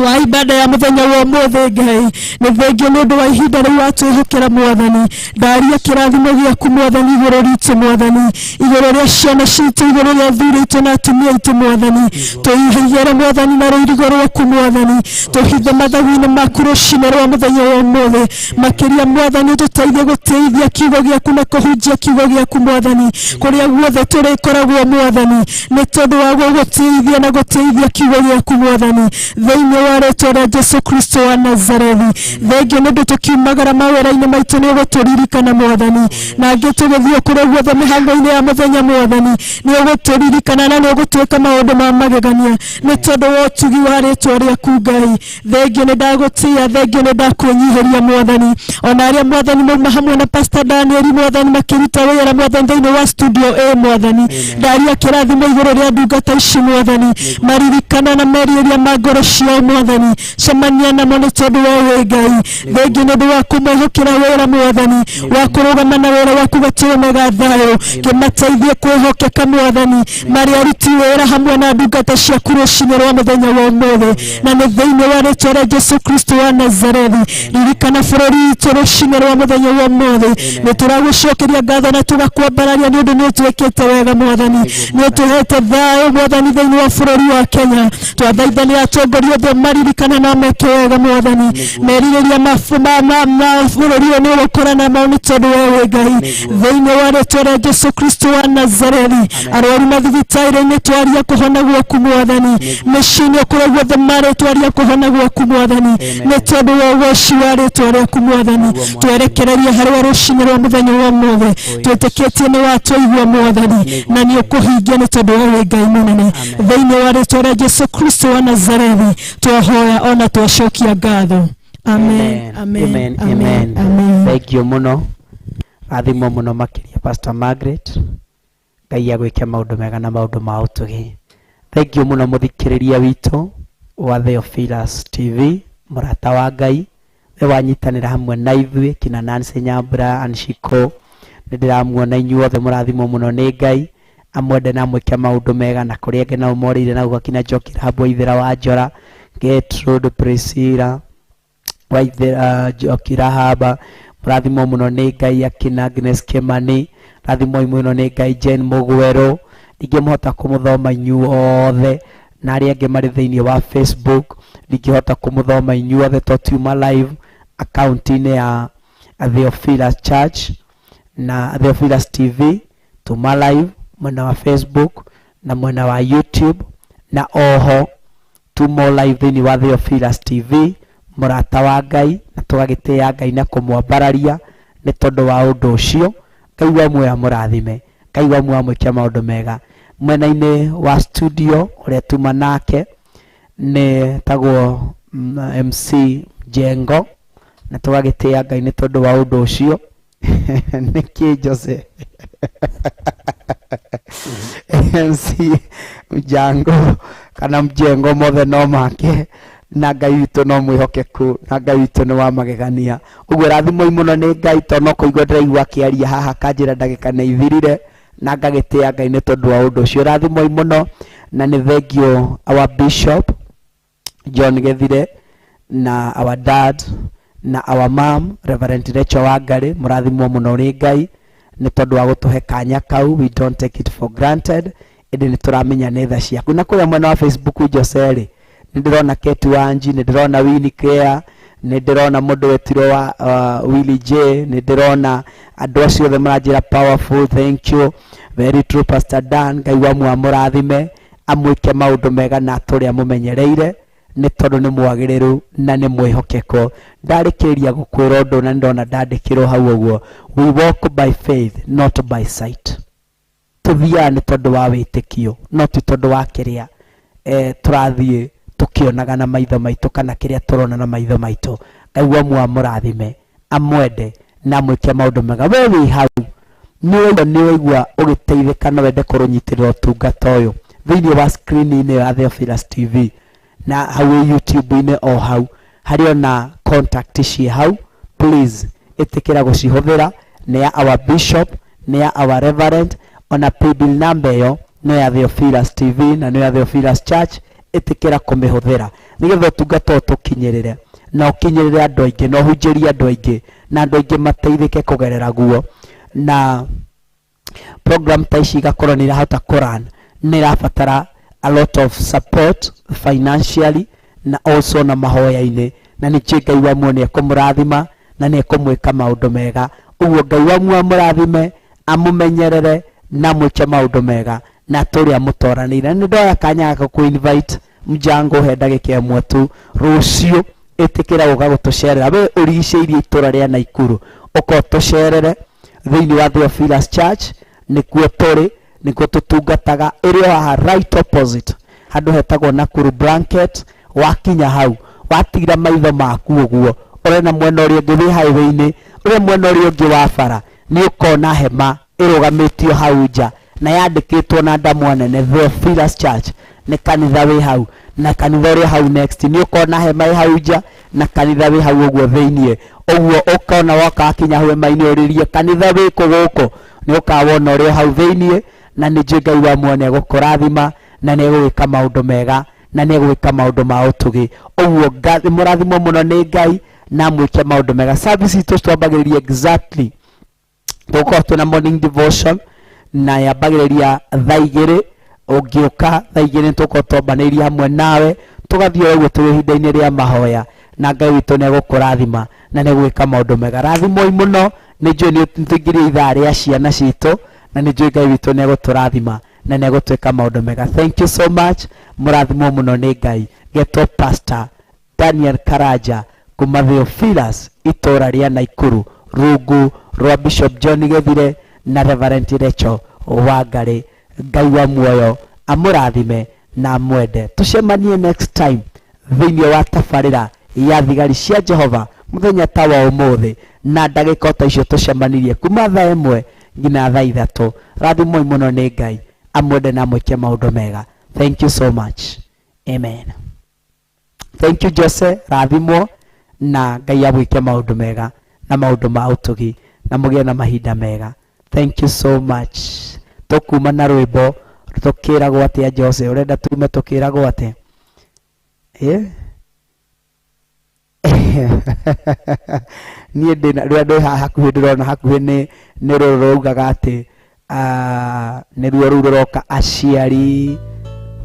wa ibada ya mũthenya wa ũmũthĩ Ngai nĩ thengio nĩ ũndũ wa ihinda rĩu watwĩhokera mwathani ndaria kĩrathimo gĩaku mwathani igũrũ ritũ mwathani igũrũ rĩa ciana citũ igũrũ rĩa athuri aitũ na atumia aitũ mwathani twĩihĩire mwathani na rũirigo rwaku mwathani tũhithe mathagu-inĩ maku rũcinĩ rwa mũthenya wa ũmũthĩ makĩria mwathani tũteithie gũteithia kiugo gĩaku na kũhunjia kiugo gĩaku mwathani kũrĩa guothe tũrĩkoragwo mwathani nĩ tondũ wa gũgũteithia na gũteithia kiugo gĩaku mwathani thĩinĩ rĩtwa rĩa Jesu Kristo wa Nazarethi thengio nĩ ũndũ tũkiumagara mawĩra-inĩ maitũ nĩ ũgũtũririkana mwathani na angĩ tũgĩthiĩ kũrĩa guothe mĩhango-inĩ ya mũthenya mwathani nĩ ũgũtũririkana na nĩ ũgũtwĩka maũndũ ma magegania nĩ tondũ wa ũtugi wa rĩtwa rĩaku Ngai thengio nĩ ndagũtĩa thengio nĩ ndakwĩnyihĩria mwathani ona arĩa mwathani mauma hamwe na Pastor Daniel mwathani makĩruta wĩra mwathani thĩinĩ wa studio A mwathani ndaria kĩrathimo igũrũ rĩa ndungata ici mwathani maririkana na merirĩria ma ngoro ciao mwathani cemania namo nĩ tondũ wa wĩ Ngai thengio nĩ ũndũ wa kũmwĩhokera wĩra mwathani wa kũrũgama na wĩra waku gatũrũme ga thayũ kĩmateithie kwĩhokeka mwathani marĩ aruti wĩra hamwe na ndungata ciaku rũcinĩ rwa mũthenya wa ũmũthĩ na nĩ thĩinĩ wa rĩtwa rĩa Jesu Kristo wa Nazarethi ririkana bũrũri witũ rũcinĩ rwa mũthenya wa ũmũthĩ nĩ tũragũcokeria ngatho na tũgakwambararia nĩ ũndũ nĩ ũtwĩkĩte wega mwathani nĩ ũtũhete thayũ mwathani thĩinĩ wa bũrũri wa Kenya twathaithanĩra atongoria othe maririkana na meke wega mwathani merirĩria bũrũri ũyũ nĩ ũgũkorana nao nĩ tondũ wa wĩ Ngai thĩinĩ wa rĩtwa rĩa Jesu Kristo wa Nazarethi arwaru mathibitarĩ-inĩ twaria kũhona gwaku mwathani mĩciĩ-inĩ kũrĩa guothe marĩ twaria kũhona gwaku mwathani nĩ tondũ wa ũgoci wa rĩtwa rĩaku mwathani twerekererie harĩa rũcinĩ rwa mũthenya wa ũmũthĩ twĩtĩkĩtie nĩ watũigua mwathani na nĩ ũkũhingia nĩ tondũ wa wĩ Ngai mũnene thĩinĩ wa rĩtwa rĩa Jesu Kristo wa Nazarethi twahoya ona twacokia ngatho amen amen amen amen
thank you muno rathimo muno makiria Pastor Margaret Ngai agwike maundu mega na maundu ma utugi. Thank you muno muthikiriria witu wa Theophilus TV murata wa Ngai we wanyitanira hamwe na ithuĩ kina Nancy Nyambura Anshiko ndiramuona inyuothe murathimo muno ni Ngai amwende na mwike maundu mega na kuri enge na umorire na gwakina Jokira Habwa Ithera wa Njora Gertrude Priscilla wa Ithera Jokira Haba murathimo muno ni Ngai akina Agnes Kimani rathimo muno ni Ngai Jane Mugwero ndingĩhota kũmũthoma inyuothe na arĩa angĩ marĩ thĩinĩ wa Facebook ndingĩhota kũmũthoma inyuothe to tuma live account-inĩ ya Theophilus Church na Theophilus TV tuma live mwena wa Facebook na mwena wa YouTube na oho tumo live thĩinĩ wa Theophilus TV murata wa Ngai na tũgagĩtĩĩa Ngai na kũmwambararia nĩ tondũ wa ũndũ ũcio. Ngai wa muoyo amũrathime, Ngai wa muoyo amwĩke maũndũ mega. Mwena-inĩ wa studio ũrĩa tuma nake nĩ tagwo MC Jengo na tũgagĩtĩĩa Ngai nĩ tondũ wa ũndũ ũcio. Nĩkĩ Jose MC Jango kana Mjengo mothe no make na Ngai witũ no mwĩhokeku na Ngai witũ nĩ wa magegania. Ũguo rathimo muno nĩ Ngai to no kũigua ndĩraigua akĩaria haha kanjĩra ndagĩka nĩ ithirire na ngagĩtĩĩa Ngai nĩ tondũ wa ũndũ ũcio. Rathimo muno na nĩ thengio our Bishop John Gethire na our dad na our mom Reverend Rachel Wangari murathimo muno nĩ Ngai nĩ tondũ wa gũtũhe kanya kau. We don't take it for granted. Ĩndĩ nĩ tũramenya nĩ tha ciaku. Na kũrĩa mwena wa Facebook Joseri nĩndĩrona Kate Wanji, nĩndĩrona Winnie Care, nĩndĩrona mũndũ wetirwo wa Willie J, nĩndĩrona andũ acio othe maranjĩra powerful. Thank you very true Pastor Dan. Ngai wa muoyo amũrathime amwĩke maũndũ mega na tũrĩa mũmenyereire nĩ tondũ nĩ mwagĩrĩru na nĩ mwĩhokeko. Ndarĩkĩrĩria gũkwĩra ũndũ na ndona ndandĩkĩrwo hau ũguo, we walk by faith not by sight. Tũthiaga nĩ tondũ wa wĩtĩkio no ti tondũ wa kĩrĩa tũrathiĩ tukionaga na maitho maitũ kana kĩrĩa tũrona na maitho maitũ. Ngai wa muoyo amũrathime amwende na mwĩke maũndũ mega. We wĩ hau nĩ waigua ũgĩteithĩka no wende kũrũnyitĩrĩra ũtungata ũyũ thĩinĩ wa screen-inĩ ya Theophilus TV na hau YouTube-inĩ o hau harĩ ona contact ciĩ hau. Please ĩtĩkĩra gũcihũthĩra nĩ ya our Bishop, nĩ ya our Reverend, ona paybill number ĩyo no ya Theophilus TV na no ya Theophilus Church. Ĩtĩkĩra kũmĩhũthĩra nĩgetha ũtungata ũyũ tũkinyĩrĩre na ũkinyĩrĩre andũ aingĩ na ũhunjĩrie andũ aingĩ na andũ aingĩ mateithĩke kũgerera guo, na program ta ici igakorwo nĩ irahota kũran nĩ irabatara a lot of support financially na also na mahoya-inĩ, na nĩ Ngai wa muoyo nĩ ekũmũrathima na nĩ ekũmwĩka maũndũ mega. Ũguo Ngai wa muoyo amũrathime amũmenyerere na mwĩke maũndũ mega na tũrĩa mũtoranĩire. Nĩ ndoya kanya gaka kũ-invite Mjango he ndagĩka ĩmwe tu rũciũ ĩtĩkĩra gũka gũtũcerera we ũrigicĩirie itũra rĩa Naikuru ũko tũcerere thĩinĩ wa Theophilus Church. Nĩkuo tũrĩ, nĩkuo tũtungataga, ĩrĩ haha right opposite handũ hetagwo Nakuru Blanket. Wakinya hau watigira maitho maku ũguo ũrena mwena ũrĩa ũngĩ wĩ highway-inĩ, ũrĩa mwena ũrĩa ũngĩ wa bara nĩ ũkona hema ĩrũgamĩtio hau nja na yandĩkĩtwo na ndamwa nene Theophilus Church. Nĩ kanitha wĩ hau na kanitha ũrĩa hau next nĩ ũkona hema ĩ hau nja na kanitha wĩ hau ũguo thĩinĩ. Ũguo ũkona woka akinya hema-inĩ ũrĩrie kanitha wĩkũ gũkũ nĩ ũkawona ũrĩa hau thĩinĩ, na nĩ njũĩ Ngai wa muoyo nĩ egũkũrathima na nĩ egũgĩka maũndũ mega na nĩ egũgĩka maũndũ ma ũtũgĩ. Ũguo mũrathimo mũno nĩ Ngai na mwĩke maũndũ mega. Service itũ twambagĩrĩria exactly tũkorwo twĩna morning devotion na yambagĩrĩria thaa igĩrĩ. Ũngĩũka thaa igĩrĩ tũkorwo twambanĩirie hamwe nawe tũgathiĩ ũguo tũrĩ ihinda-inĩ rĩa mahoya, na Ngai witũ nĩ egũkũrathima na nĩ egũgĩka maũndũ mega. Rathimo mũno nĩ njũĩ nĩ tũingĩrie ithaa rĩa ciana citũ na nĩ njũĩ Ngai witũ nĩ egũtũrathima na nĩ egũtwĩka maũndũ mega. Thank you so much. Mũrathimo mũno nĩ Ngai. Getwo Pastor Daniel Karanja kuma Theophilus itũra rĩa Naikuru rungu rwa Bishop John Gethire na Reverend Rachel Wangari. Ngai wa muoyo amũrathime na amwende. Tucemanie next time thĩinĩ wa tabarĩra ya thigari cia Jehova muthenya ta wa umuthi na ndagika ta icio tucemanirie kuma thaa 1 nginya thaa 3 rathimoi muno ni Ngai amwende na mwike maundu mega. Thank you so much. Amen. Thank you Jose, rathimo na Ngai amwike maundu mega na maundu ma utugi na mugie na mahinda mega. Thank you so much. Tukuma na rwimbo tukiragwo atia Jose, urenda tume tukiragwo atia? Niĩ rĩrĩa ndĩ hakuhĩ ndĩrona hakuhĩ nĩ rũrũ rũgaga atĩ nĩruo rũu rũroka aciari.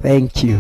Thank you.